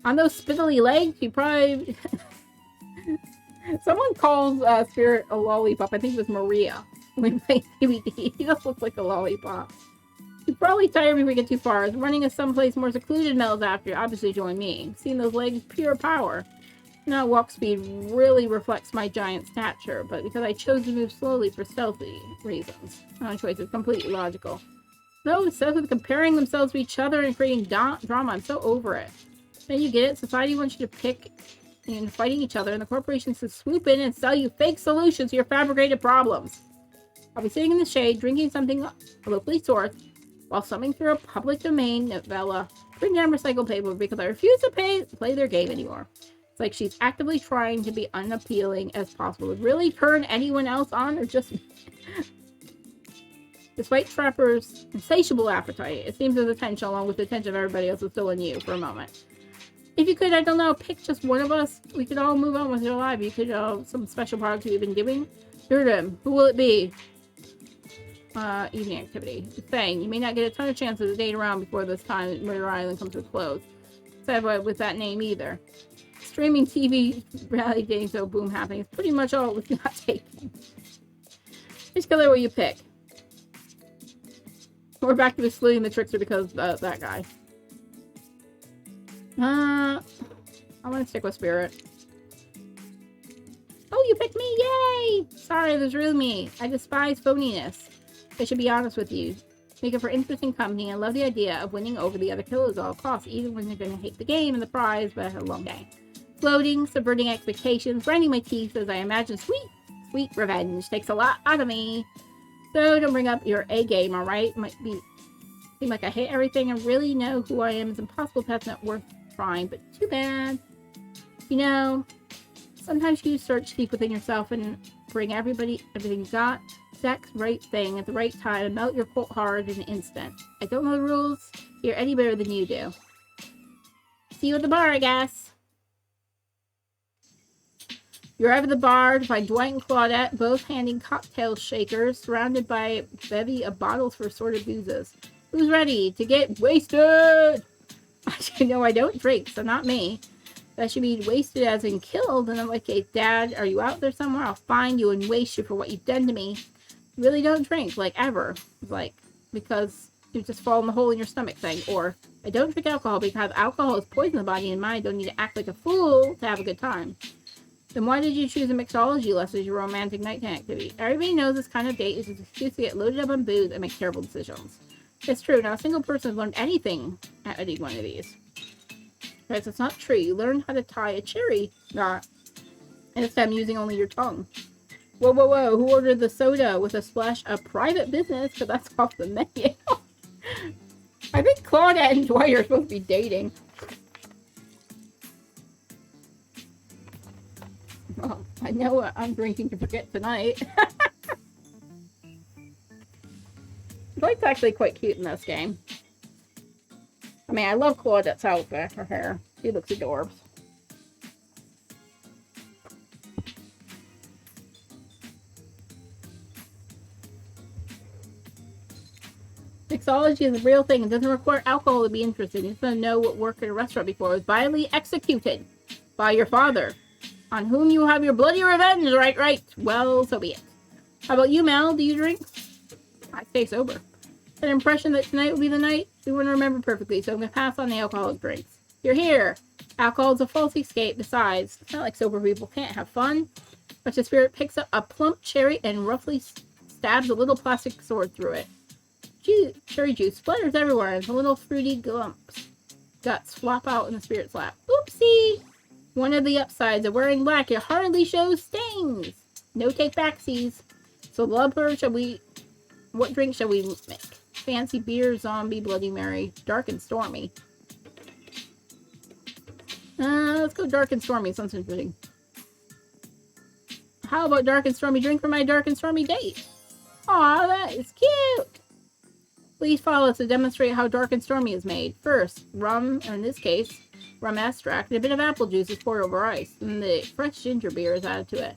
On those spindly legs, you probably... Someone calls Spirit a lollipop. I think it was Maria. When we played DVD. He just looks like a lollipop. You're probably tired before we get too far. Running us someplace more secluded Mel's after you. Obviously join me. Seeing those legs, pure power. Now walk speed really reflects my giant stature, but because I chose to move slowly for stealthy reasons. My choice is completely logical. So obsessed with comparing themselves to each other and creating drama, I'm so over it. Then you get it. Society wants you to pick and fighting each other, and the corporations to swoop in and sell you fake solutions to your fabricated problems. I'll be sitting in the shade, drinking something locally sourced, while thumbing through a public domain novella, putting down recycled paper because I refuse to play their game anymore. It's like she's actively trying to be unappealing as possible. To really turn anyone else on, or just... Despite Trapper's insatiable appetite, it seems his attention, along with the attention of everybody else, is still on you for a moment. If you could, I don't know, pick just one of us, we could all move on with your life. You could, some special products you've been doing. Durden, who will it be? Evening activity. Just saying, you may not get a ton of chances to date around before this time that Murder Island comes to a close. Sad with that name either. Streaming TV reality dating show boom happening is pretty much all it's not taking. Just color what you pick. We're back to excluding the trickster because that guy. I want to stick with Spirit. Oh, you picked me! Yay! Sorry, there's really me. I despise phoniness. I should be honest with you. Make it for interesting company and love the idea of winning over the other killers at all costs, even when you're going to hate the game and the prize, but I had a long day. Floating, subverting expectations, grinding my teeth as I imagine sweet revenge takes a lot out of me. So don't bring up your A game, alright? Might seem like I hate everything and really know who I am is impossible past not worth trying, but too bad. You know, sometimes you search deep within yourself and bring everything you got, exact right thing at the right time and melt your cold heart in an instant. I don't know the rules here any better than you do. See you at the bar, I guess. You arrive at the bar to find Dwight and Claudette both handing cocktail shakers, surrounded by a bevy of bottles for assorted boozes. Who's ready to get wasted? You know, I don't drink, so not me. That should be wasted as in killed. And I'm like, hey, Dad, are you out there somewhere? I'll find you and waste you for what you've done to me. Really don't drink, like, ever. Like, because you just fall in the hole in your stomach thing. Or, I don't drink alcohol because alcohol is poison the body and mind. I don't need to act like a fool to have a good time. Then why did you choose a mixology lesson as your romantic nighttime activity? Everybody knows this kind of date is an excuse to get loaded up on booze and make terrible decisions. It's true. Not a single person has learned anything at any one of these. Guys, it's not true. You learn how to tie a cherry knot. And this time using only your tongue. Whoa, whoa, whoa. Who ordered the soda with a splash of private business? Because that's off the menu. I think Claudette and Dwight are supposed to be dating. Well, I know what I'm drinking to forget tonight. Dwight's actually quite cute in this game. I mean, I love Claudette's outfit, her hair. She looks adorbs. Mixology is a real thing. It doesn't require alcohol to be interested. You just want to know what worked at a restaurant before it was violently executed by your father, on whom you have your bloody revenge. Right. Well, so be it. How about you, Mel? Do you drink? I stay sober. An impression that tonight will be the night we want to remember perfectly, so I'm going to pass on the alcoholic drinks. You're here. Alcohol is a false escape. Besides, it's not like sober people can't have fun. But the Spirit picks up a plump cherry and roughly stabs a little plastic sword through it. Cherry juice splatters everywhere, and the little fruity guts flop out in the Spirit's lap. Oopsie! One of the upsides of wearing black, it hardly shows stains. No take backsies. So, lover, what drink shall we make? Fancy beer, zombie, Bloody Mary, dark and stormy. Let's go dark and stormy. Sounds interesting. How about dark and stormy drink for my dark and stormy date? Aw, that is cute. Please follow us to demonstrate how dark and stormy is made. First, rum, or in this case, rum extract, and a bit of apple juice is poured over ice. And the fresh ginger beer is added to it.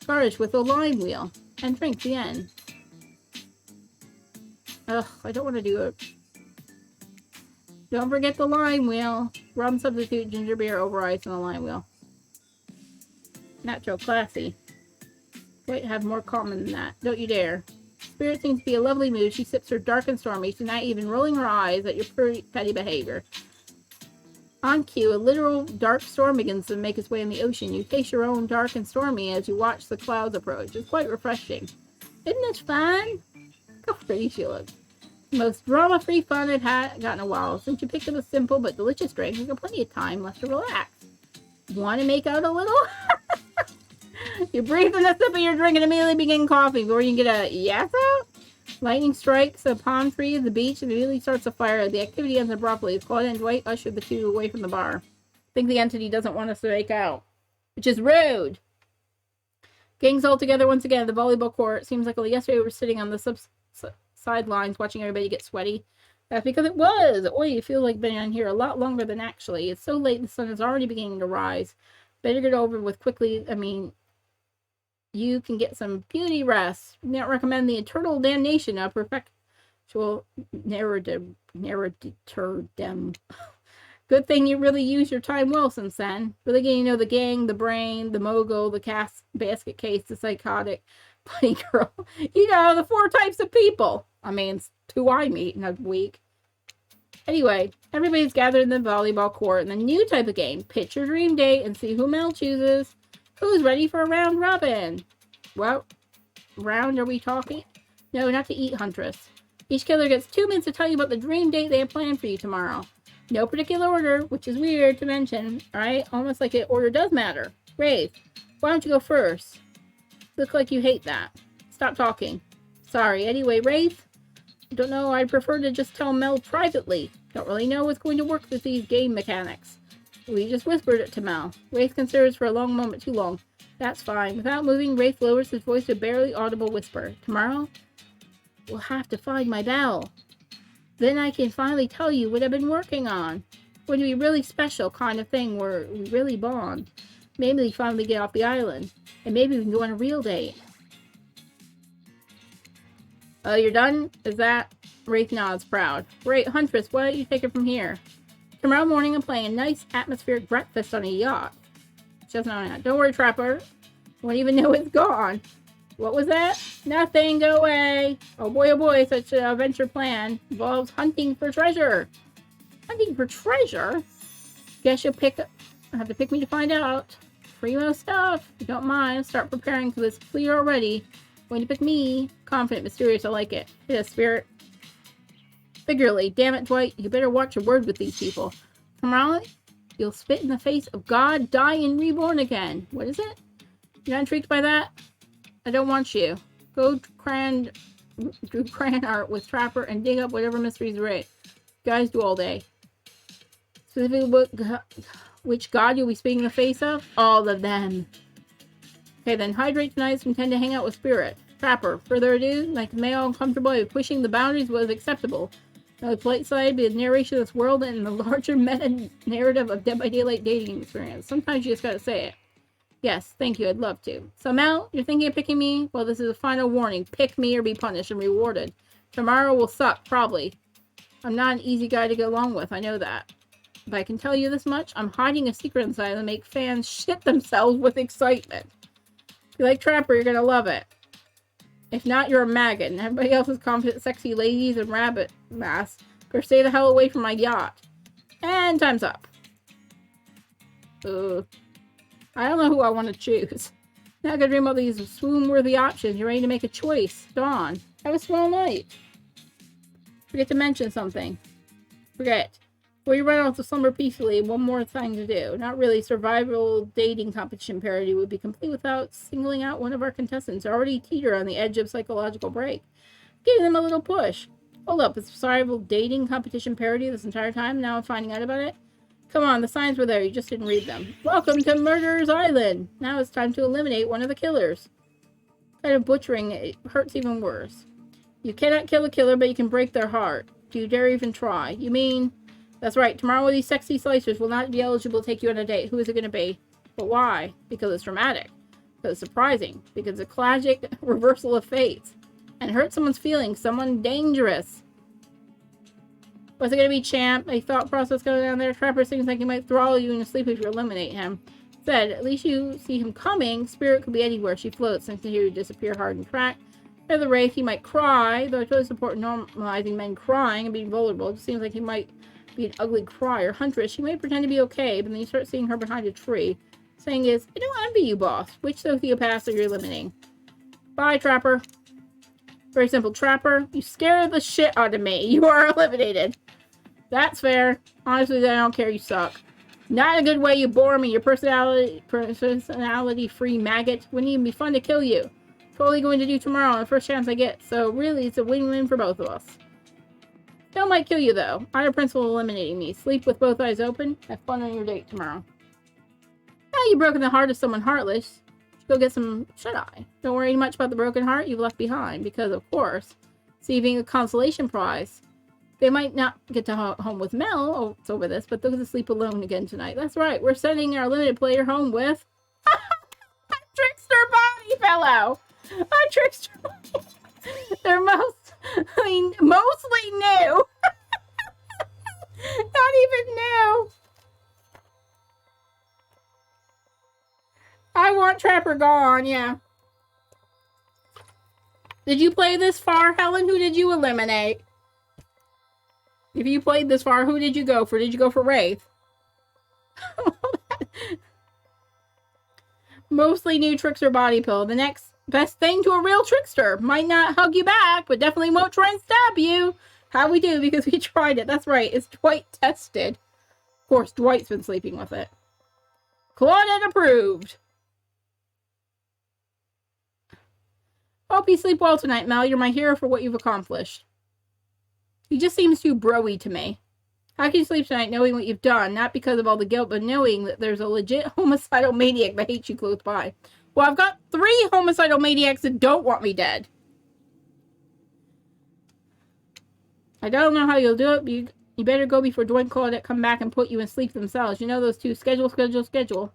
Garnish with a lime wheel. And drink the end. Ugh, I don't want to do it. Don't forget the lime wheel. Rum substitute, ginger beer over ice, and a lime wheel. Not so classy. Wait, have more common than that. Don't you dare. Spirit seems to be a lovely mood. She sips her dark and stormy, tonight even rolling her eyes at your pretty petty behavior. On cue, a literal dark storm begins to make its way in the ocean. You taste your own dark and stormy as you watch the clouds approach. It's quite refreshing. Isn't this fun? Look how pretty she looks. Most drama-free fun I've gotten a while. Since you picked up a simple but delicious drink, you got plenty of time left to relax. Want to make out a little? You breathe in a sip of your drink and immediately begin coughing before you can get a yes out. Lightning strikes a palm tree at the beach and immediately starts a fire. The activity ends abruptly. Claudia and Dwight usher the two away from the bar. I think the entity doesn't want us to make out, which is rude. Gangs all together once again at the volleyball court. Seems like yesterday we were sitting on the sidelines watching everybody get sweaty. That's because it was. Oi, you feel like being on here a lot longer than actually. It's so late the sun is already beginning to rise. Better get over with quickly. I mean, you can get some beauty rest. I don't recommend the eternal damnation of perpetual narrative. Good thing you really use your time well since then. Really getting to know the gang, the brain, the mogul, the basket case, the psychotic, bunny girl. You know, the 4 types of people. I mean, it's 2 I meet in a week. Anyway, everybody's gathered in the volleyball court in the new type of game. Pitch your dream date and see who Mel chooses. Who's ready for a round robin? What round are we talking? No, not to eat, Huntress. Each killer gets 2 minutes to tell you about the dream date they have planned for you tomorrow. No particular order, which is weird to mention, alright? Almost like an order does matter. Wraith, why don't you go first? Look like you hate that. Stop talking. Sorry. Anyway, Wraith, don't know, I'd prefer to just tell Mel privately. Don't really know what's going to work with these game mechanics. We just whispered it to Mel. Wraith considers for a long moment too long. That's fine. Without moving, Wraith lowers his voice to a barely audible whisper. Tomorrow, we'll have to find my bell. Then I can finally tell you what I've been working on. It's going to be a really special kind of thing where we really bond. Maybe we finally get off the island. And maybe we can go on a real date. Oh, you're done? Is that? Wraith nods, proud. Great, Huntress, why don't you take it from here? Tomorrow morning I'm playing a nice atmospheric breakfast on a yacht. She doesn't know that. Don't worry, Trapper. Won't even know it's gone. What was that? Nothing, go away. Oh boy, such an adventure plan involves hunting for treasure. Hunting for treasure? Guess you'll have to pick me to find out. Primo stuff. If you don't mind, start preparing because it's clear already. Going to pick me. Confident, mysterious, I like it. Yeah, spirit. Figuratively. Damn it, Dwight. You better watch your word with these people. Tomorrow, you'll spit in the face of God, die, and reborn again. What is it? You're not intrigued by that? I don't want you. Go do crayon art with Trapper and dig up whatever mysteries are right. Guys do all day. Specifically, which god you'll be spitting in the face of? All of them. Okay, then hydrate tonight so we intend to hang out with Spirit. Trapper, further ado, like male uncomfortable with pushing the boundaries was acceptable. Now the polite side be the narration of this world and the larger meta-narrative of Dead by Daylight dating experience. Sometimes you just gotta say it. Yes, thank you, I'd love to. So Mel, you're thinking of picking me? Well, this is a final warning. Pick me or be punished and rewarded. Tomorrow will suck, probably. I'm not an easy guy to get along with, I know that. But I can tell you this much, I'm hiding a secret inside to make fans shit themselves with excitement. If you like Trapper, you're gonna love it. If not, you're a maggot, and everybody else is confident, sexy ladies and rabbit masks. Or stay the hell away from my yacht. And time's up. I don't know who I want to choose. Now I gotta dream of these swoon-worthy options. You're ready to make a choice. Dawn. Have a swell night. Forget to mention something. Forget. Before you run off to slumber peacefully, one more thing to do. Not really. Survival dating competition parody would be complete without singling out one of our contestants already teeter on the edge of psychological break. Giving them a little push. Hold up, it's survival dating competition parody this entire time? Now I'm finding out about it? Come on, the signs were there, you just didn't read them. Welcome to Murderer's Island! Now it's time to eliminate one of the killers. Kind of butchering it hurts even worse. You cannot kill a killer, but you can break their heart. Do you dare even try? You mean... That's right, tomorrow these sexy slicers will not be eligible to take you on a date. Who is it going to be? But why? Because it's dramatic. Because it's surprising. Because it's a classic reversal of fates. And hurt someone's feelings. Someone dangerous. Was it going to be Champ? A thought process going down there. Trapper seems like he might throttle you in your sleep if you eliminate him. Said, at least you see him coming. Spirit could be anywhere. She floats since you disappear hard and track. Or the Wraith, he might cry. Though I totally support normalizing men crying and being vulnerable. It seems like he might be an ugly crier. Huntress, she may pretend to be okay, but then you start seeing her behind a tree. Saying is, I don't envy you, boss. Which sociopaths are you eliminating? Bye, Trapper. Very simple. Trapper, you scare the shit out of me. You are eliminated. That's fair. Honestly, I don't care. You suck. Not in a good way. You bore me. Your personality-free maggot. Wouldn't even be fun to kill you. Totally going to do tomorrow on the first chance I get. So really, it's a win-win for both of us. Still might kill you, though. Honor principle eliminating me. Sleep with both eyes open. Have fun on your date tomorrow. Now you've broken the heart of someone heartless. Go get some shut-eye. Don't worry much about the broken heart you've left behind. Because, of course, receiving a consolation prize. They might not get to home with Mel. Oh, it's over this. But they'll get to sleep alone again tonight. That's right. We're sending our limited player home with... a trickster body fellow. A trickster body. They're mostly new. Not even new. I want Trapper gone, yeah. Did you play this far, Helen? Who did you eliminate? If you played this far, who did you go for? Did you go for Wraith? Mostly new trickster body pill. The next best thing to a real trickster. Might not hug you back, but definitely won't try and stab you. How we do, because we tried it. That's right. It's Dwight tested. Of course, Dwight's been sleeping with it. Claudette approved. Hope you sleep well tonight, Mel. You're my hero for what you've accomplished. He just seems too bro-y to me. How can you sleep tonight knowing what you've done? Not because of all the guilt, but knowing that there's a legit homicidal maniac that hates you close by. Well, I've got 3 homicidal maniacs that don't want me dead. I don't know how you'll do it, but you better go before Dwight and Claudette come back and put you in sleep themselves. You know those two. Schedule.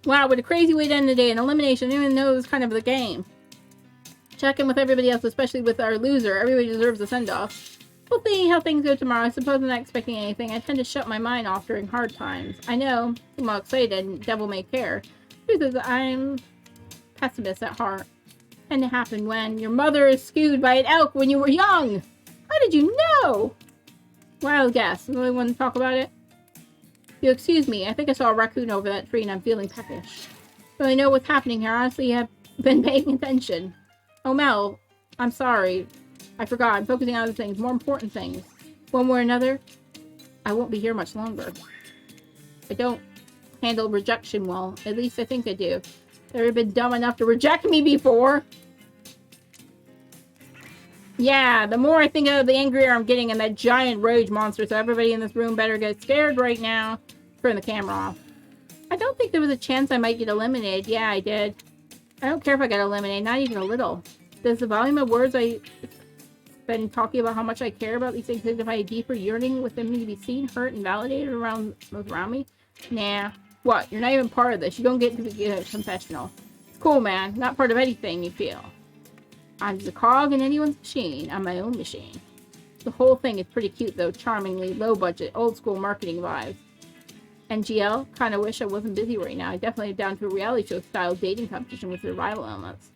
Wow, what a crazy way to end the day. An elimination. I didn't even know it was kind of the game. Check in with everybody else, especially with our loser. Everybody deserves a send-off. We'll see how things go tomorrow. I suppose I'm not expecting anything. I tend to shut my mind off during hard times. I know. I'm all excited and devil may care. Truth is, I'm pessimist at heart. And it happened when your mother is skewed by an elk when you were young. How did you know? Wild guess. You really want to talk about it? You'll excuse me. I think I saw a raccoon over that tree and I'm feeling peckish. Don't really know what's happening here. Honestly, I have been paying attention. Oh, Mel. I'm sorry. I forgot. I'm focusing on other things. More important things. One way or another, I won't be here much longer. I don't handle rejection well. At least I think I do. They've ever been dumb enough to reject me before. Yeah, the more I think of, the angrier I'm getting in that giant rage monster, so everybody in this room better get scared right now. Turn the camera off. I don't think there was a chance I might get eliminated. Yeah, I did. I don't care if I get eliminated, not even a little. Does the volume of words I've been talking about how much I care about these things signify a deeper yearning within me to be seen, hurt, and validated around those around me? Nah. What? You're not even part of this. You don't get to be a confessional. It's cool, man. Not part of anything you feel. I'm just a cog in anyone's machine. I'm my own machine. The whole thing is pretty cute, though. Charmingly low-budget, old-school marketing vibes. NGL? Kinda wish I wasn't busy right now. I definitely am down to a reality show-style dating competition with survival elements.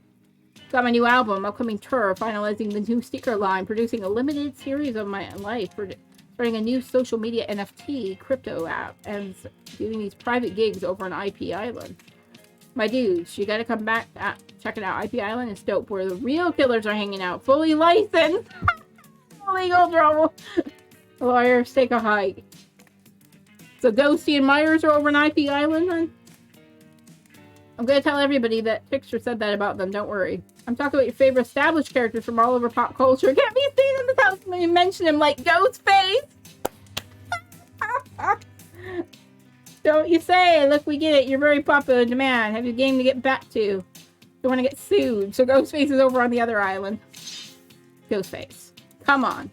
Got my new album, upcoming tour, finalizing the new sticker line, producing a limited series of my life, starting a new social media NFT crypto app, and doing these private gigs over on IP Island. My dudes, you gotta come back check it out. IP Island is dope, where the real killers are hanging out, fully licensed. Legal trouble. Lawyers, take a hike. So Ghosty and Myers are over on IP Island, then? I'm gonna tell everybody that Picture said that about them, don't worry. I'm talking about your favorite established characters from all over pop culture. Can't be seen in this house when you mention him like Ghostface. Don't you say. Look, we get it. You're very popular in demand. Have your game to get back to. Don't want to get sued. So Ghostface is over on the other island. Ghostface. Come on.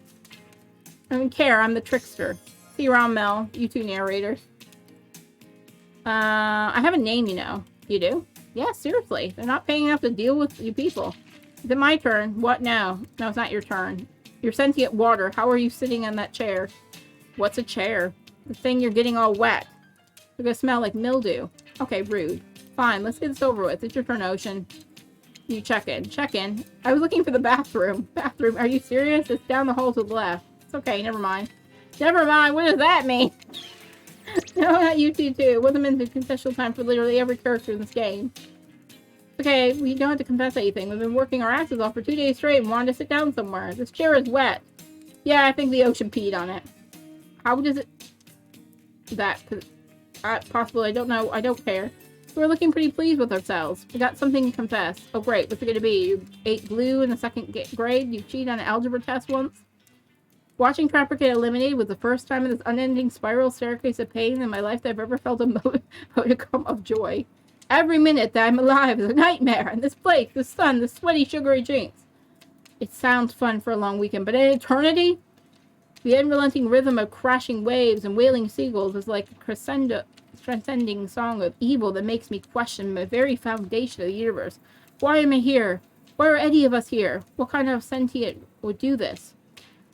I don't care. I'm the trickster. See you around, Mel. You two narrators. I have a name, you know. You do? Yeah, seriously. They're not paying enough to deal with you people. Is it my turn? What now? No, it's not your turn. You're sentient water. How are you sitting on that chair? What's a chair? The thing you're getting all wet. You're gonna smell like mildew. Okay, rude. Fine, let's get this over with. It's your turn, Ocean. You check in. Check in. I was looking for the bathroom. Bathroom? Are you serious? It's down the hall to the left. It's okay, never mind. Never mind? What does that mean? No, not you two, too. It wasn't meant to be confessional time for literally every character in this game. Okay, we don't have to confess anything. We've been working our asses off for 2 days straight and wanted to sit down somewhere. This chair is wet. Yeah, I think the ocean peed on it. How does it... That... possible, I don't know. I don't care. We're looking pretty pleased with ourselves. We got something to confess. Oh, great. What's it gonna be? You ate glue in the second grade? You cheated on an algebra test once? Watching Trapper get eliminated was the first time in this unending spiral staircase of pain in my life that I've ever felt a modicum of joy. Every minute that I'm alive is a nightmare, and this place, the sun, the sweaty, sugary drinks. It sounds fun for a long weekend, but in eternity? The unrelenting rhythm of crashing waves and wailing seagulls is like a transcending song of evil that makes me question the very foundation of the universe. Why am I here? Why are any of us here? What kind of sentient would do this?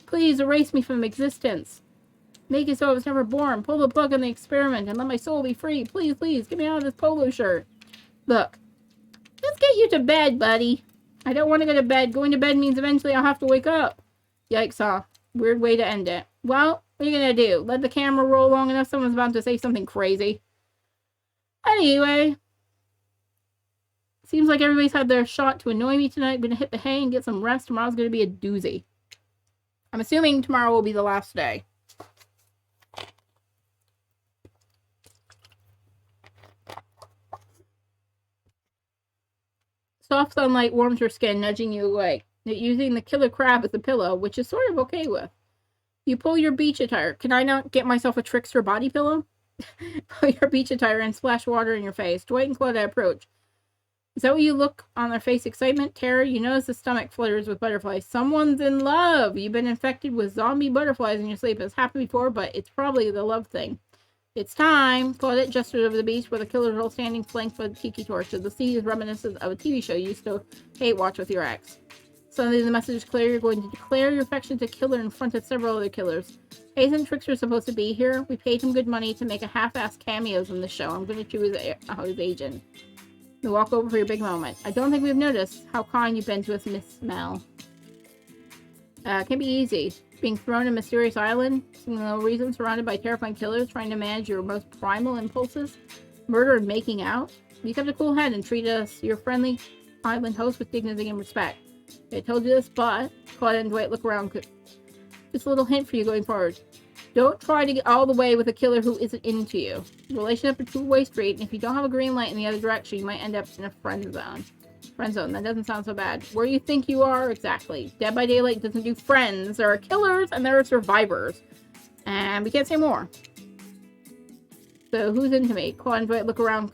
Please erase me from existence. Make it so I was never born. Pull the plug on the experiment and let my soul be free. Please, please, get me out of this polo shirt. Look, let's get you to bed, buddy. I don't want to go to bed. Going to bed means eventually I'll have to wake up. Yikes, huh? Weird way to end it. Well, what are you gonna do? Let the camera roll long enough? Someone's about to say something crazy. Anyway. Seems like everybody's had their shot to annoy me tonight. I'm gonna hit the hay and get some rest. Tomorrow's gonna be a doozy. I'm assuming tomorrow will be the last day. Soft sunlight warms your skin, nudging you awake. Using the killer crab as a pillow, which is sort of okay with. You pull your beach attire. Can I not get myself a trickster body pillow? Pull your beach attire and splash water in your face. Dwight and Claudette approach. Is that what you look on their face? Excitement? Terror? You notice the stomach flutters with butterflies. Someone's in love! You've been infected with zombie butterflies in your sleep. It's happened before, but it's probably the love thing. It's time! Claudette gestured over the beach where the killers are all standing flanked by the tiki torches. The scene is reminiscent of a TV show you used to hate watch with your ex. Suddenly the message is clear. You're going to declare your affection to killer in front of several other killers. Isn't Trickster supposed to be here? We paid him good money to make a half-assed cameos in the show. I'm going to choose his agent. We walk over for your big moment. I don't think we've noticed how kind you've been to us, Miss Mel. It can be easy. Being thrown in a mysterious island, for no reason, surrounded by terrifying killers, trying to manage your most primal impulses, murder and making out. You kept a cool head and treated us, your friendly island host, with dignity and respect. I told you this, but Claudia and Dwight look around. Just a little hint for you going forward. Don't try to get all the way with a killer who isn't into you. Relationship is a two-way street, and if you don't have a green light in the other direction, you might end up in a friend zone. Friend zone, that doesn't sound so bad. Where you think you are? Exactly. Dead by Daylight doesn't do friends. There are killers, and there are survivors. And we can't say more. So, who's into me? Claudia and Dwight look around.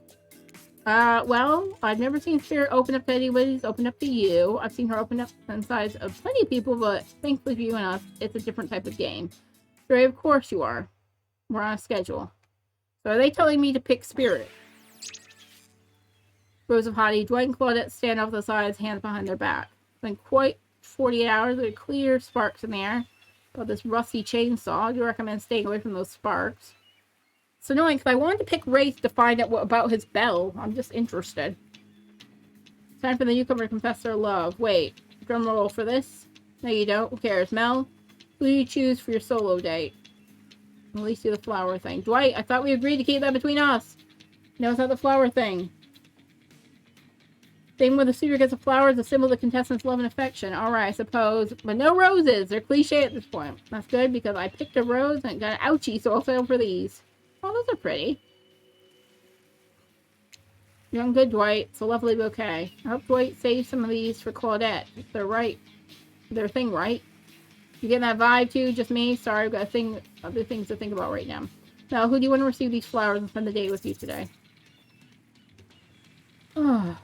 Well, I've never seen Spirit open up to anybody. It's opened up to you. I've seen her open up inside of plenty of people, but thankfully for you and us, it's a different type of game. Ray, of course you are. We're on a schedule. So are they telling me to pick Spirit? Rows of hottie. Dwight and Claudette stand off the sides, hands behind their back. It's been quite 48 hours. There are clear sparks in the air. About this rusty chainsaw. I do recommend staying away from those sparks. It's annoying because I wanted to pick Wraith to find out what about his bell. I'm just interested. Time for the newcomer to confess their love. Wait, drum roll for this? No, you don't. Who cares? Mel, who do you choose for your solo date? At least do the flower thing. Dwight, I thought we agreed to keep that between us. No, it's not the flower thing. Thing where the suitor gets a flower is a symbol of the contestant's love and affection. Alright, I suppose. But no roses. They're cliche at this point. That's good because I picked a rose and got an ouchie, so I'll settle for these. Oh, those are pretty. You're doing good, Dwight. It's a lovely bouquet. I hope Dwight saves some of these for Claudette. If they're right. Their thing right. You getting that vibe too? Just me? Sorry, I've got other things to think about right now. Now, who do you want to receive these flowers and spend the day with you today? Oh.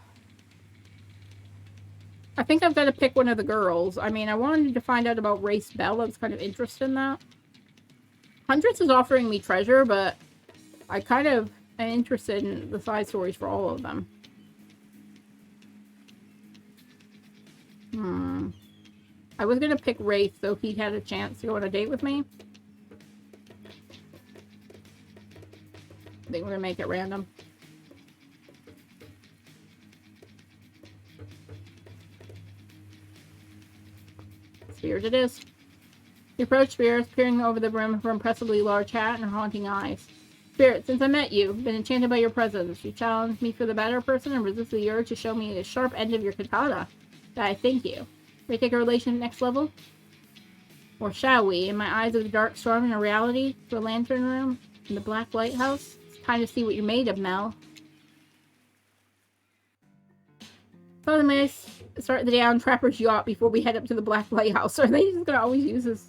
I think I've got to pick one of the girls. I mean, I wanted to find out about Race Bell. I was kind of interested in that. Hundreds is offering me treasure, but I kind of am interested in the side stories for all of them. I was going to pick Wraith, so he had a chance to go on a date with me. I think we're going to make it random. Spears it is. You approach Spears, peering over the brim of her impressively large hat and her haunting eyes. Spirit, since I met you, I've been enchanted by your presence. You challenged me for the better person and resisted the urge to show me the sharp end of your katana. I thank you. We take our relation next level? Or shall we? In my eyes of the dark storm and a reality, the lantern room, in the black lighthouse? It's time to see what you're made of, Mel. Probably may start the day on Trapper's yacht before we head up to the black lighthouse. Are they just gonna always use this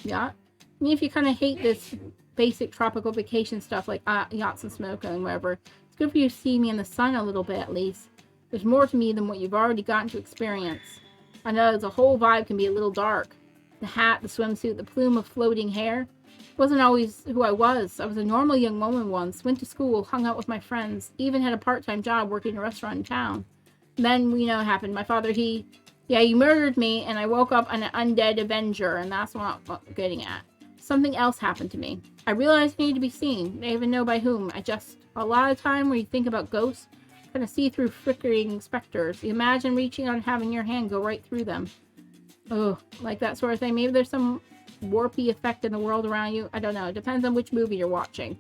yacht? I mean, if you kind of hate this basic tropical vacation stuff like yachts and smoke and whatever, it's good for you to see me in the sun a little bit at least. There's more to me than what you've already gotten to experience. I know the whole vibe can be a little dark. The hat, the swimsuit, the plume of floating hair. It wasn't always who I was. I was a normal young woman once, went to school, hung out with my friends, even had a part-time job working in a restaurant in town. And then we know what happened. My father, he murdered me, and I woke up an undead avenger, and that's what I'm getting at. Something else happened to me. I realized I need to be seen. I even know by whom. A lot of time when you think about ghosts, kind of see through flickering specters. You imagine reaching out and having your hand go right through them. Oh, like that sort of thing. Maybe there's some warpy effect in the world around you. I don't know. It depends on which movie you're watching.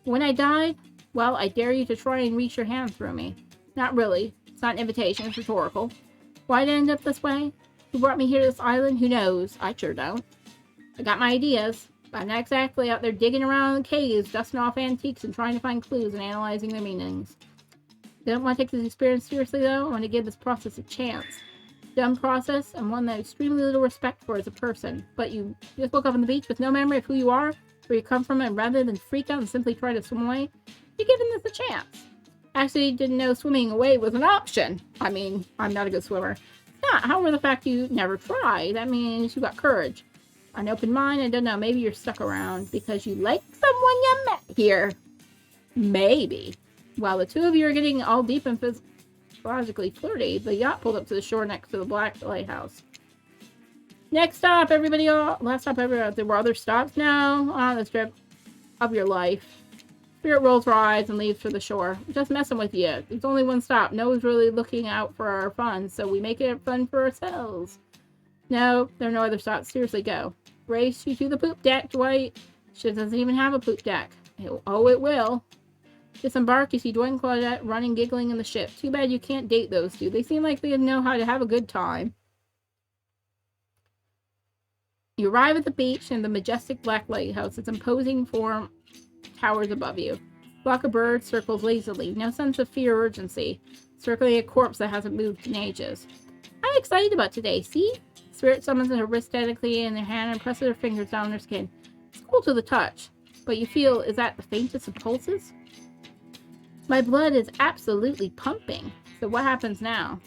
When I die, well, I dare you to try and reach your hand through me. Not really. It's not an invitation. It's rhetorical. Why'd I end up this way? Who brought me here to this island? Who knows? I sure don't. I got my ideas. But I'm not exactly out there digging around in caves, dusting off antiques, and trying to find clues and analyzing their meanings. I don't want to take this experience seriously, though. I want to give this process a chance. Dumb process, and one that I have extremely little respect for as a person. But you just woke up on the beach with no memory of who you are, where you come from, and rather than freak out and simply try to swim away, you're giving this a chance. Actually, didn't know swimming away was an option. I mean, I'm not a good swimmer. It's not. However, the fact you never tried, that means you got courage. An open mind, I don't know, maybe you're stuck around because you like someone you met here. Maybe. While the two of you are getting all deep and physiologically flirty, the yacht pulled up to the shore next to the black lighthouse. Next stop, everybody. Last stop ever. There were other stops now on the trip of your life. Spirit rolls her eyes and leaves for the shore. Just messing with you. There's only one stop. No one's really looking out for our fun, so we make it fun for ourselves. No, there are no other stops. Seriously, go. Race you to the poop deck, Dwight. Ship doesn't even have a poop deck. Oh, it will. Disembark, you see Dwight and Claudette running, giggling in the ship. Too bad you can't date those two. They seem like they know how to have a good time. You arrive at the beach and the majestic black lighthouse. Its imposing form towers above you. A flock of birds circles lazily. No sense of fear or urgency. Circling a corpse that hasn't moved in ages. I'm excited about today, see? Spirit summons her wrist delicately in their hand and presses her fingers down her skin. It's cool to the touch, but you feel, is that the faintest of pulses? My blood is absolutely pumping. So what happens now?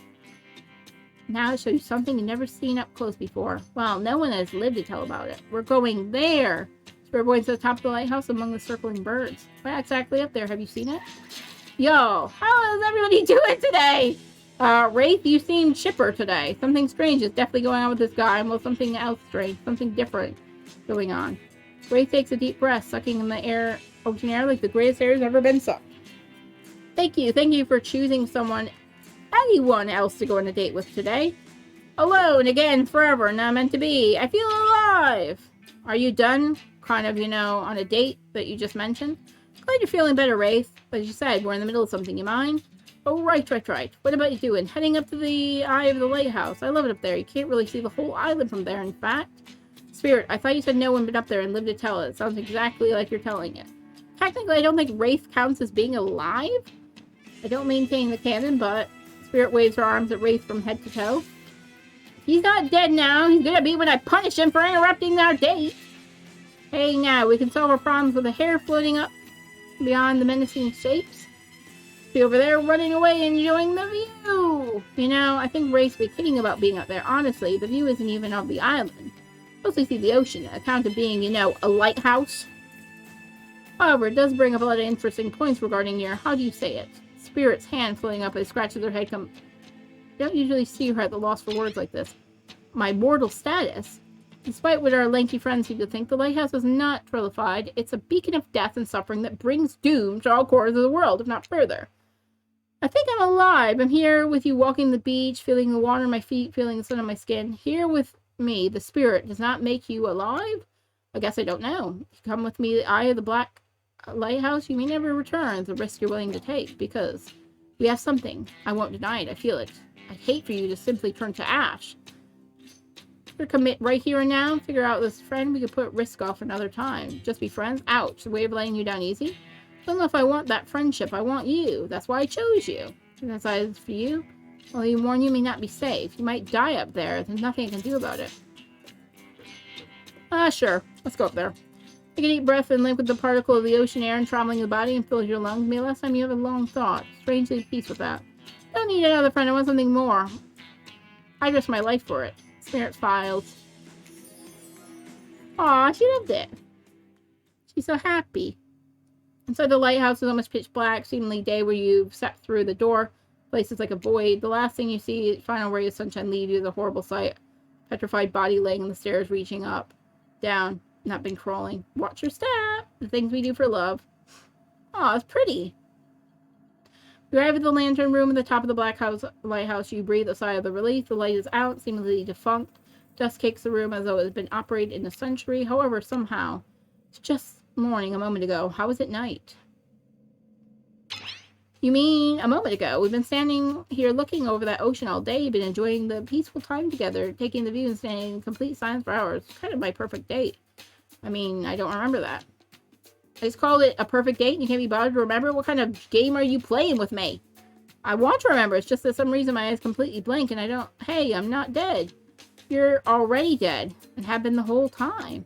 Now I show you something you've never seen up close before. Well, no one has lived to tell about it. We're going there. Spirit points to the top of the lighthouse among the circling birds. What exactly up there? Have you seen it? Yo, how is everybody doing today? Wraith, you seem chipper today. Something strange is definitely going on with this guy. Well, something else strange. Something different going on. Wraith takes a deep breath, sucking in the air, ocean air like the greatest air has ever been sucked. Thank you. Thank you for choosing anyone else to go on a date with today. Alone, again, forever, not meant to be. I feel alive. Are you done? Kind of, on a date that you just mentioned? Glad you're feeling better, Wraith. But as you said, we're in the middle of something. You mind? Oh, right. What about you doing? Heading up to the eye of the lighthouse. I love it up there. You can't really see the whole island from there, in fact. Spirit, I thought you said no one been up there and lived to tell it. It sounds exactly like you're telling it. Technically, I don't think Wraith counts as being alive. I don't maintain the canon, but Spirit waves her arms at Wraith from head to toe. He's not dead now. He's gonna be when I punish him for interrupting our date. Hey, now, we can solve our problems with the hair floating up beyond the menacing shapes. See over there running away, enjoying the view. I think Wraith's been kidding about being up there. Honestly, the view isn't even of the island. Mostly see the ocean, account of being, a lighthouse. However, it does bring up a lot of interesting points regarding your, how do you say it? Spirit's hand floating up as scratches her head come. I don't usually see her at the loss for words like this. My mortal status. Despite what our lanky friends seem to think, the lighthouse is not trilified. It's a beacon of death and suffering that brings doom to all corners of the world, if not further. I think I'm alive. I'm here with you walking the beach, feeling the water on my feet, feeling the sun on my skin. Here with me, the spirit does not make you alive? I guess I don't know. You come with me, the eye of the black lighthouse, you may never return the risk you're willing to take, because we have something. I won't deny it. I feel it. I'd hate for you to simply turn to ash. We're commit right here and now. Figure out this friend. We could put risk off another time. Just be friends. Ouch. The way of letting you down easy. I don't know if I want that friendship. I want you. That's why I chose you. And that's why it's for you. Well, you warn you may not be safe. You might die up there. There's nothing I can do about it. Sure. Let's go up there. Take a deep breath and link with the particle of the ocean air and traveling the body and fills your lungs. Maybe last time you have a long thought. Strangely at peace with that. Don't need another friend. I want something more. I risked my life for it. Spirit files. Aw, she loved it. She's so happy. Inside the lighthouse is almost pitch black, seemingly day where you've stepped through the door. Place is like a void. The last thing you see, final ray of sunshine leave you, is a horrible sight. Petrified body laying on the stairs, reaching up, down, not been crawling. Watch your step. The things we do for love. Aw, it's pretty. You arrive at the lantern room at the top of the lighthouse. You breathe a sigh of the relief. The light is out, seemingly defunct. Dust cakes the room as though it has been operated in a century. However, somehow, it's just morning a moment ago. How is it night? You mean a moment ago? We've been standing here looking over that ocean all day. Been enjoying the peaceful time together, taking the view and standing in complete silence for hours. Kind of my perfect date. I mean, I don't remember that. I just called it a perfect date and you can't be bothered to remember? What kind of game are you playing with me? I want to remember. It's just that some reason my eyes completely blank and I don't... Hey, I'm not dead. You're already dead and have been the whole time.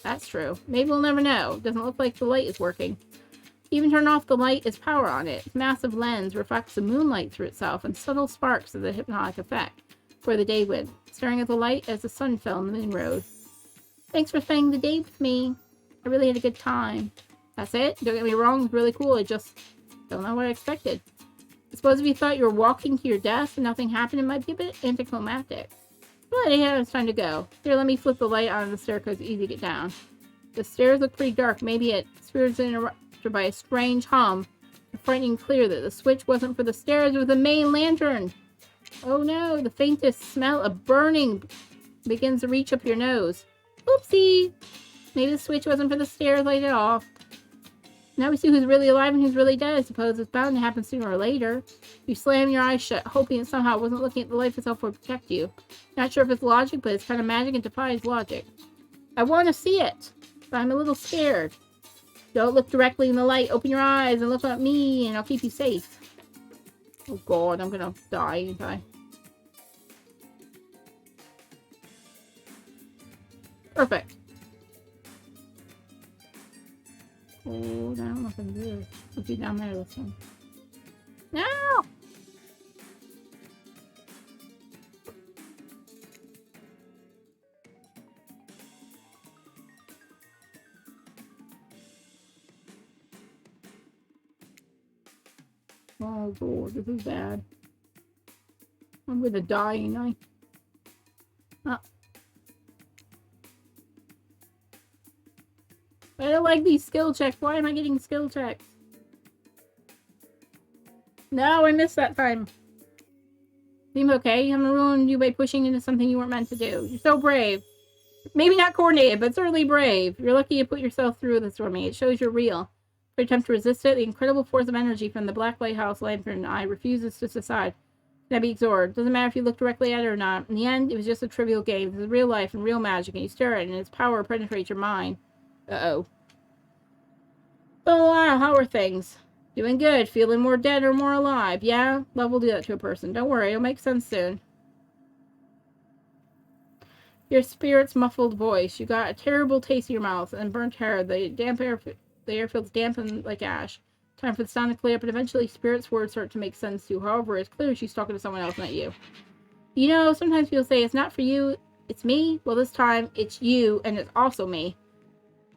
That's true. Maybe we'll never know. Doesn't look like the light is working. Even turn off the light is power on it. Its massive lens reflects the moonlight through itself and subtle sparks of the hypnotic effect for the day wind, staring at the light as the sun fell in the moon road. Thanks for spending the day with me. I really had a good time. That's it? Don't get me wrong, it's really cool. I just don't know what I expected. I suppose if you thought you were walking to your death and nothing happened, it might be a bit anticlimactic. But yeah, it's time to go. Here, let me flip the light on the stairs because it's easy to get down. The stairs look pretty dark. Maybe it's interrupted by a strange hum. It's frightening clear that the switch wasn't for the stairs, it was the main lantern. Oh no, the faintest smell of burning begins to reach up your nose. Oopsie! Maybe the switch wasn't for the stairs, light it off. Now we see who's really alive and who's really dead. I suppose it's bound to happen sooner or later. You slam your eyes shut, hoping it somehow wasn't looking at the life itself would protect you. Not sure if it's logic, but it's kind of magic and defies logic. I want to see it, but I'm a little scared. Don't look directly in the light. Open your eyes and look at me, and I'll keep you safe. Oh god, I'm gonna die, ain't I? Perfect. Oh, I don't know if I can do it. Look you down there, this one. No! Oh lord, this is bad. I'm gonna die, ain't I? I don't like these skill checks. Why am I getting skill checks? No, I missed that time. Seem okay? I'm gonna ruin you by pushing into something you weren't meant to do. You're so brave. Maybe not coordinated, but certainly brave. You're lucky you put yourself through this for me. It shows you're real. If you attempt to resist it, the incredible force of energy from the Black Lighthouse Lantern eye refuses to subside. Can be ignored. Doesn't matter if you look directly at it or not. In the end, it was just a trivial game. This is real life and real magic, and you stare at it, and its power penetrates your mind. Uh-oh. Oh wow, how are things? Doing good. Feeling more dead or more alive. Yeah? Love will do that to a person. Don't worry, it'll make sense soon. Your spirit's muffled voice. You got a terrible taste in your mouth and burnt hair. The air feels damp and like ash. Time for the sound to clear up, and eventually Spirit's words start to make sense too. However, it's clear she's talking to someone else, not you. You know, sometimes people say it's not for you, it's me. Well, this time, it's you, and it's also me.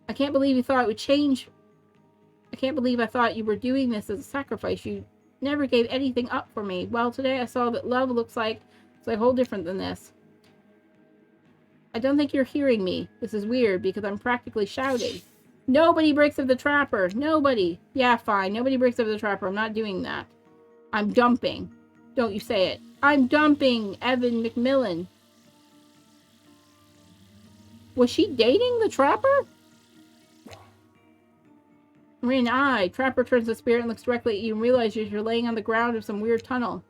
I can't believe you thought it would change. I can't believe I thought you were doing this as a sacrifice. You never gave anything up for me. Well, today I saw that love looks like it's a whole different than this. I don't think you're hearing me. This is weird because I'm practically shouting. Nobody breaks up the trapper. Nobody. Yeah, fine. Nobody breaks up the trapper. I'm not doing that. I'm dumping. Don't you say it. I'm dumping Evan McMillan. Was she dating the trapper? Marine eye. Trapper turns the spirit and looks directly at you and realizes you're laying on the ground of some weird tunnel.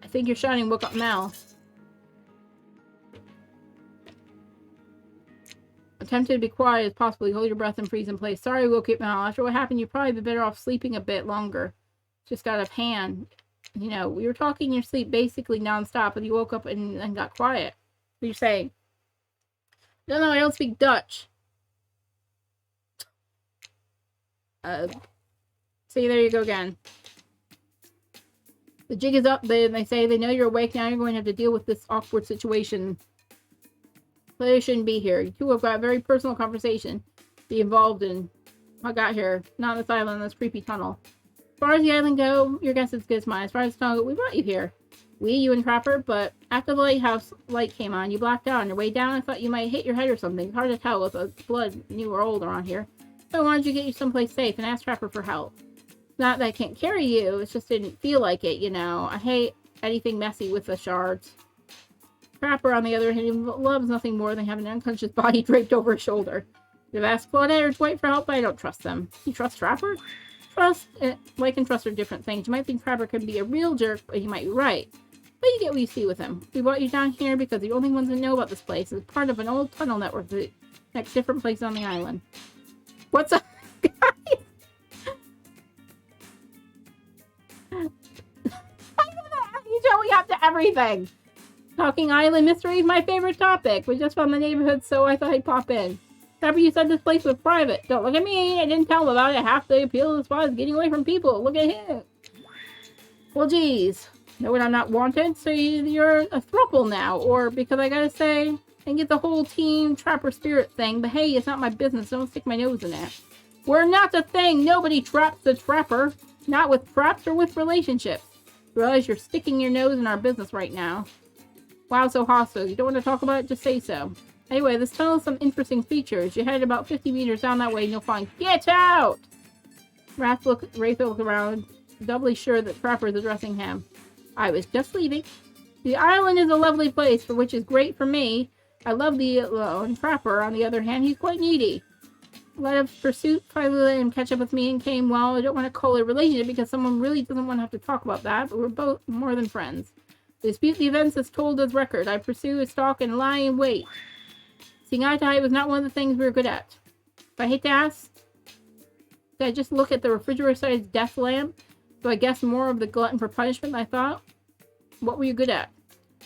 I think you're shining. Woke up Mel. Attempted to be quiet as possible. You hold your breath and freeze in place. Sorry, woke up Mel. After what happened, you'd probably be better off sleeping a bit longer. Just out of hand. You know, we were talking in your sleep basically nonstop, but you woke up and got quiet. What are you saying? No, I don't speak Dutch. See, there you go again. The jig is up. They say they know you're awake. Now you're going to have to deal with this awkward situation. Player shouldn't be here. You two have got a very personal conversation to be involved in. I got here. Not on this island, this creepy tunnel. As far as the island go, your guess is as good as mine. As far as the tunnel go, we brought you here. You and Trapper, but after the lighthouse light came on, you blacked out. On your way down, I thought you might hit your head or something. It's hard to tell with the blood new or old around here. So I wanted you to get you someplace safe and ask Trapper for help. Not that I can't carry you, it just didn't feel like it, you know. I hate anything messy with the shards. Trapper, on the other hand, loves nothing more than having an unconscious body draped over his shoulder. I've asked Claudette or Dwight for help, but I don't trust them. You trust Trapper? Trust, like and trust are different things. You might think Trapper could be a real jerk, but he might be right. But you get what you see with him. We brought you down here because the only ones that know about this place is part of an old tunnel network that connects different places on the island. What's up, guys? You showing up to everything. Talking island mystery is my favorite topic. We just found the neighborhood, so I thought I'd pop in. Trapper, you said this place was private. Don't look at me. I didn't tell him about it. Half the appeal of the spot is getting away from people. Look at him. Well, geez. Know what I'm not wanted? So you're a throuple now. Or because I gotta say, I get the whole team Trapper spirit thing, but hey, it's not my business. Don't stick my nose in it. We're not the thing. Nobody traps the Trapper. Not with traps or with relationships. Realize you're sticking your nose in our business right now. Wow, so hostile. You don't want to talk about it? Just say so. Anyway, this tunnel has some interesting features. You head about 50 meters down that way and you'll find... Get out! Wraith looked around, doubly sure that Trapper is addressing him. I was just leaving. The island is a lovely place, for which is great for me. I love the lone Trapper. On the other hand, he's quite needy. Let of pursuit finally let him catch up with me and came, well, I don't want to call it a relationship because someone really doesn't want to have to talk about that, but we're both more than friends. Dispute the events as told as record. I pursue, stalk, and lie in wait. Seeing eye to eye was not one of the things we were good at. If I hate to ask, did I just look at the refrigerator-sized death lamp? So I guess more of the glutton for punishment than I thought? What were you good at?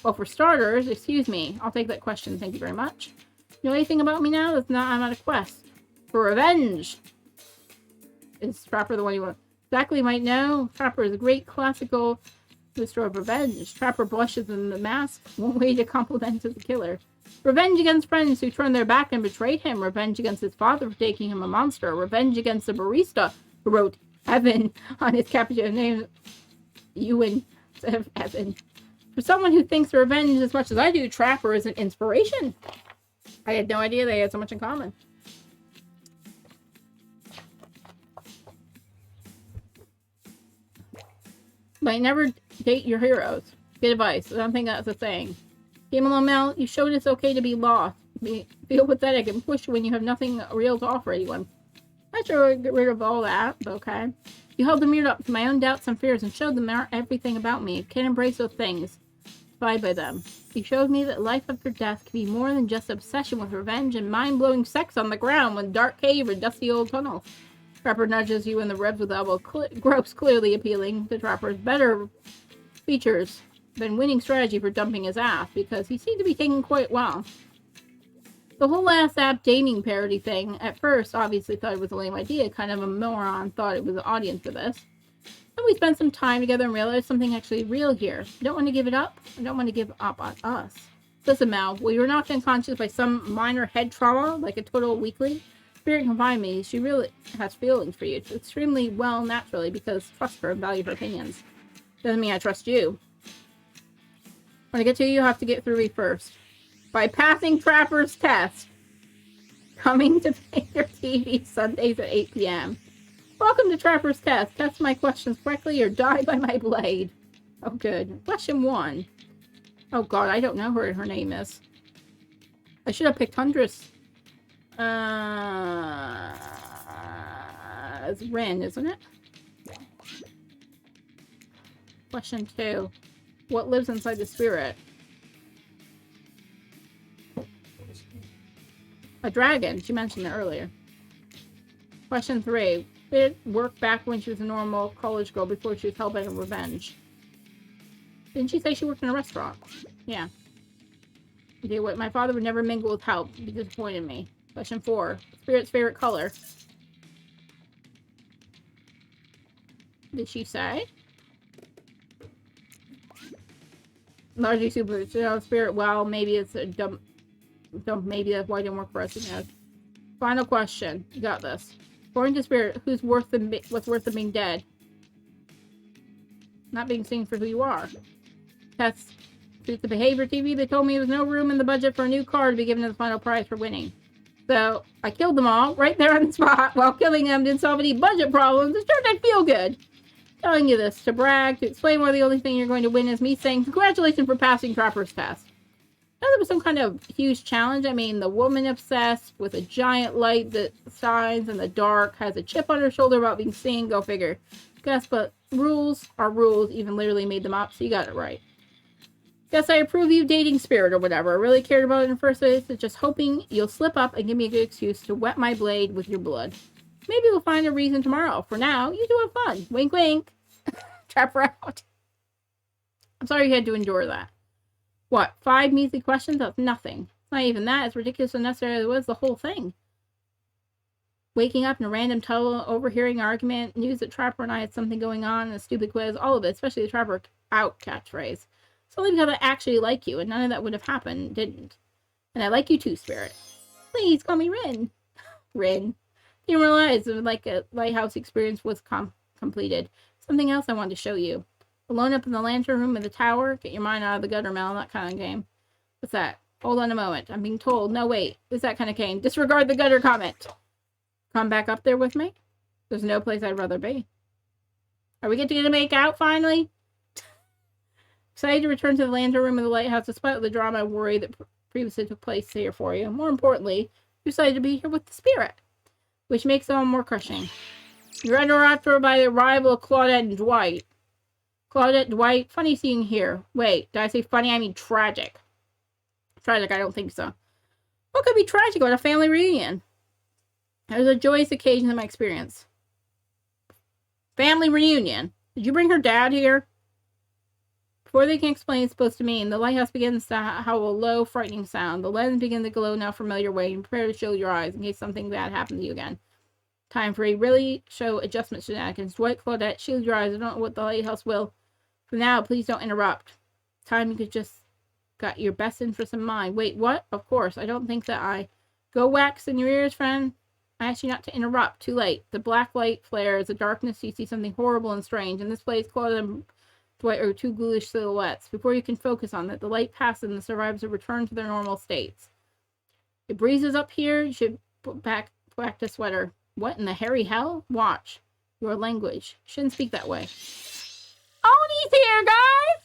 Well, for starters, excuse me. I'll take that question, thank you very much. You know anything about me now? That's not, I'm on a quest. For revenge! Is Trapper the one you want? Exactly might know. Trapper is a great classical story of revenge. Trapper blushes in the mask. One way to compliment to the killer. Revenge against friends who turned their back and betrayed him. Revenge against his father for taking him a monster. Revenge against the barista who wrote Evan on his cappuccino name. Ewan instead of Evan. For someone who thinks revenge as much as I do, Trapper is an inspiration. I had no idea they had so much in common. But never date your heroes. Good advice. I don't think that's a thing. Game alone, Mel. You showed it's okay to be lost. Feel pathetic and push when you have nothing real to offer anyone. I sure get rid of all that, but okay. You held the mirror up to my own doubts and fears and showed them everything about me. Can't embrace those things. Inspired by them. You showed me that life after death can be more than just obsession with revenge and mind-blowing sex on the ground with dark cave or dusty old tunnel. Trapper nudges you in the ribs with elbow. Gropes clearly appealing to Trapper's better features than winning strategy for dumping his ass, because he seemed to be taking quite well. The whole last app dating parody thing, at first, obviously thought it was a lame idea. Kind of a moron thought it was an audience for this. Then we spent some time together and realized something actually real here. I don't want to give it up. I don't want to give up on us. Listen, Mal, well, you were knocked unconscious by some minor head trauma, like a total weakling. Spirit can find me. She really has feelings for you. It's extremely well, naturally, because trust her and value her opinions. Doesn't mean I trust you. When I get to you, you have to get through me first. By passing Trapper's test. Coming to Painter TV Sundays at 8 p.m. Welcome to Trapper's test. Test my questions correctly or die by my blade. Oh, good. Question 1. Oh, God, I don't know what her name is. I should have picked Huntress. was Rin, isn't it? Question 2. What lives inside the spirit? A dragon. She mentioned it earlier. Question 3. Did it work back when she was a normal college girl before she was hellbent on revenge? Didn't she say she worked in a restaurant? Yeah. Okay, what? My father would never mingle with help. He disappointed me. Question 4. Spirit's favorite color. Did she say? Largely super. Spirit, well, maybe it's a dumb. Maybe that's why it didn't work for us. Who knows? Final question. You got this. According to Spirit, what's worth of being dead? Not being seen for who you are. That's the behavior TV. They told me there was no room in the budget for a new car to be given as the final prize for winning. So I killed them all right there on the spot. While killing them didn't solve any budget problems. It turned out feel good. Telling you this to brag, to explain why the only thing you're going to win is me saying congratulations for passing Trapper's test. Now there was some kind of huge challenge. I mean, the woman obsessed with a giant light that shines in the dark has a chip on her shoulder about being seen. Go figure. Guess, but rules are rules. Even literally made them up, so you got it right. Guess I approve you dating Spirit or whatever. I really cared about it in the first place. It's just hoping you'll slip up and give me a good excuse to wet my blade with your blood. Maybe we'll find a reason tomorrow. For now, you do have fun. Wink, wink. Trapper out. I'm sorry you had to endure that. What, 5 measly questions? That's nothing. It's not even that. It's ridiculous and unnecessary as it was the whole thing. Waking up in a random tunnel, overhearing an argument, news that Trapper and I had something going on, and a stupid quiz, all of it, especially the Trapper out catchphrase. It's only because I actually like you, and none of that would have happened, didn't. And I like you too, Spirit. Please call me Rin. Rin. Didn't realize it was like a lighthouse experience was completed. Something else I wanted to show you. Alone up in the lantern room of the tower. Get your mind out of the gutter, Mel. That kind of game. What's that? Hold on a moment. I'm being told. No, wait. It's that kind of game. Disregard the gutter comment. Come back up there with me? There's no place I'd rather be. Are we getting to make out finally? Excited to return to the lantern room of the lighthouse despite the drama and worry that previously took place here for you. More importantly, you're excited to be here with the Spirit, which makes it all more crushing. You're interrupted by the arrival of Claudette and Dwight. Claudette, Dwight, funny seeing you here. Wait, did I say funny? I mean tragic. Tragic, I don't think so. What could be tragic about a family reunion? It was a joyous occasion in my experience. Family reunion. Did you bring her dad here? Before they can explain it's supposed to mean, the lighthouse begins to howl a low, frightening sound. The lens begins to glow in a familiar way, and prepare to shield your eyes in case something bad happens to you again. Time for a really show adjustment shenanigans. Dwight, Claudette, shield your eyes. I don't know what the lighthouse will. For now, please don't interrupt. Time you could just got your best interest in mind. Wait, what? Of course. I don't think that I... Go wax in your ears, friend. I asked you not to interrupt. Too late. The black light flares. The darkness, you see something horrible and strange. In this place, Claudette and Dwight are 2 ghoulish silhouettes. Before you can focus on it, the light passes and the survivors have returned to their normal states. It breezes up here. You should put back the sweater. What in the hairy hell? Watch. Your language. Shouldn't speak that way. Oni's here, guys!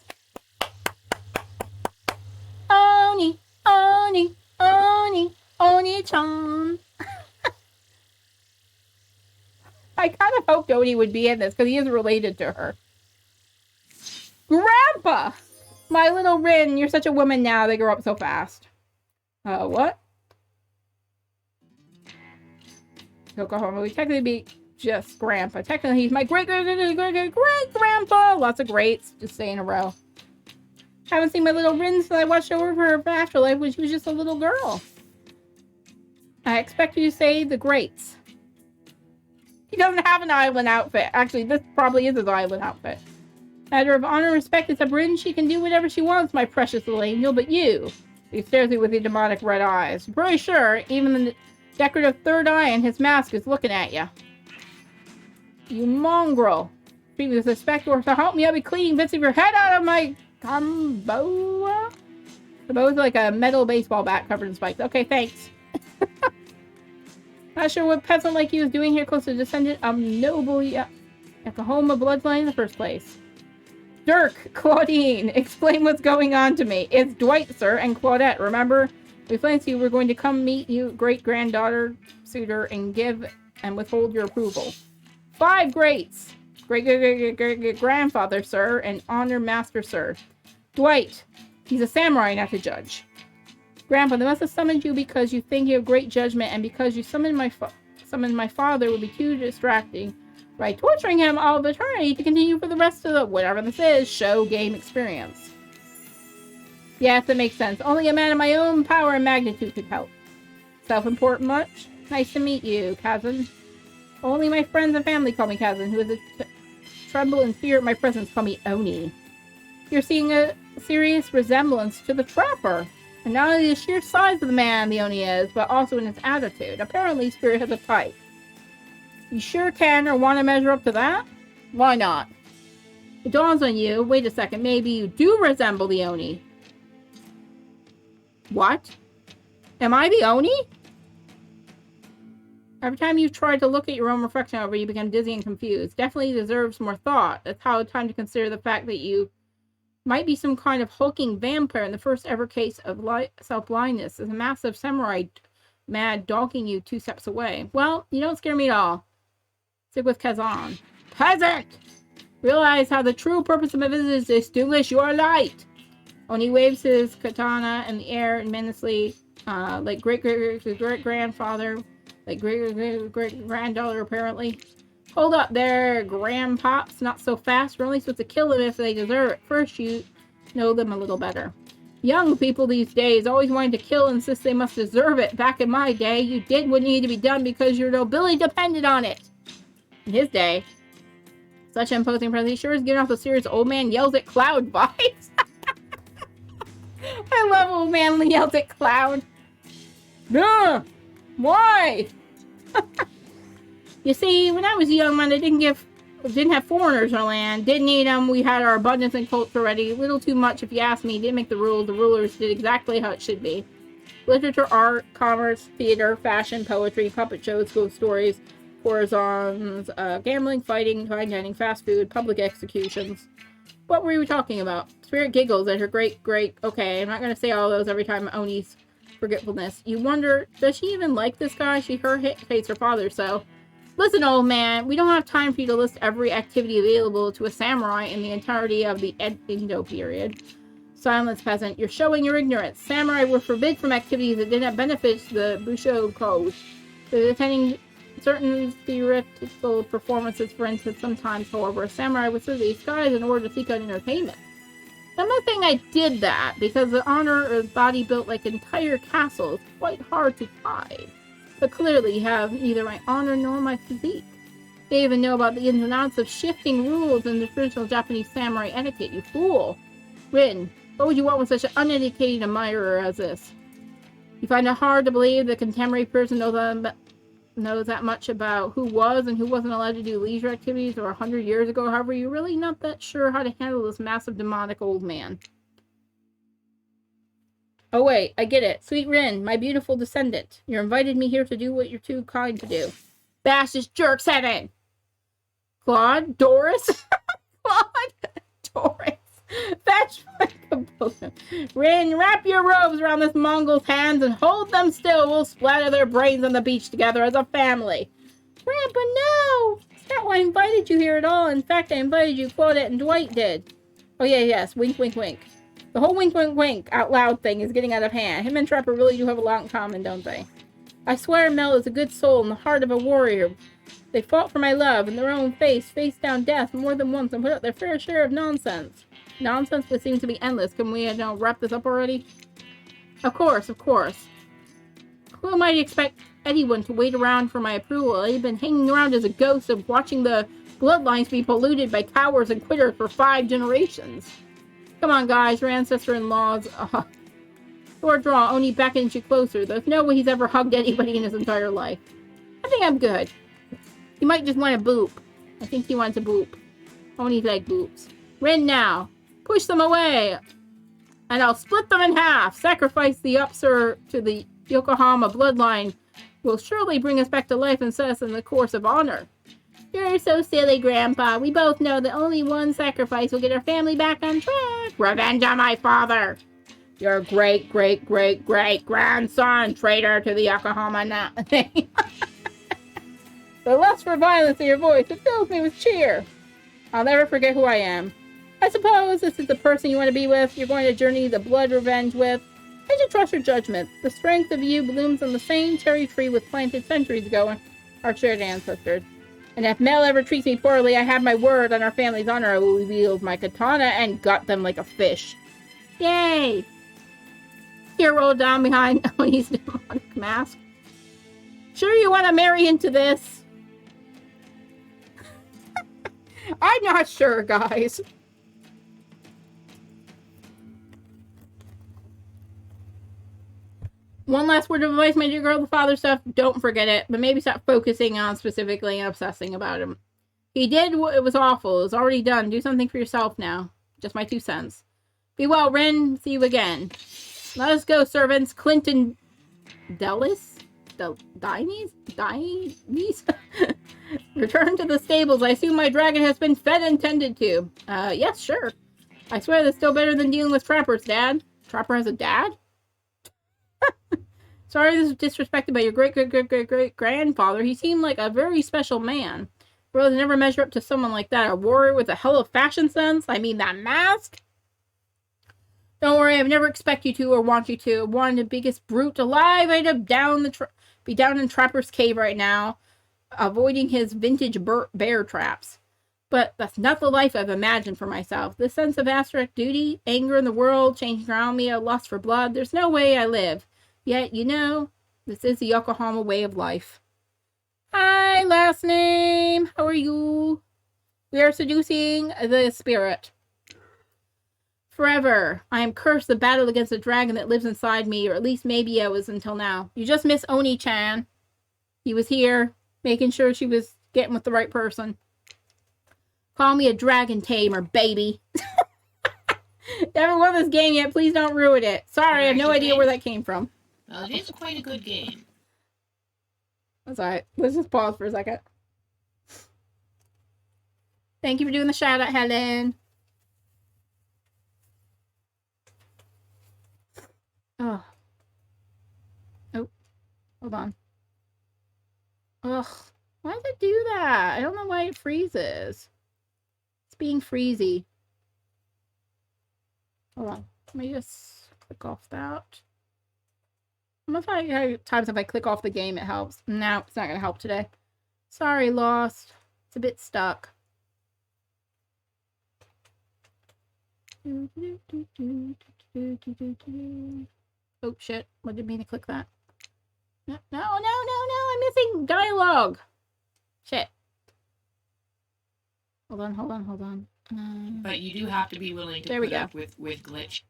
Oni, Oni, Oni, Oni-chan. I kind of hoped Oni would be in this, because he is related to her. Grandpa! My little Rin, you're such a woman now, they grow up so fast. What? Yokohama would technically be just Grandpa. Technically, he's my great-great-great-great-great-grandpa. Lots of greats, just say in a row. Haven't seen my little Rin since I watched over her afterlife when she was just a little girl. I expect you to say the greats. He doesn't have an island outfit. Actually, this probably is his island outfit. Matter of honor and respect, it's a Rin. She can do whatever she wants, my precious little angel, but you. He stares at you with your demonic red eyes. I'm pretty sure even the decorative third eye in his mask is looking at you. You mongrel. Treat me with respect or to help me, I'll be cleaning bits of your head out of my combo. The bow's like a metal baseball bat covered in spikes. Okay, thanks. Not sure what peasant like you is doing here close to the descendant of noble Yokohama bloodline in the first place. Dirk, Claudine, explain what's going on to me. It's Dwight, sir, and Claudette. Remember, we planned to you we're going to come meet you, great-granddaughter suitor, and give and withhold your approval. 5 greats. Great-grandfather, sir, and honored master, sir. Dwight, he's a samurai, not a judge. Grandpa, they must have summoned you because you think you have great judgment, and because you summoned my father would be too distracting. Right, torturing him all of eternity to continue for the rest of the, whatever this is, show game experience. Yes, that makes sense. Only a man of my own power and magnitude could help. Self-important much? Nice to meet you, cousin. Only my friends and family call me cousin, who is a tremble in fear at my presence call me Oni. You're seeing a serious resemblance to the Trapper. And not only the sheer size of the man the Oni is, but also in his attitude. Apparently, Spirit has a type. You sure can or want to measure up to that? Why not? It dawns on you, wait a second, maybe you do resemble the Oni. What? Am I the Oni? Every time you try to look at your own reflection over, you become dizzy and confused. Definitely deserves more thought. It's time to consider the fact that you might be some kind of hulking vampire in the first ever case of self-blindness. There's a massive samurai mad dogging you 2 steps away. Well, you don't scare me at all. Stick with Kazan. Peasant! Realize how the true purpose of my visit is to extinguish your light. Oni waves his katana in the air and menacingly, like great-grandfather, like great-granddaughter apparently. Hold up there, grandpops. Not so fast. We're only supposed to kill them if they deserve it. First, you know them a little better. Young people these days always wanting to kill and insist they must deserve it. Back in my day, you did what needed to be done because your nobility depended on it. In his day, such an imposing presence, he sure is giving off the serious old man yells at cloud vibes. I love old man yells at cloud. Duh! Why? You see, when I was a young man, they didn't have foreigners in our land. Didn't need them. We had our abundance and culture already. A little too much, if you ask me. Didn't make the rules. The rulers did exactly how it should be. Literature, art, commerce, theater, fashion, poetry, puppet shows, ghost stories, horizons, gambling, fighting, fine dining, fast food, public executions. What were we talking about? Spirit giggles at her great. Okay, I'm not going to say all those every time Oni's forgetfulness. You wonder, does she even like this guy? She hates her father, so... Listen, old man, we don't have time for you to list every activity available to a samurai in the entirety of the Edo period. Silence, peasant. You're showing your ignorance. Samurai were forbid from activities that did not benefit the Busho code. They're attending certain theoretical performances, for instance. Sometimes, however, a samurai would serve the skies in order to seek out entertainment. I'm not saying I did that, because the honor of body built like entire castle is quite hard to hide. But clearly you have neither my honor nor my physique. They even know about the ins and outs of shifting rules in the traditional Japanese samurai etiquette, you fool. Rin, what would you want with such an uneducated admirer as this? You find it hard to believe the contemporary person knows that much about who was and who wasn't allowed to do leisure activities or 100 years ago. However, you're really not that sure how to handle this massive demonic old man. Oh wait, I get it. Sweet Rin, my beautiful descendant. You invited me here to do what you're too kind to do. Bash this jerk's head in! Claude? Doris? Claude? Doris. Fetch my composure. Rin, wrap your robes around this Mongol's hands and hold them still. We'll splatter their brains on the beach together as a family. Grandpa, no! It's not why I invited you here at all. In fact, I invited you, Claudette and Dwight did. Oh yeah, yes. Wink, wink, wink. The whole wink, wink, wink out loud thing is getting out of hand. Him and Trapper really do have a lot in common, don't they? I swear Mel is a good soul and the heart of a warrior. They fought for my love in their own face, faced down death more than once, and put up their fair share of nonsense. Nonsense that seems to be endless. Can we wrap this up already? Of course, of course. Who might expect anyone to wait around for my approval? I've been hanging around as a ghost of watching the bloodlines be polluted by cowards and quitters for 5 generations. Come on, guys, your ancestor-in-law's, Short draw, Oni beckons you closer. There's no way he's ever hugged anybody in his entire life. I think I'm good. He might just want a boop. I think he wants a boop. Oni's like boops. Rin now. Push them away. And I'll split them in half. Sacrifice the upsir to the Yokohama bloodline will surely bring us back to life and set us in the course of honor. You're so silly, Grandpa. We both know that only one sacrifice will get our family back on track. Revenge on my father. Your great-great-great-great-grandson, traitor to the Yokohama The lust for violence in your voice, it fills me with cheer. I'll never forget who I am. I suppose this is the person you want to be with, you're going to journey the blood revenge with. I should trust your judgment. The strength of you blooms on the same cherry tree was planted centuries ago in our shared ancestors. And if Mel ever treats me poorly, I have my word on our family's honor. I will wield my katana and gut them like a fish. Yay! Here, roll down behind Oni's demonic mask. Sure you want to marry into this? I'm not sure, guys. One last word of advice, my dear girl. The father stuff, don't forget it. But maybe stop focusing on specifically and obsessing about him. He did what it was awful. It was already done. Do something for yourself now. Just my 2 cents. Be well, Ren. See you again. Let us go, servants. Clinton Dellis? Diney's? Return to the stables. I assume my dragon has been fed and tended to. Yes, sure. I swear that's still better than dealing with Trapper's dad. Trapper has a dad? Sorry this was disrespected by your great-great-great-great-great-grandfather. He seemed like a very special man. World never measure up to someone like that. A warrior with a hell of fashion sense. I mean, that mask. Don't worry, I've never expect you to or want you to. One, the biggest brute alive. I'd have be down in Trapper's cave right now, avoiding his vintage bear traps. But that's not the life I've imagined for myself. This sense of abstract duty, anger in the world, changing around me, a lust for blood. There's no way I live. Yet, you know, this is the Yokohama way of life. Hi, last name. How are you? We are seducing the spirit. Forever. I am cursed the battle against the dragon that lives inside me, or at least maybe I was until now. You just miss Oni-chan. He was here, making sure she was getting with the right person. Call me a dragon tamer, baby. Never won this game yet. Please don't ruin it. Sorry, I have no idea where that came from. Well, it is quite a good game. That's alright. Let's just pause for a second. Thank you for doing the shout out, Helen. Oh. Oh. Hold on. Ugh. Why does it do that? I don't know why it freezes. It's being freezy. Hold on. Let me just click off that. I don't know how many times if I click off the game it helps. No, it's not going to help today. Sorry, Lost. It's a bit stuck. Oh, shit. I didn't mean to click that. No. I'm missing dialogue. Shit. Hold on. But you do have to be willing to there we put go. up with glitch.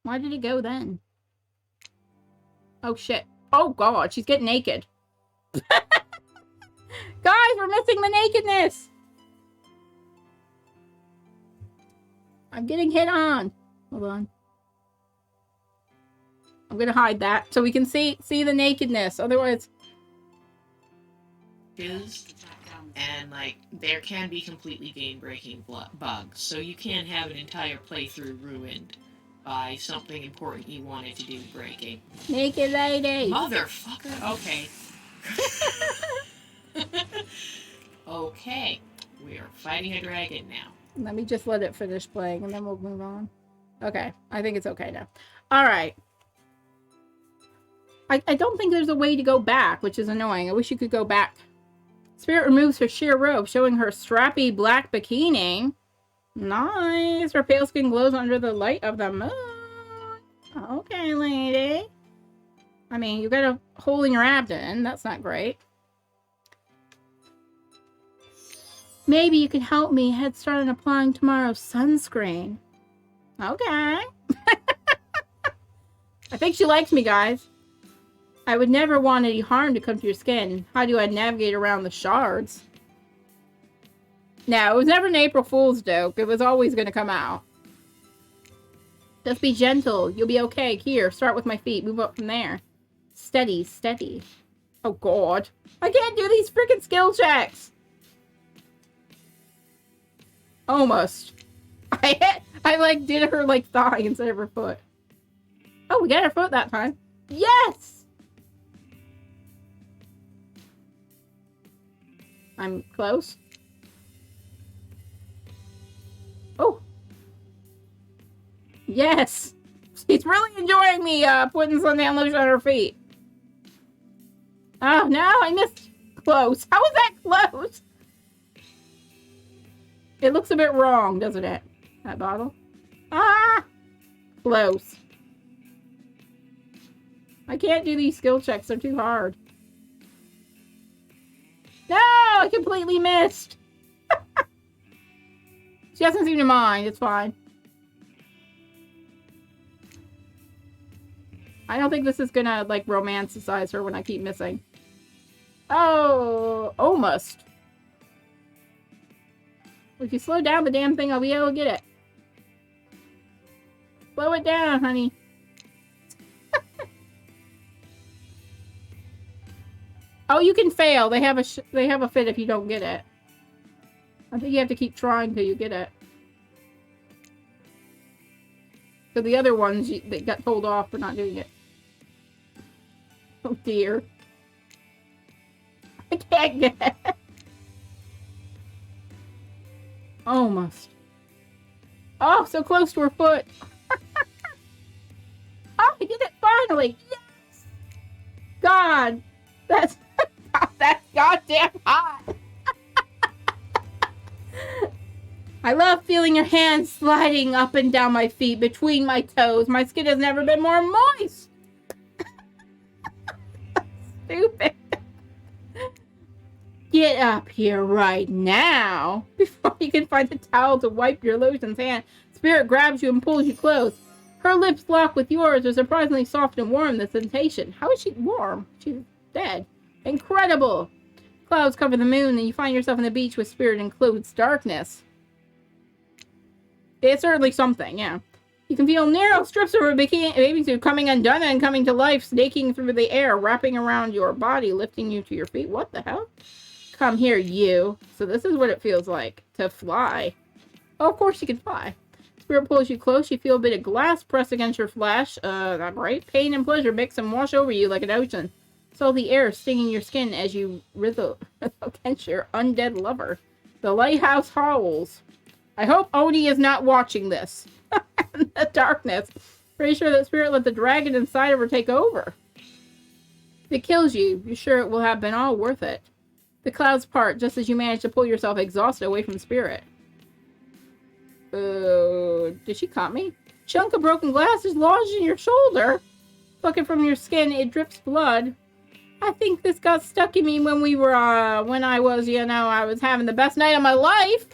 Why did it go then? Oh, shit. Oh, God. She's getting naked. Guys, we're missing the nakedness. I'm getting hit on. Hold on. I'm going to hide that so we can see the nakedness. Otherwise... And, like, there can be completely game-breaking bugs. So you can't have an entire playthrough ruined by something important you wanted to do breaking. Naked lady. Motherfucker. Okay. Okay. We are fighting a dragon now. Let me just let it finish playing and then we'll move on. Okay. I think it's okay now. Alright. I don't think there's a way to go back, which is annoying. I wish you could go back. Spirit removes her sheer robe, showing her strappy black bikini. Nice. Her pale skin glows under the light of the moon. Okay, lady. I mean, you got a hole in your abdomen. That's not great. Maybe you could help me head start on applying tomorrow's sunscreen. Okay. I think she likes me, guys. I would never want any harm to come to your skin. How do I navigate around the shards? No, it was never an April Fool's joke. It was always going to come out. Just be gentle. You'll be okay. Here, start with my feet. Move up from there. Steady, steady. Oh, God. I can't do these freaking skill checks. Almost. I like, did her, like, thigh instead of her foot. Oh, we got her foot that time. Yes! I'm close. Oh! Yes! She's really enjoying me putting suntan lotion on her feet. Oh, no, I missed close. How was that close? It looks a bit wrong, doesn't it? That bottle. Ah! Close. I can't do these skill checks. They're too hard. No! I completely missed! She doesn't seem to mind. It's fine. I don't think this is gonna, like, romanticize her when I keep missing. Oh! Almost. If you slow down the damn thing, I'll be able to get it. Slow it down, honey. Oh, you can fail. They have a fit if you don't get it. I think you have to keep trying till you get it. So the other ones, they got told off for not doing it. Oh dear. I can't get it. Almost. Oh, so close to her foot. Oh, I did it finally. Yes. God. That's goddamn hot. I love feeling your hands sliding up and down my feet between my toes. My skin has never been more moist. Stupid. Get up here right now. Before you can find the towel to wipe your lotion's hand, Spirit grabs you and pulls you close. Her lips lock with yours are surprisingly soft and warm. The sensation. How is she warm? She's dead. Incredible. Clouds cover the moon and you find yourself on the beach with Spirit in close darkness. It's certainly something, yeah. You can feel narrow strips of her bathing suit coming undone and coming to life, snaking through the air, wrapping around your body, lifting you to your feet. What the hell? Come here, you. So this is what it feels like to fly. Oh, of course you can fly. Spirit pulls you close. You feel a bit of glass press against your flesh. Not right. Pain and pleasure mix and wash over you like an ocean. Salty air stinging your skin as you writhe against your undead lover. The lighthouse howls. I hope Oni is not watching this. In the darkness. Pretty sure that Spirit let the dragon inside of her take over. If it kills you, you're sure it will have been all worth it. The clouds part just as you manage to pull yourself exhausted away from Spirit. Did she cut me? Chunk of broken glass is lodged in your shoulder. Plucking from your skin, it drips blood. I think this got stuck in me when I was having the best night of my life.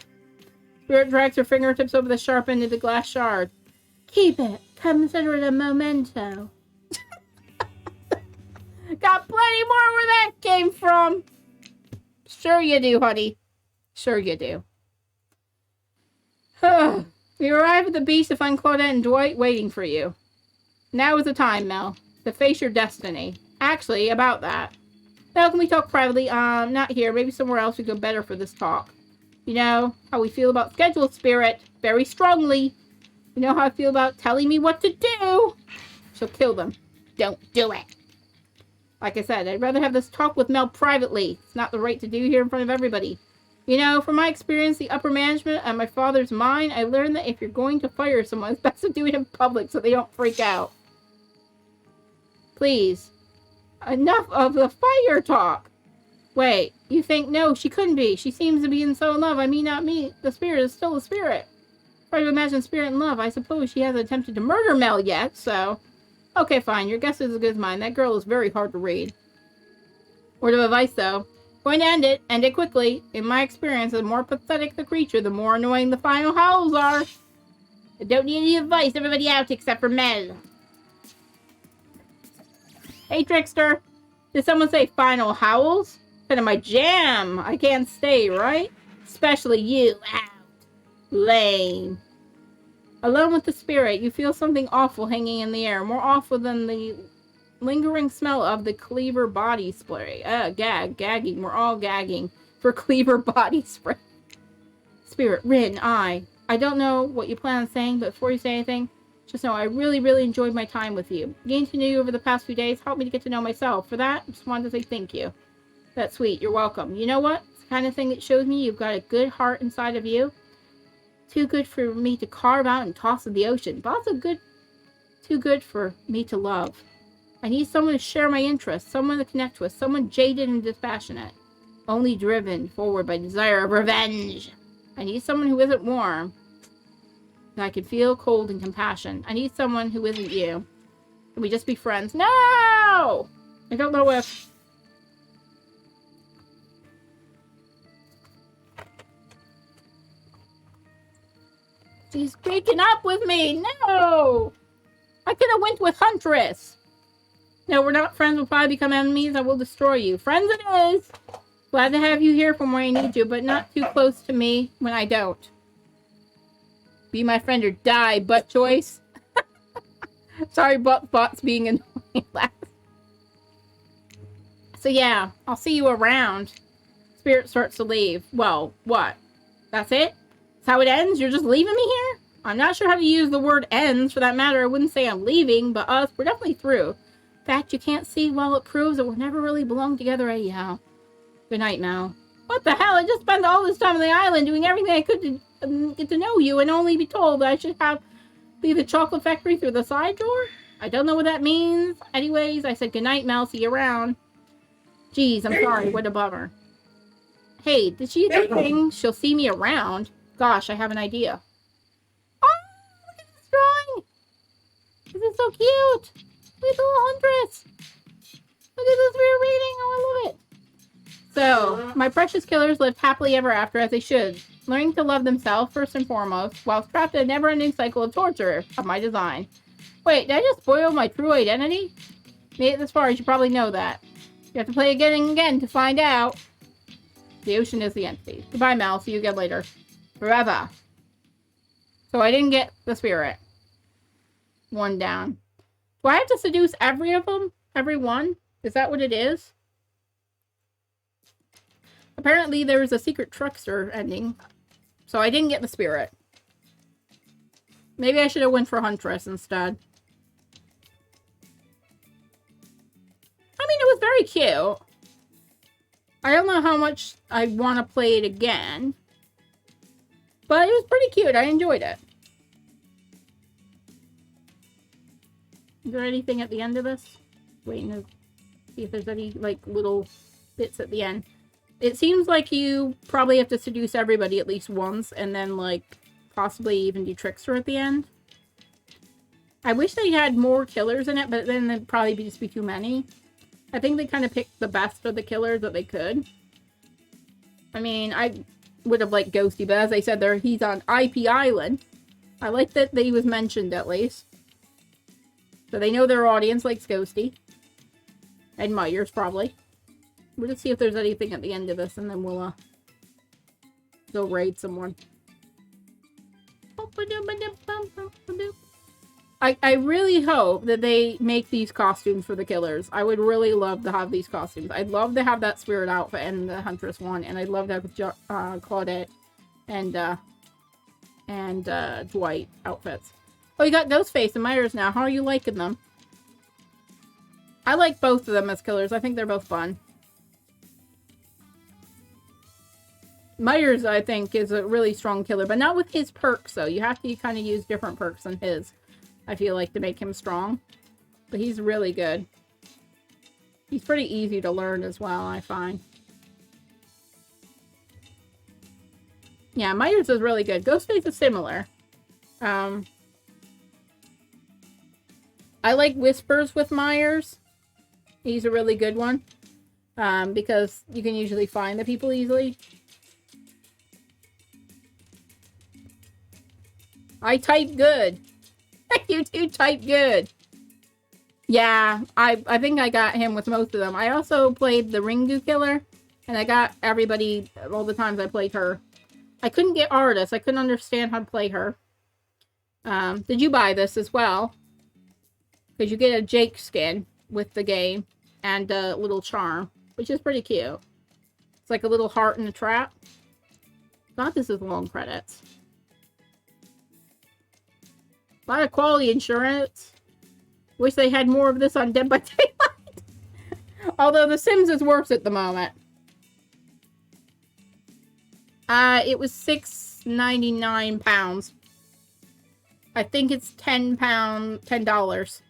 Spirit drags her fingertips over the sharp end of the glass shard. Keep it. Consider it a memento. Got plenty more where that came from. Sure you do, honey. Sure you do. You arrive at the beach to find Claudette and Dwight waiting for you. Now is the time, Mel, to face your destiny. Actually, about that. Mel, can we talk privately? Not here. Maybe somewhere else we go better for this talk. You know how we feel about schedule, Spirit. Very strongly. You know how I feel about telling me what to do. She'll kill them. Don't do it. Like I said, I'd rather have this talk with Mel privately. It's not the right to do here in front of everybody. You know, from my experience, the upper management and my father's mind, I learned that if you're going to fire someone, it's best to do it in public so they don't freak out. Please. Enough of the fire talk. Wait, you think, no, she couldn't be. She seems to be so in love. I mean, not me. The Spirit is still a spirit. Try to imagine Spirit in love. I suppose she hasn't attempted to murder Mel yet, so... Okay, fine. Your guess is as good as mine. That girl is very hard to read. Word of advice, though. Going to end it quickly. In my experience, the more pathetic the creature, the more annoying the final howls are. I don't need any advice. Everybody out except for Mel. Hey, Trickster. Did someone say final howls? Kind of my jam. I can't stay, right? Especially you. Out. Lame. Alone with the Spirit, you feel something awful hanging in the air. More awful than the lingering smell of the Cleaver body spray. Gagging. We're all gagging for Cleaver body spray. Spirit, Rin, I don't know what you plan on saying, but before you say anything, just know I really, really enjoyed my time with you. Getting to know you over the past few days helped me to get to know myself. For that, I just wanted to say thank you. That's sweet. You're welcome. You know what? It's the kind of thing that shows me you've got a good heart inside of you. Too good for me to carve out and toss in the ocean, but also too good for me to love. I need someone to share my interests, someone to connect with, someone jaded and dispassionate, only driven forward by desire of revenge. I need someone who isn't warm, that I can feel cold and compassion. I need someone who isn't you. Can we just be friends? No! I don't know if... She's breaking up with me! No! I could have went with Huntress! No, we're not friends. We'll probably become enemies. I will destroy you. Friends it is! Glad to have you here from where I need you, but not too close to me when I don't. Be my friend or die, butt choice. Sorry, bots being annoying last. So yeah, I'll see you around. Spirit starts to leave. Well, what? That's it? That's how it ends? You're just leaving me here? I'm not sure how to use the word ends. For that matter, I wouldn't say I'm leaving, but we're definitely through. In fact, you can't see, well, it proves that we'll never really belong together anyhow. Good night, Mal. What the hell? I just spent all this time on the island doing everything I could to get to know you and only be told that I should leave the chocolate factory through the side door? I don't know what that means. Anyways, I said goodnight, Mel. See you around. Jeez, I'm sorry. What a bummer. Hey, did she think she'll see me around? Gosh, I have an idea. Oh, look at this drawing. This is so cute. Look at the little Huntress. Look at this weird reading. Oh, I love it. So, my precious killers lived happily ever after, as they should, learning to love themselves first and foremost, while trapped in a never-ending cycle of torture of my design. Wait, did I just spoil my true identity? Made it this far, you should probably know that. You have to play again and again to find out. The ocean is the entity. Goodbye, Mel. See you again later. Forever. So I didn't get the spirit. One down. Do I have to seduce every of them? Every one? Is that what it is? Apparently there was a secret trickster ending. So I didn't get the spirit. Maybe I should have went for Huntress instead. I mean, it was very cute. I don't know how much I want to play it again. But it was pretty cute. I enjoyed it. Is there anything at the end of this? Waiting to see if there's any, like, little bits at the end. It seems like you probably have to seduce everybody at least once, and then, like, possibly even do Trickster at the end. I wish they had more killers in it, but then there'd probably just be too many. I think they kind of picked the best of the killers that they could. I mean, I would have liked Ghosty, but as I said, he's on IP Island. I like that he was mentioned, at least. So they know their audience likes Ghosty. And Myers, probably. We'll just see if there's anything at the end of this, and then we'll, go raid someone. I really hope that they make these costumes for the killers. I would really love to have these costumes. I'd love to have that Spirit outfit and the Huntress one, and I'd love to have Claudette and Dwight outfits. Oh, you got Ghostface and Myers now. How are you liking them? I like both of them as killers. I think they're both fun. Myers, I think, is a really strong killer, but not with his perks, though. You have to kind of use different perks than his, I feel like, to make him strong. But he's really good. He's pretty easy to learn as well, I find. Yeah, Myers is really good. Ghostface is similar. I like Whispers with Myers. He's a really good one. Because you can usually find the people easily. I type good. You do type good. Yeah, I think I got him with most of them. I also played the Ringu Killer. And I got everybody all the times I played her. I couldn't get Artis. I couldn't understand how to play her. Did you buy this as well? Because you get a Jake skin with the game. And a little charm. Which is pretty cute. It's like a little heart in a trap. Thought this is long credits. A lot of quality insurance. Wish they had more of this on Dead by Daylight. Although The Sims is worse at the moment. It was £6.99. I think it's $10.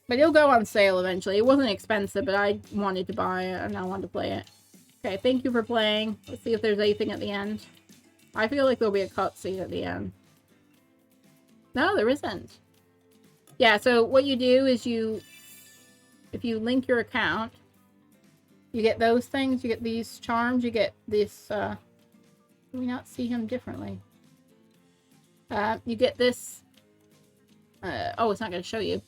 But it'll go on sale eventually. It wasn't expensive, but I wanted to buy it and I wanted to play it. Okay, thank you for playing. Let's see if there's anything at the end. I feel like there'll be a cutscene at the end. No, there isn't. Yeah, so what you do is if you link your account, you get those things, you get these charms, you get this, do we not see him differently? You get this, oh, it's not going to show you.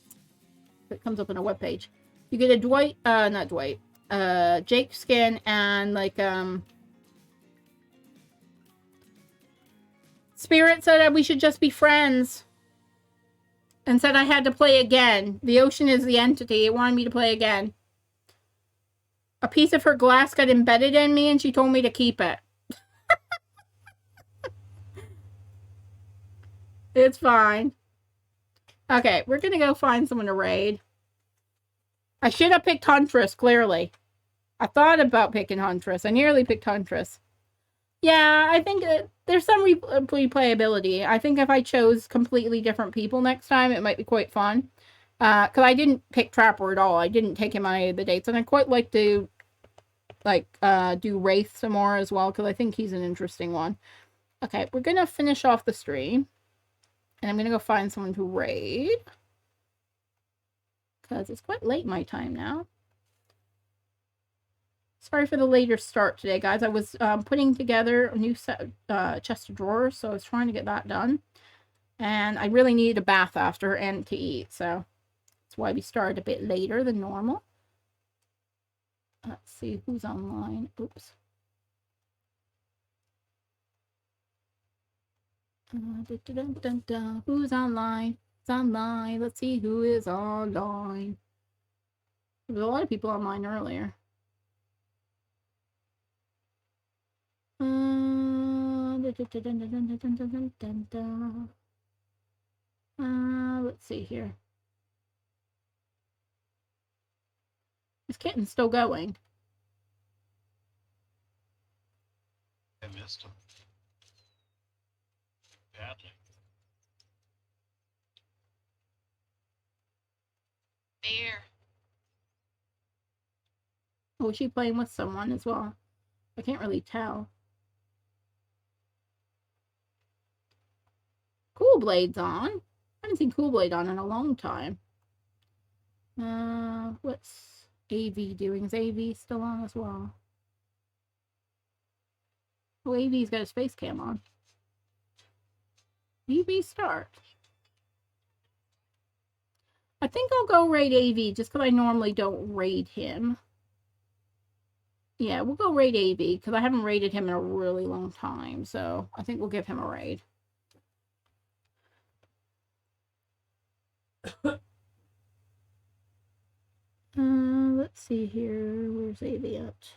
It comes up on a webpage. You get a Dwight, not Dwight, Jake skin and like, Spirit said that we should just be friends. And said I had to play again. The ocean is the entity. It wanted me to play again. A piece of her glass got embedded in me and she told me to keep it. It's fine. Okay, we're gonna go find someone to raid. I should have picked Huntress, clearly. I thought about picking Huntress. I nearly picked Huntress. Yeah, I think there's some replayability. I think if I chose completely different people next time, it might be quite fun. Because I didn't pick Trapper at all. I didn't take him on any of the dates. And I quite like to, like, do Wraith some more as well, because I think he's an interesting one. Okay, we're going to finish off the stream. And I'm going to go find someone to raid. Because it's quite late my time now. Sorry for the later start today, guys. I was putting together a new set, chest of drawers, so I was trying to get that done. And I really needed a bath after and to eat, so that's why we started a bit later than normal. Let's see who's online. Oops. Who's online? Who's online? Let's see who is online. There was a lot of people online earlier. Let's see here. This kitten's still going. I missed him. Badly. There. Oh, is she playing with someone as well? I can't really tell. Cool Blade's on. I haven't seen Cool Blade on in a long time. What's AV doing? Is AV still on as well? Oh, AV's got his face cam on. AV start. I think I'll go raid AV just because I normally don't raid him. Yeah, we'll go raid AV because I haven't raided him in a really long time. So I think we'll give him a raid. Let's see here. Where's AV at?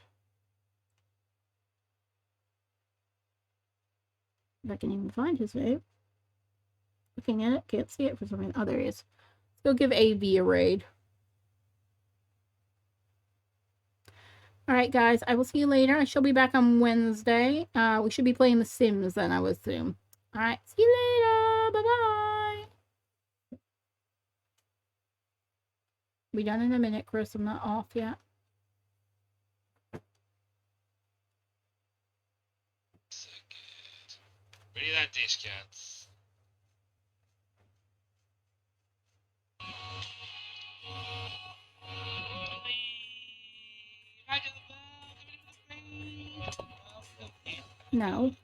If I can even find his name. Looking at it, can't see it for some reason. Oh, there he is. Let's go give AV a raid. Alright, guys. I will see you later. I shall be back on Wednesday. We should be playing The Sims then, I would assume. Alright, see you later. Bye-bye. Be done in a minute, Chris. I'm not off yet. Ready that dish, cats. No.